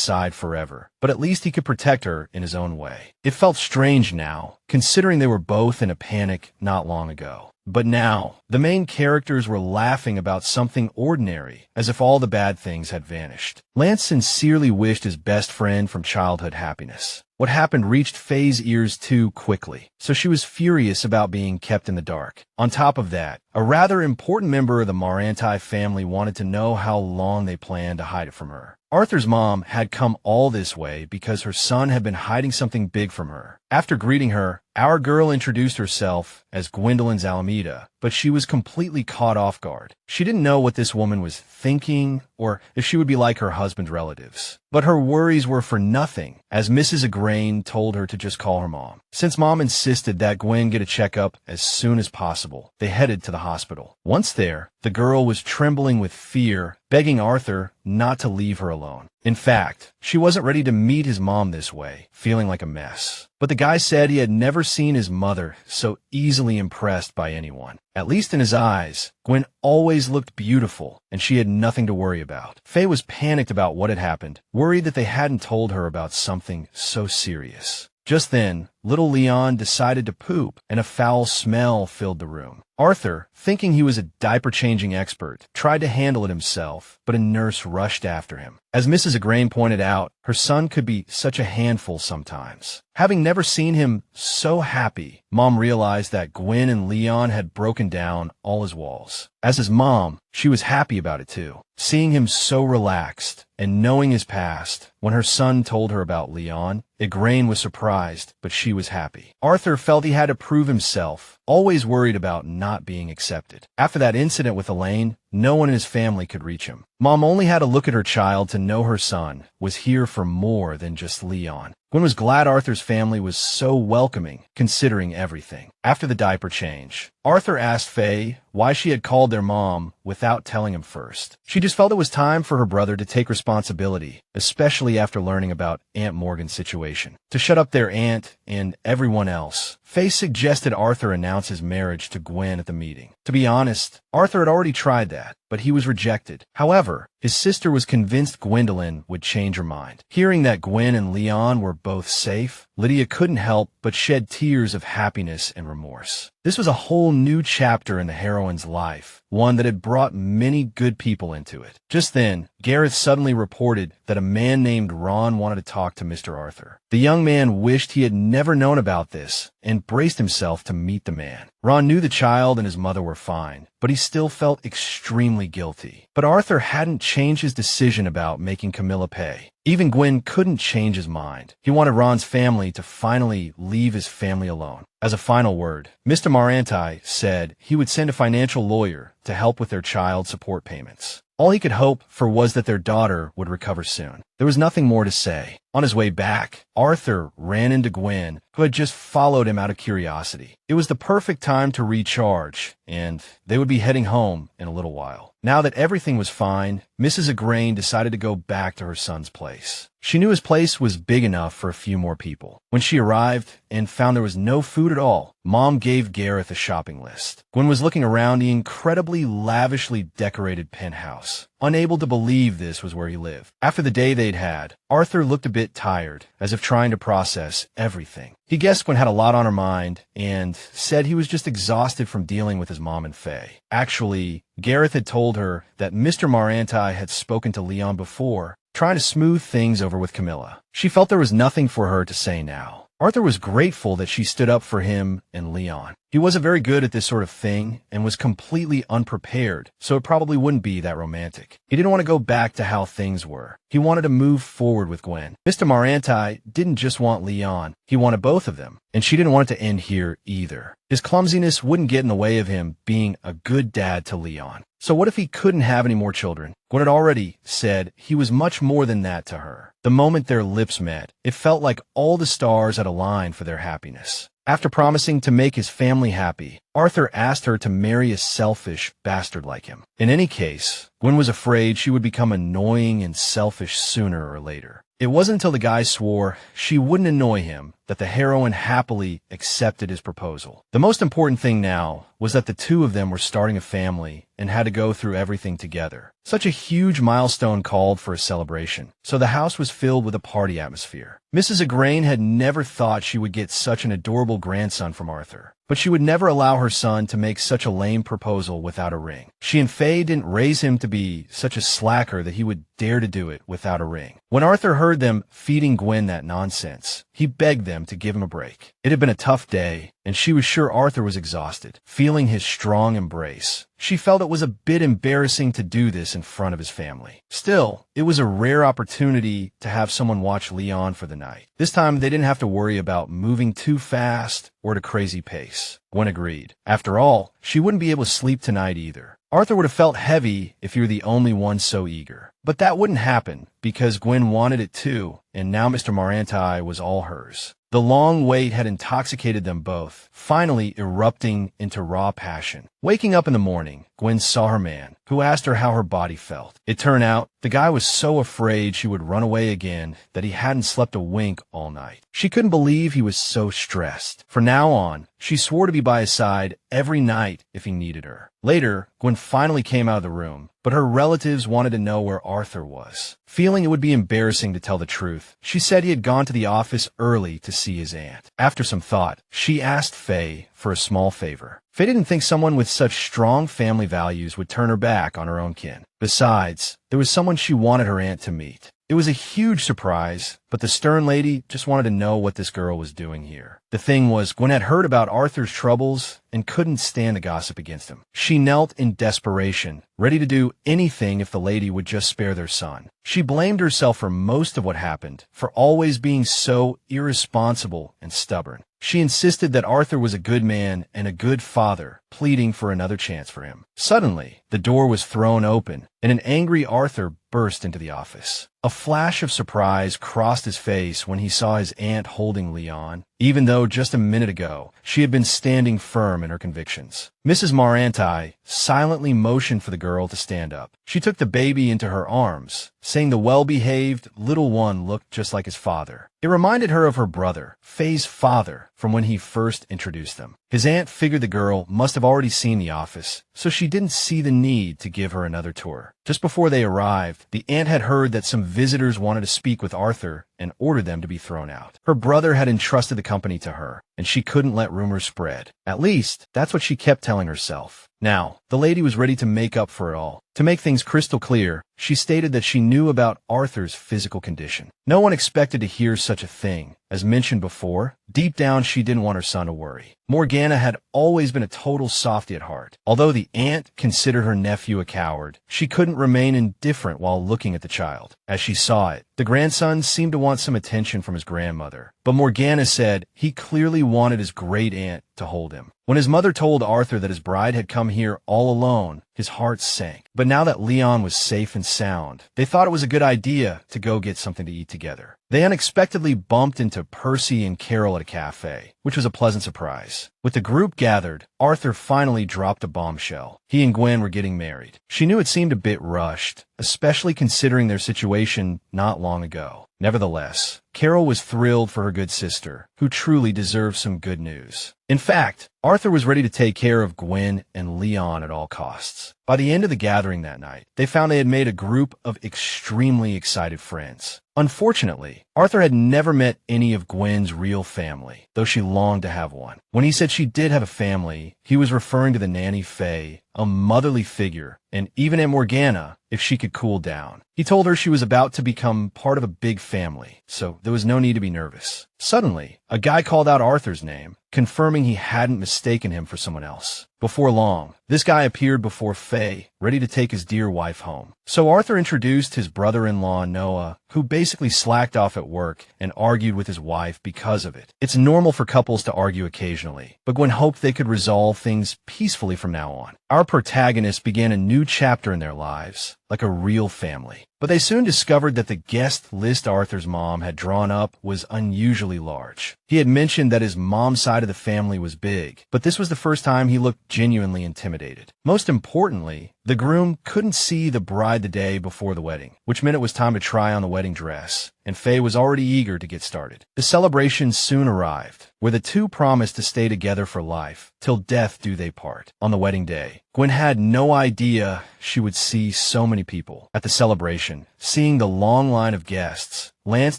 side forever, but at least he could protect her in his own way. It felt strange now, considering they were both in a panic not long ago. But now, the main characters were laughing about something ordinary, as if all the bad things had vanished. Lance sincerely wished his best friend from childhood happiness. What happened reached Faye's ears too quickly, so she was furious about being kept in the dark. On top of that, a rather important member of the Maranti family wanted to know how long they planned to hide it from her. Arthur's mom had come all this way because her son had been hiding something big from her. After greeting her, our girl introduced herself as Gwendolyn's Alameda, but she was completely caught off guard. She didn't know what this woman was thinking or if she would be like her husband's relatives. But her worries were for nothing, as Mrs. Agrain told her to just call her mom. Since mom insisted that Gwen get a checkup as soon as possible, they headed to the hospital. Once there, the girl was trembling with fear, begging Arthur not to leave her alone. In fact, she wasn't ready to meet his mom this way, feeling like a mess. But the guy said he had never seen his mother so easily impressed by anyone. At least in his eyes, Gwen always looked beautiful, and she had nothing to worry about. Faye was panicked about what had happened, worried that they hadn't told her about something so serious. Just then, little Leon decided to poop, and a foul smell filled the room. Arthur, thinking he was a diaper-changing expert, tried to handle it himself, but a nurse rushed after him. As Mrs. Agrain pointed out, her son could be such a handful sometimes. Having never seen him so happy, Mom realized that Gwen and Leon had broken down all his walls. As his mom, she was happy about it too. Seeing him so relaxed and knowing his past, when her son told her about Leon, Agrain was surprised, but she was happy. Arthur felt he had to prove himself, always worried about not being accepted. After that incident with Elaine, no one in his family could reach him. Mom only had to look at her child to know her son was here for more than just Leon. Gwen was glad Arthur's family was so welcoming, considering everything. After the diaper change, Arthur asked Faye why she had called their mom without telling him first. She just felt it was time for her brother to take responsibility, especially after learning about Aunt Morgan's situation. To shut up their aunt and everyone else, Faye suggested Arthur announce his marriage to Gwen at the meeting. To be honest, Arthur had already tried that, but he was rejected. However, his sister was convinced Gwendolyn would change her mind. Hearing that Gwen and Leon were both safe, Lydia couldn't help but shed tears of happiness and remorse. This was a whole new chapter in the heroine's life, one that had brought many good people into it. Just then, Gareth suddenly reported that a man named Ron wanted to talk to Mr. Arthur. The young man wished he had never known about this and braced himself to meet the man. Ron knew the child and his mother were fine, but he still felt extremely guilty. But Arthur hadn't changed his decision about making Camilla pay. Even Gwen couldn't change his mind. He wanted Ron's family to finally leave his family alone. As a final word, Mr. Maranti said he would send a financial lawyer to help with their child support payments. All he could hope for was that their daughter would recover soon. There was nothing more to say. On his way back, Arthur ran into Gwen, who had just followed him out of curiosity. It was the perfect time to recharge, and they would be heading home in a little while. Now that everything was fine, Mrs. Agrain decided to go back to her son's place. She knew his place was big enough for a few more people. When she arrived and found there was no food at all, Mom gave Gareth a shopping list. Gwen was looking around the incredibly lavishly decorated penthouse. unable to believe this was where he lived. After the day they'd had, Arthur looked a bit tired, as if trying to process everything. He guessed Gwen had a lot on her mind and said he was just exhausted from dealing with his mom and Faye. Actually, Gareth had told her that Mr. Maranti had spoken to Leon before, trying to smooth things over with Camilla. She felt there was nothing for her to say now. Arthur was grateful that she stood up for him and Leon. He wasn't very good at this sort of thing and was completely unprepared, so it probably wouldn't be that romantic. He didn't want to go back to how things were. He wanted to move forward with Gwen. Mr. Maranti didn't just want Leon, he wanted both of them, and she didn't want it to end here either. His clumsiness wouldn't get in the way of him being a good dad to Leon. So what if he couldn't have any more children? Gwen had already said he was much more than that to her. The moment their lips met, it felt like all the stars had aligned for their happiness. After promising to make his family happy, Arthur asked her to marry a selfish bastard like him. In any case, Gwen was afraid she would become annoying and selfish sooner or later. It wasn't until the guy swore she wouldn't annoy him that the heroine happily accepted his proposal. The most important thing now was that the two of them were starting a family and had to go through everything together. Such a huge milestone called for a celebration, so the house was filled with a party atmosphere. Mrs. Agrane had never thought she would get such an adorable grandson from Arthur, but she would never allow her son to make such a lame proposal without a ring. She and Faye didn't raise him to be such a slacker that he would dare to do it without a ring. When Arthur heard them feeding Gwen that nonsense, he begged them to give him a break. It had been a tough day, and she was sure Arthur was exhausted, feeling his strong embrace. She felt it was a bit embarrassing to do this in front of his family. Still, it was a rare opportunity to have someone watch Leon for the night. This time, they didn't have to worry about moving too fast or at a crazy pace. Gwen agreed. After all, she wouldn't be able to sleep tonight either. Arthur would have felt heavy if you were the only one so eager. But that wouldn't happen, because Gwen wanted it too, and now Mr. Maranti was all hers. The long wait had intoxicated them both, finally erupting into raw passion. Waking up in the morning, Gwen saw her man, who asked her how her body felt. It turned out, the guy was so afraid she would run away again that he hadn't slept a wink all night. She couldn't believe he was so stressed. From now on, she swore to be by his side every night if he needed her. Later, Gwen finally came out of the room, but her relatives wanted to know where Arthur was. Feeling it would be embarrassing to tell the truth, she said he had gone to the office early to see his aunt. After some thought, she asked Faye for a small favor. Faye didn't think someone with such strong family values would turn her back on her own kin. Besides, there was someone she wanted her aunt to meet. It was a huge surprise, but the stern lady just wanted to know what this girl was doing here. The thing was, Gwen had heard about Arthur's troubles and couldn't stand the gossip against him. She knelt in desperation, ready to do anything if the lady would just spare their son. She blamed herself for most of what happened, for always being so irresponsible and stubborn. She insisted that Arthur was a good man and a good father, pleading for another chance for him. Suddenly, the door was thrown open, and an angry Arthur burst into the office. A flash of surprise crossed his face when he saw his aunt holding Leon, even though just a minute ago she had been standing firm in her convictions. Mrs. Maranti silently motioned for the girl to stand up. She took the baby into her arms, saying the well-behaved little one looked just like his father. It reminded her of her brother, Faye's father, from when he first introduced them. His aunt figured the girl must have already seen the office, so she didn't see the need to give her another tour. Just before they arrived, the aunt had heard that some visitors wanted to speak with Arthur and ordered them to be thrown out. Her brother had entrusted the company to her, and she couldn't let rumors spread. At least, that's what she kept telling herself. Now, the lady was ready to make up for it all. To make things crystal clear, she stated that she knew about Arthur's physical condition. No one expected to hear such a thing. As mentioned before, deep down she didn't want her son to worry. Morgana had always been a total softie at heart. Although the aunt considered her nephew a coward, she couldn't remain indifferent while looking at the child. As she saw it, the grandson seemed to want some attention from his grandmother, but Morgana said he clearly wanted his great aunt to hold him. When his mother told Arthur that his bride had come here all alone, his heart sank. But now that Leon was safe and sound, they thought it was a good idea to go get something to eat together. They unexpectedly bumped into Percy and Carol at a cafe, which was a pleasant surprise. With the group gathered, Arthur finally dropped a bombshell. He and Gwen were getting married. She knew it seemed a bit rushed, especially considering their situation not long ago. Nevertheless, Carol was thrilled for her good sister, who truly deserved some good news. In fact, Arthur was ready to take care of Gwen and Leon at all costs. By the end of the gathering that night, they found they had made a group of extremely excited friends. Unfortunately, Arthur had never met any of Gwen's real family, though she longed to have one. When he said she did have a family, he was referring to the nanny Faye, a motherly figure, and even Aunt Morgana, if she could cool down. He told her she was about to become part of a big family, so there was no need to be nervous. Suddenly, a guy called out Arthur's name, confirming he hadn't mistaken him for someone else. Before long, this guy appeared before Faye, ready to take his dear wife home. So Arthur introduced his brother-in-law, Noah, who basically slacked off at work and argued with his wife because of it. It's normal for couples to argue occasionally, but Gwen hoped they could resolve things peacefully from now on. Our protagonists began a new chapter in their lives, like a real family. But they soon discovered that the guest list Arthur's mom had drawn up was unusually large. He had mentioned that his mom's side of the family was big, but this was the first time he looked genuinely intimidated. Most importantly, the groom couldn't see the bride the day before the wedding, which meant it was time to try on the wedding dress, and Faye was already eager to get started. The celebration soon arrived, where the two promised to stay together for life, till death do they part. On the wedding day, Gwen had no idea she would see so many people. At the celebration, seeing the long line of guests, Lance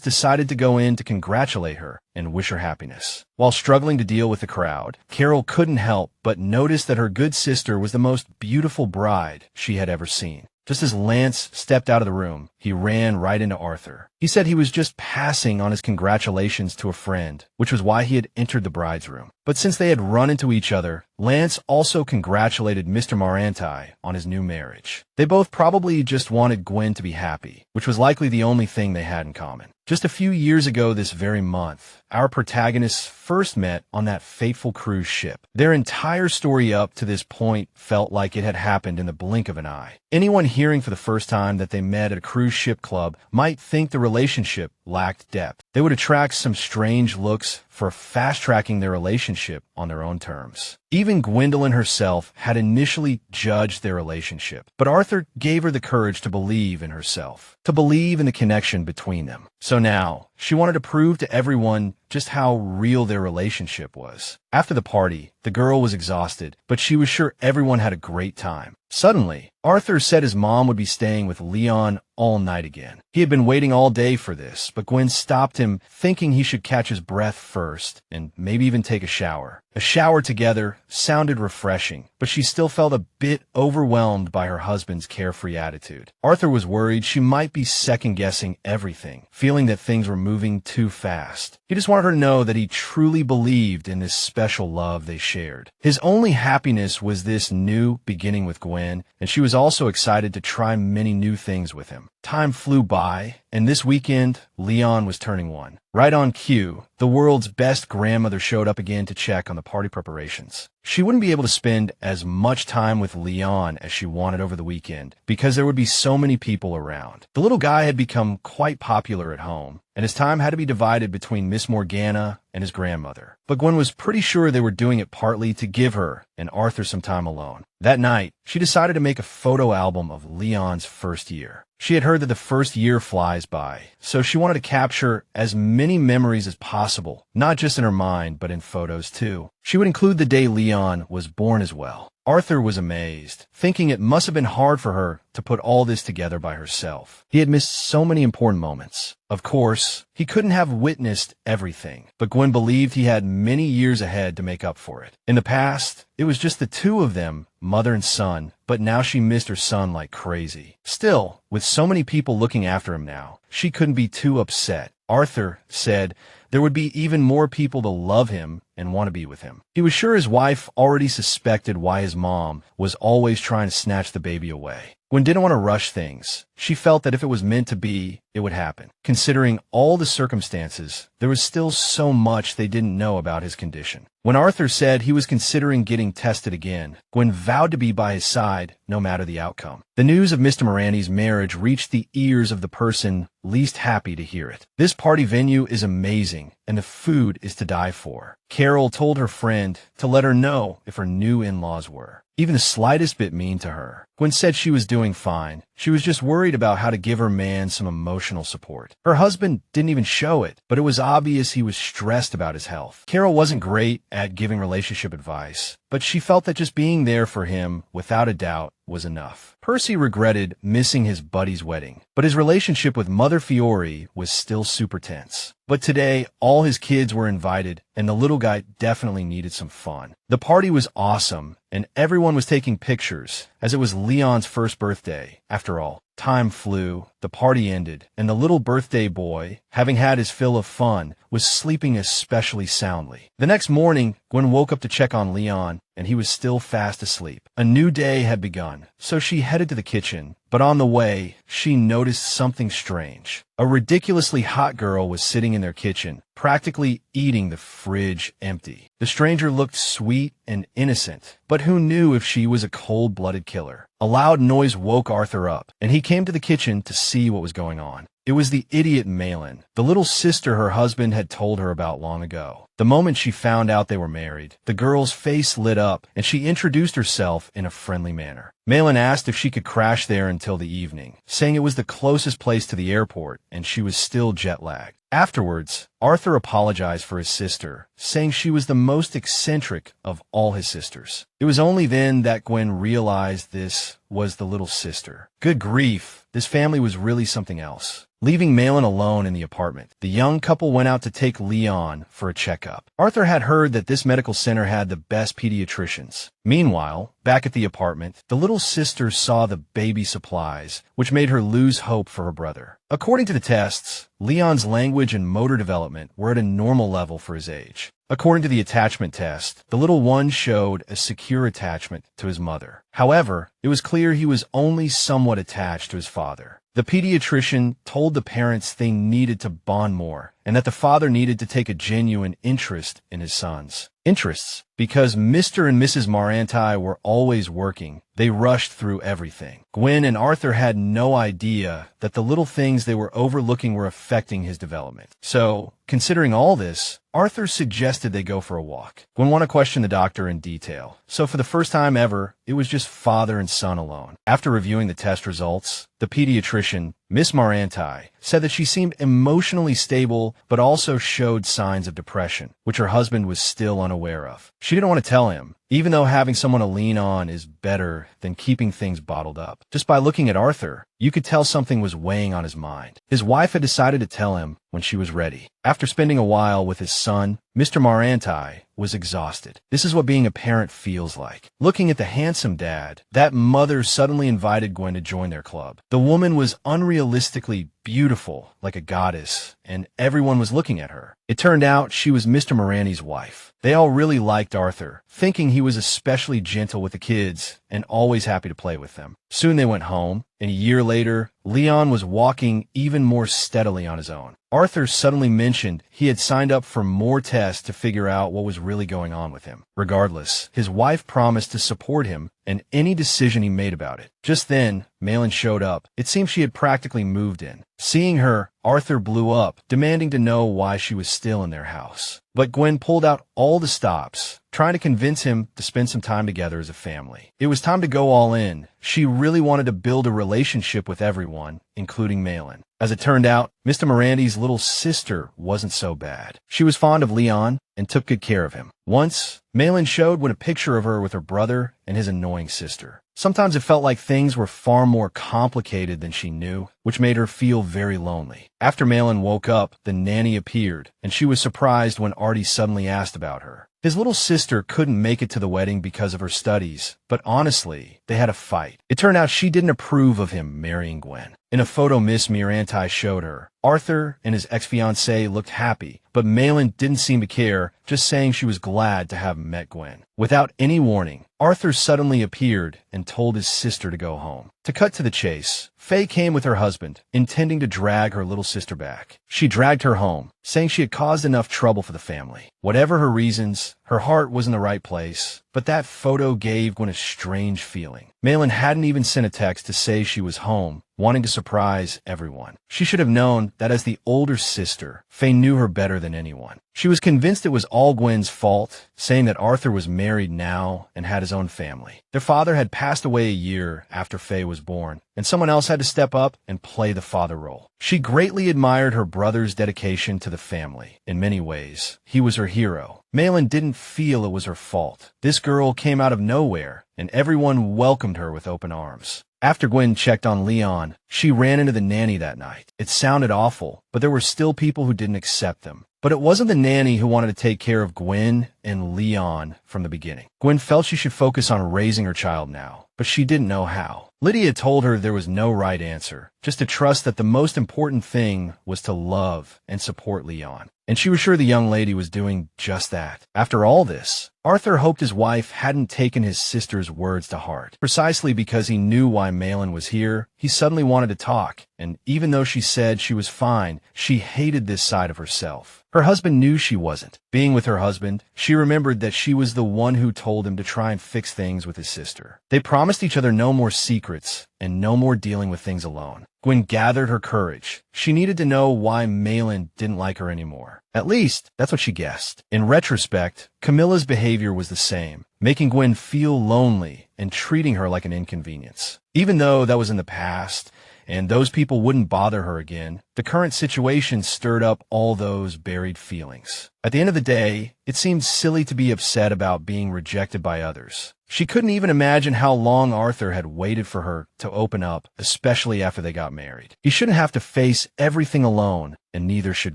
decided to go in to congratulate her and wish her happiness. While struggling to deal with the crowd, Carol couldn't help but notice that her good sister was the most beautiful bride she had ever seen. Just as Lance stepped out of the room, he ran right into Arthur. He said he was just passing on his congratulations to a friend, which was why he had entered the bride's room. But since they had run into each other, Lance also congratulated Mr. Maranti on his new marriage. They both probably just wanted Gwen to be happy, which was likely the only thing they had in common. Just a few years ago this very month, our protagonists first met on that fateful cruise ship. Their entire story up to this point felt like it had happened in the blink of an eye. Anyone hearing for the first time that they met at a cruise ship club might think the relationship lacked depth. They would attract some strange looks for fast-tracking their relationship on their own terms. Even Gwendolyn herself had initially judged their relationship, but Arthur gave her the courage to believe in herself, to believe in the connection between them. So now, she wanted to prove to everyone just how real their relationship was. After the party, the girl was exhausted, but she was sure everyone had a great time. Suddenly, Arthur said his mom would be staying with Leon all night again. He had been waiting all day for this, but Gwen stopped him, thinking he should catch his breath first and maybe even take a shower. A shower together sounded refreshing, but she still felt a bit overwhelmed by her husband's carefree attitude. Arthur was worried she might be second-guessing everything, feeling that things were moving too fast. He just wanted her to know that he truly believed in this special love they shared. His only happiness was this new beginning with Gwen, and she was also excited to try many new things with him. Time flew by, and this weekend, Leon was turning 1. Right on cue, the world's best grandmother showed up again to check on the party preparations. She wouldn't be able to spend as much time with Leon as she wanted over the weekend because there would be so many people around. The little guy had become quite popular at home, and his time had to be divided between Miss Morgana and his grandmother. But Gwen was pretty sure they were doing it partly to give her and Arthur some time alone. That night, she decided to make a photo album of Leon's first year. She had heard that the first year flies by, so she wanted to capture as many memories as possible, not just in her mind, but in photos too. She would include the day Leon was born as well. Arthur was amazed, thinking it must have been hard for her to put all this together by herself. He had missed so many important moments. Of course, he couldn't have witnessed everything, but Gwen believed he had many years ahead to make up for it. In the past, it was just the two of them, mother and son, but now she missed her son like crazy. Still, with so many people looking after him now, she couldn't be too upset. Arthur said there would be even more people to love him and want to be with him. He was sure his wife already suspected why his mom was always trying to snatch the baby away. Gwen didn't want to rush things. She felt that if it was meant to be, it would happen. Considering all the circumstances, there was still so much they didn't know about his condition. When Arthur said he was considering getting tested again, Gwen vowed to be by his side no matter the outcome. The news of Mr. Maranti's marriage reached the ears of the person least happy to hear it. This party venue is amazing, and the food is to die for. Carol told her friend to let her know if her new in-laws were. even the slightest bit mean to her. Gwen said she was doing fine. She was just worried about how to give her man some emotional support. Her husband didn't even show it, but it was obvious he was stressed about his health. Carol wasn't great at giving relationship advice, but she felt that just being there for him, without a doubt, was enough. Percy regretted missing his buddy's wedding, but his relationship with Mother Fiore was still super tense. But today, all his kids were invited, and the little guy definitely needed some fun. The party was awesome, and everyone was taking pictures, as it was Leon's first birthday. After all, time flew, the party ended, and the little birthday boy, having had his fill of fun, was sleeping especially soundly. The next morning, Gwen woke up to check on Leon, and he was still fast asleep. A new day had begun, so she headed to the kitchen, but on the way, she noticed something strange. A ridiculously hot girl was sitting in their kitchen, practically eating the fridge empty. The stranger looked sweet and innocent, but who knew if she was a cold-blooded killer? A loud noise woke Arthur up, and he came to the kitchen to see what was going on. It was the idiot Malin, the little sister her husband had told her about long ago. The moment she found out they were married, the girl's face lit up, and she introduced herself in a friendly manner. Malin asked if she could crash there until the evening, saying it was the closest place to the airport, and she was still jet-lagged. Afterwards, Arthur apologized for his sister, saying she was the most eccentric of all his sisters. It was only then that Gwen realized this was the little sister. Good grief, this family was really something else. Leaving Malin alone in the apartment, the young couple went out to take Leon for a checkup. Arthur had heard that this medical center had the best pediatricians. Meanwhile, back at the apartment, the little sister saw the baby supplies, which made her lose hope for her brother. According to the tests, Leon's language and motor development were at a normal level for his age. According to the attachment test, the little one showed a secure attachment to his mother. However, it was clear he was only somewhat attached to his father. The pediatrician told the parents they needed to bond more, and that the father needed to take a genuine interest in his sons. Interests. Because Mr. and Mrs. Maranti were always working, they rushed through everything. Gwen and Arthur had no idea that the little things they were overlooking were affecting his development. So, considering all this, Arthur suggested they go for a walk. Gwen wanted to question the doctor in detail. So for the first time ever, it was just father and son alone. After reviewing the test results, the pediatrician, Miss Maranti, said that she seemed emotionally stable but also showed signs of depression, which her husband was still unaware of. She didn't want to tell him, even though having someone to lean on is better than keeping things bottled up. Just by looking at Arthur, you could tell something was weighing on his mind. His wife had decided to tell him when she was ready. After spending a while with his son, Mr. Maranti was exhausted. This is what being a parent feels like. Looking at the handsome dad, that mother suddenly invited Gwen to join their club. The woman was unrealistically beautiful, like a goddess, and everyone was looking at her. It turned out she was Mr. Maranti's wife. They all really liked Arthur, thinking he was especially gentle with the kids and always happy to play with them. Soon they went home, and a year later, Leon was walking even more steadily on his own. Arthur suddenly mentioned he had signed up for more tests to figure out what was really going on with him. Regardless, his wife promised to support him and any decision he made about it. Just then, Malin showed up. It seemed she had practically moved in. Seeing her, Arthur blew up, demanding to know why she was still in their house. But Gwen pulled out all the stops, trying to convince him to spend some time together as a family. It was time to go all in. She really wanted to build a relationship with everyone, including Malin. As it turned out, Mr. Maranti's little sister wasn't so bad. She was fond of Leon and took good care of him. Once, Malin showed Gwen a picture of her with her brother and his annoying sister. Sometimes it felt like things were far more complicated than she knew, which made her feel very lonely. After Malin woke up, the nanny appeared, and she was surprised when Artie suddenly asked about her. His little sister couldn't make it to the wedding because of her studies, but honestly, they had a fight. It turned out she didn't approve of him marrying Gwen. In a photo Miss Maranti showed her, Arthur and his ex-fiancée looked happy, but Malin didn't seem to care, just saying she was glad to have met Gwen. Without any warning, Arthur suddenly appeared and told his sister to go home. To cut to the chase, Faye came with her husband, intending to drag her little sister back. She dragged her home, saying she had caused enough trouble for the family. Whatever her reasons, her heart was in the right place, but that photo gave Gwen a strange feeling. Malin hadn't even sent a text to say she was home, wanting to surprise everyone. She should have known that as the older sister, Faye knew her better than anyone. She was convinced it was all Gwen's fault, saying that Arthur was married now and had his own family. Their father had passed away a year after Faye was born, and someone else had to step up and play the father role. She greatly admired her brother's dedication to the family. In many ways, he was her hero. Malin didn't feel it was her fault. This girl came out of nowhere, and everyone welcomed her with open arms. After Gwen checked on Leon, she ran into the nanny that night. It sounded awful, but there were still people who didn't accept them. But it wasn't the nanny who wanted to take care of Gwen and Leon from the beginning. Gwen felt she should focus on raising her child now, but she didn't know how. Lydia told her there was no right answer, just to trust that the most important thing was to love and support Leon. And she was sure the young lady was doing just that. After all this, Arthur hoped his wife hadn't taken his sister's words to heart. Precisely because he knew why Malin was here, he suddenly wanted to talk, and even though she said she was fine, she hated this side of herself. Her husband knew she wasn't. Being with her husband, she remembered that she was the one who told him to try and fix things with his sister. They promised each other no more secrets and no more dealing with things alone. Gwen gathered her courage. She needed to know why Malin didn't like her anymore. At least, that's what she guessed. In retrospect, Camilla's behavior was the same, making Gwen feel lonely and treating her like an inconvenience. Even though that was in the past, and those people wouldn't bother her again, the current situation stirred up all those buried feelings. At the end of the day, it seemed silly to be upset about being rejected by others. She couldn't even imagine how long Arthur had waited for her to open up, especially after they got married. He shouldn't have to face everything alone, and neither should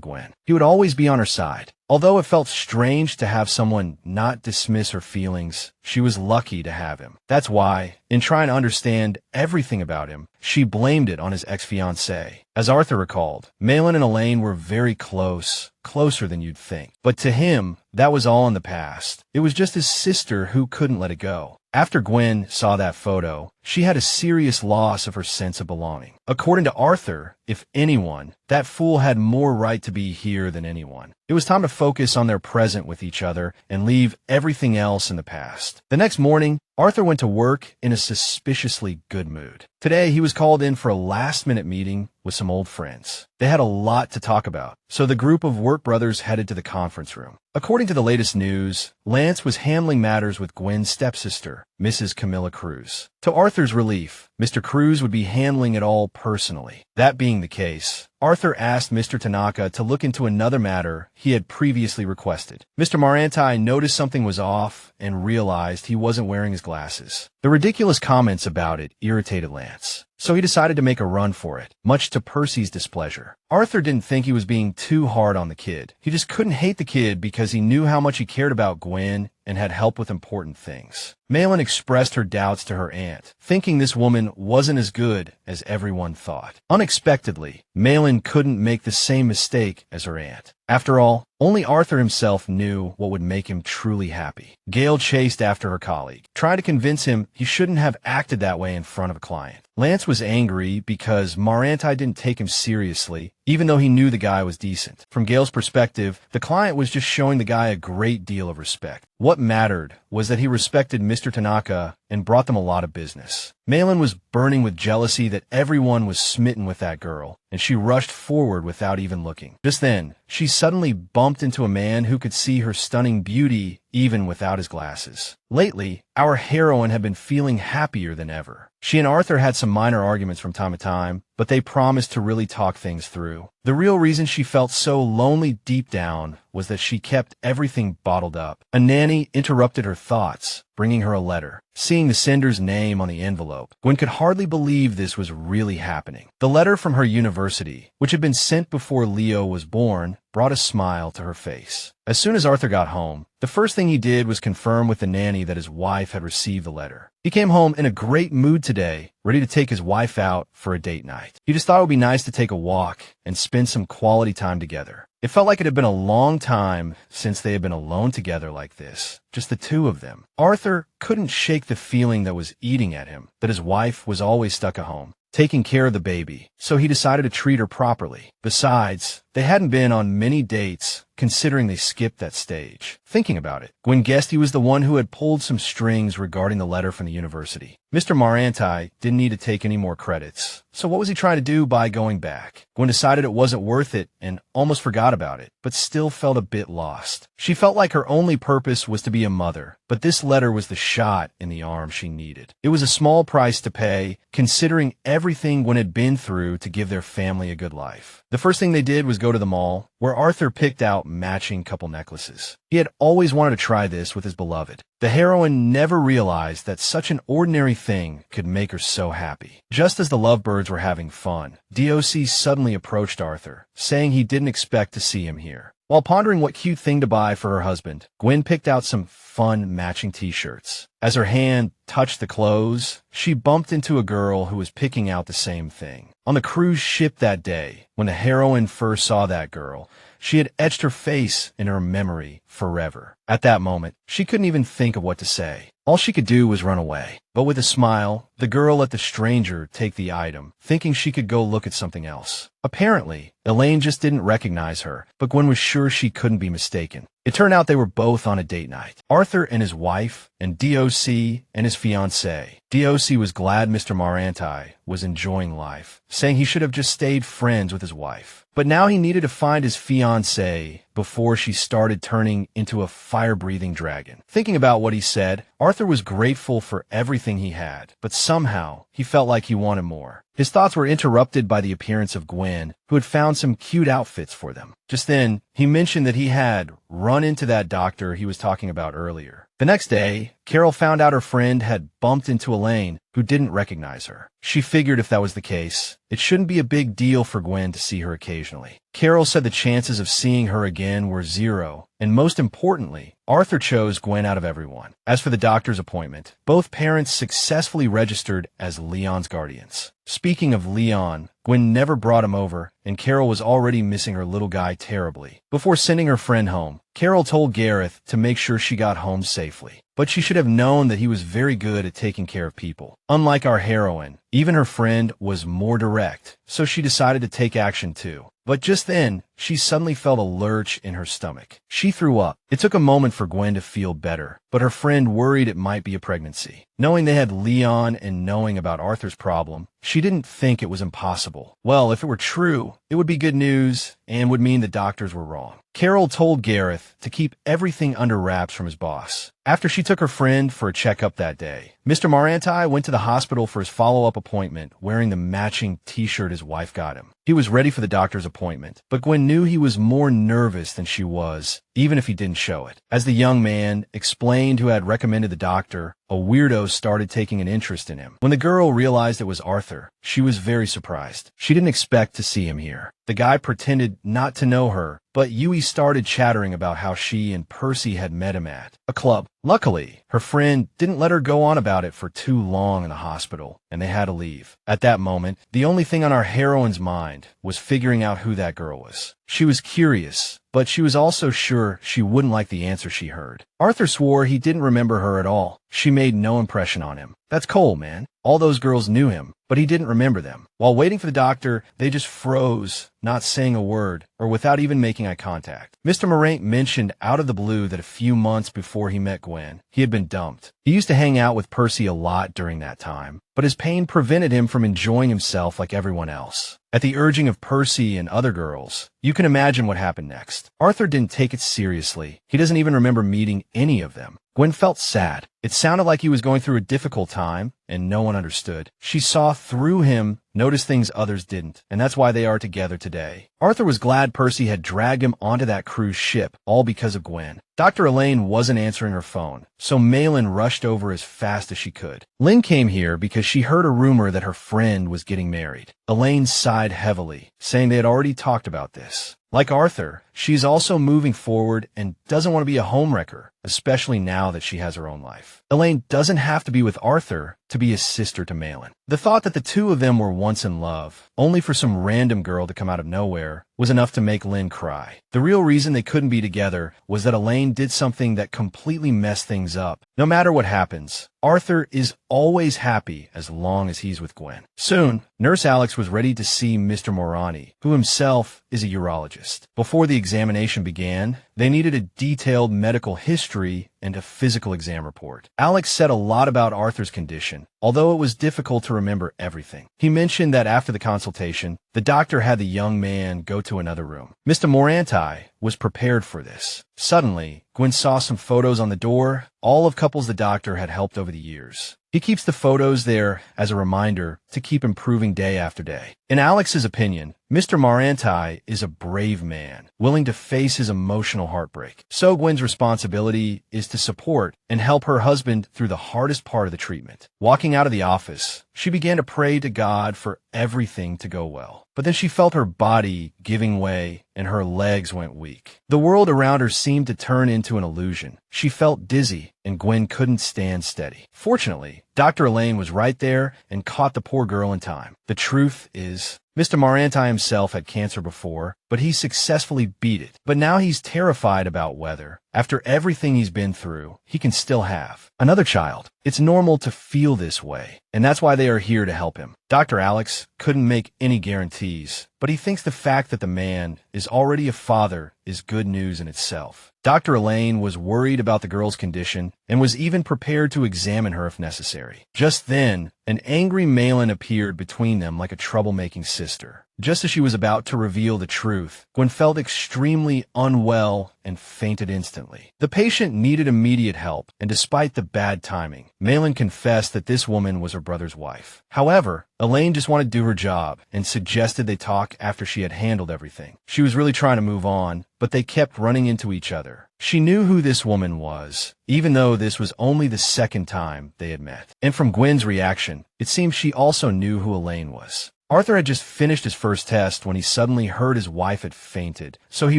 Gwen. He would always be on her side. Although it felt strange to have someone not dismiss her feelings, she was lucky to have him. That's why, in trying to understand everything about him, she blamed it on his ex-fiancée. As Arthur recalled, Malin and Elaine were very close, closer than you'd think. But to him, that was all in the past. It was just his sister who couldn't let it go. After Gwen saw that photo, she had a serious loss of her sense of belonging. According to Arthur, if anyone, that fool had more right to be here than anyone. It was time to focus on their present with each other and leave everything else in the past. The next morning, Arthur went to work in a suspiciously good mood. Today, he was called in for a last-minute meeting with some old friends. They had a lot to talk about, so the group of work brothers headed to the conference room. According to the latest news, Lance was handling matters with Gwen's stepsister, Mrs. Camilla Cruz. To Arthur's relief, Mr. Cruz would be handling it all personally. That being the case, Arthur asked Mr. Tanaka to look into another matter he had previously requested. Mr. Maranti noticed something was off and realized he wasn't wearing his glasses. The ridiculous comments about it irritated Lance, so he decided to make a run for it, much to Percy's displeasure. Arthur didn't think he was being too hard on the kid. He just couldn't hate the kid because he knew how much he cared about Gwen and had helped with important things. Malin expressed her doubts to her aunt, thinking this woman wasn't as good as everyone thought. Unexpectedly, Malin couldn't make the same mistake as her aunt. After all, only Arthur himself knew what would make him truly happy. Gail chased after her colleague, trying to convince him he shouldn't have acted that way in front of a client. Lance was angry because Maranti didn't take him seriously, even though he knew the guy was decent. From Gail's perspective, the client was just showing the guy a great deal of respect. What mattered was that he respected Mr. Tanaka and brought them a lot of business. Malin was burning with jealousy that everyone was smitten with that girl, and she rushed forward without even looking. Just then, she suddenly bumped into a man who could see her stunning beauty even without his glasses. Lately, our heroine had been feeling happier than ever. She and Arthur had some minor arguments from time to time, but they promised to really talk things through. The real reason she felt so lonely deep down was that she kept everything bottled up. A nanny interrupted her thoughts, bringing her a letter. Seeing the sender's name on the envelope, Gwen could hardly believe this was really happening. The letter from her university, which had been sent before Leo was born, brought a smile to her face. As soon as Arthur got home, the first thing he did was confirm with the nanny that his wife had received the letter. He came home in a great mood today, ready to take his wife out for a date night. He just thought it would be nice to take a walk and spend some quality time together. It felt like it had been a long time since they had been alone together like this, just the two of them. Arthur couldn't shake the feeling that was eating at him, that his wife was always stuck at home, taking care of the baby, so he decided to treat her properly. Besides, they hadn't been on many dates considering they skipped that stage. Thinking about it, Gwen guessed he was the one who had pulled some strings regarding the letter from the university. Mr. Maranti didn't need to take any more credits. So what was he trying to do by going back? Gwen decided it wasn't worth it and almost forgot about it, but still felt a bit lost. She felt like her only purpose was to be a mother, but this letter was the shot in the arm she needed. It was a small price to pay, considering everything Gwen had been through to give their family a good life. The first thing they did was go to the mall, where Arthur picked out matching couple necklaces. He had always wanted to try this with his beloved. The heroine never realized that such an ordinary thing could make her so happy. Just as the lovebirds were having fun, DOC suddenly approached Arthur, saying he didn't expect to see him here. While pondering what cute thing to buy for her husband, Gwen picked out some fun matching t-shirts. As her hand touched the clothes, she bumped into a girl who was picking out the same thing. On the cruise ship that day, when the heroine first saw that girl, she had etched her face in her memory forever. At that moment, she couldn't even think of what to say. All she could do was run away. But with a smile, the girl let the stranger take the item, thinking she could go look at something else. Apparently, Elaine just didn't recognize her, but Gwen was sure she couldn't be mistaken. It turned out they were both on a date night. Arthur and his wife, and DOC and his fiancée. DOC was glad Mr. Maranti was enjoying life, saying he should have just stayed friends with his wife. But now he needed to find his fiancée before she started turning into a fire-breathing dragon. Thinking about what he said, Arthur was grateful for everything he had, but somehow he felt like he wanted more. His thoughts were interrupted by the appearance of Gwen, who had found some cute outfits for them. Just then, he mentioned that he had run into that doctor he was talking about earlier. The next day, Carol found out her friend had bumped into Elaine, who didn't recognize her. She figured if that was the case, it shouldn't be a big deal for Gwen to see her occasionally. Carol said the chances of seeing her again were 0, and most importantly, Arthur chose Gwen out of everyone. As for the doctor's appointment, both parents successfully registered as Leon's guardians. Speaking of Leon, Gwen never brought him over, and Carol was already missing her little guy terribly. Before sending her friend home, Carol told Gareth to make sure she got home safely. But she should have known that he was very good at taking care of people. Unlike our heroine, even her friend was more direct, so she decided to take action too. But just then, she suddenly felt a lurch in her stomach. She threw up. It took a moment for Gwen to feel better, but her friend worried it might be a pregnancy. Knowing they had Leon and knowing about Arthur's problem, she didn't think it was impossible. Well, if it were true, it would be good news and would mean the doctors were wrong. Carol told Gareth to keep everything under wraps from his boss. After she took her friend for a checkup that day, Mr. Maranti went to the hospital for his follow-up appointment wearing the matching t-shirt his wife got him. He was ready for the doctor's appointment, but Gwen knew he was more nervous than she was, even if he didn't show it. As the young man explained who had recommended the doctor, a weirdo started taking an interest in him. When the girl realized it was Arthur, she was very surprised. She didn't expect to see him here. The guy pretended not to know her, but Yui started chattering about how she and Percy had met him at a club. Luckily, her friend didn't let her go on about it for too long in the hospital, and they had to leave. At that moment, the only thing on our heroine's mind was figuring out who that girl was. She was curious, but she was also sure she wouldn't like the answer she heard. Arthur swore he didn't remember her at all. She made no impression on him. That's cold, man. All those girls knew him, but he didn't remember them. While waiting for the doctor, they just froze, not saying a word, or without even making eye contact. Mr. Maranti mentioned out of the blue that a few months before he met Gwen, he had been dumped. He used to hang out with Percy a lot during that time, but his pain prevented him from enjoying himself like everyone else. At the urging of Percy and other girls, you can imagine what happened next. Arthur didn't take it seriously. He doesn't even remember meeting any of them. Gwen felt sad. It sounded like he was going through a difficult time, and no one understood. She saw through him, noticed things others didn't, and that's why they are together today. Arthur was glad Percy had dragged him onto that cruise ship, all because of Gwen. Dr. Elaine wasn't answering her phone, so Malin rushed over as fast as she could. Lynn came here because she heard a rumor that her friend was getting married. Elaine sighed heavily, saying they had already talked about this. Like Arthur, she's also moving forward and doesn't want to be a homewrecker, especially now that she has her own life. Elaine doesn't have to be with Arthur to be a sister to Malin. The thought that the two of them were once in love, only for some random girl to come out of nowhere, was enough to make Lynn cry. The real reason they couldn't be together was that Elaine did something that completely messed things up. No matter what happens, Arthur is always happy as long as he's with Gwen. Soon, Nurse Alex was ready to see Mr. Maranti, who himself is a urologist. Before the examination began, they needed a detailed medical history and a physical exam report. Alex said a lot about Arthur's condition, although it was difficult to remember everything. He mentioned that after the consultation, the doctor had the young man go to another room. Mr. Maranti was prepared for this. Suddenly, Gwen saw some photos on the door, all of couples the doctor had helped over the years. He keeps the photos there as a reminder to keep improving day after day. In Alex's opinion, Mr. Maranti is a brave man, willing to face his emotional heartbreak. So Gwen's responsibility is to support and help her husband through the hardest part of the treatment. Walking out of the office, she began to pray to God for everything to go well. But then she felt her body giving way and her legs went weak. The world around her seemed to turn into an illusion. She felt dizzy and Gwen couldn't stand steady. Fortunately, Dr. Elaine was right there and caught the poor girl in time. The truth is, Mr. Maranti himself had cancer before, but he successfully beat it. But now he's terrified about whether, after everything he's been through, he can still have another child. It's normal to feel this way, and that's why they are here to help him. Dr. Alex couldn't make any guarantees, but he thinks the fact that the man is already a father is good news in itself. Dr. Elaine was worried about the girl's condition and was even prepared to examine her if necessary. Just then, an angry Malin appeared between them like a troublemaking sister. Just as she was about to reveal the truth, Gwen felt extremely unwell and fainted instantly. The patient needed immediate help, and despite the bad timing, Malin confessed that this woman was her brother's wife. However, Elaine just wanted to do her job and suggested they talk after she had handled everything. She was really trying to move on, but they kept running into each other. She knew who this woman was, even though this was only the second time they had met. And from Gwen's reaction, it seemed she also knew who Elaine was. Arthur had just finished his first test when he suddenly heard his wife had fainted, so he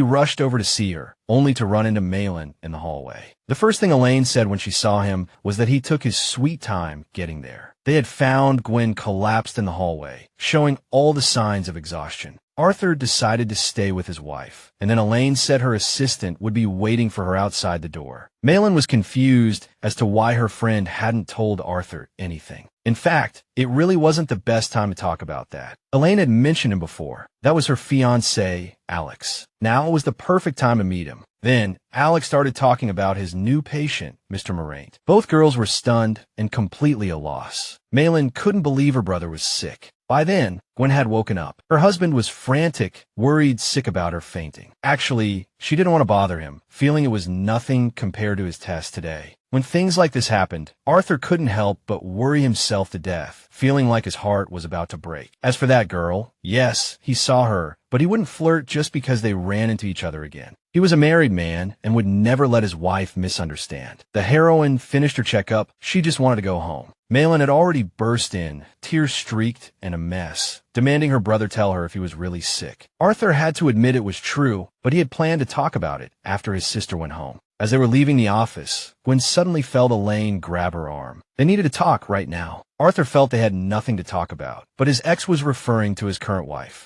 rushed over to see her, only to run into Malin in the hallway. The first thing Elaine said when she saw him was that he took his sweet time getting there. They had found Gwen collapsed in the hallway, showing all the signs of exhaustion. Arthur decided to stay with his wife, and then Elaine said her assistant would be waiting for her outside the door. Malin was confused as to why her friend hadn't told Arthur anything. In fact, it really wasn't the best time to talk about that. Elaine had mentioned him before. That was her fiancé, Alex. Now it was the perfect time to meet him. Then, Alex started talking about his new patient, Mr. Maranti. Both girls were stunned and completely at a loss. Malin couldn't believe her brother was sick. By then, Gwen had woken up. Her husband was frantic, worried sick about her fainting. Actually, she didn't want to bother him, feeling it was nothing compared to his test today. When things like this happened, Arthur couldn't help but worry himself to death, feeling like his heart was about to break. As for that girl, yes, he saw her, but he wouldn't flirt just because they ran into each other again. He was a married man and would never let his wife misunderstand. The heroine finished her checkup. She just wanted to go home. Malin had already burst in, tears streaked and a mess, demanding her brother tell her if he was really sick. Arthur had to admit it was true, but he had planned to talk about it after his sister went home. As they were leaving the office, Gwen suddenly felt Elaine grab her arm. They needed to talk right now. Arthur felt they had nothing to talk about, but his ex was referring to his current wife.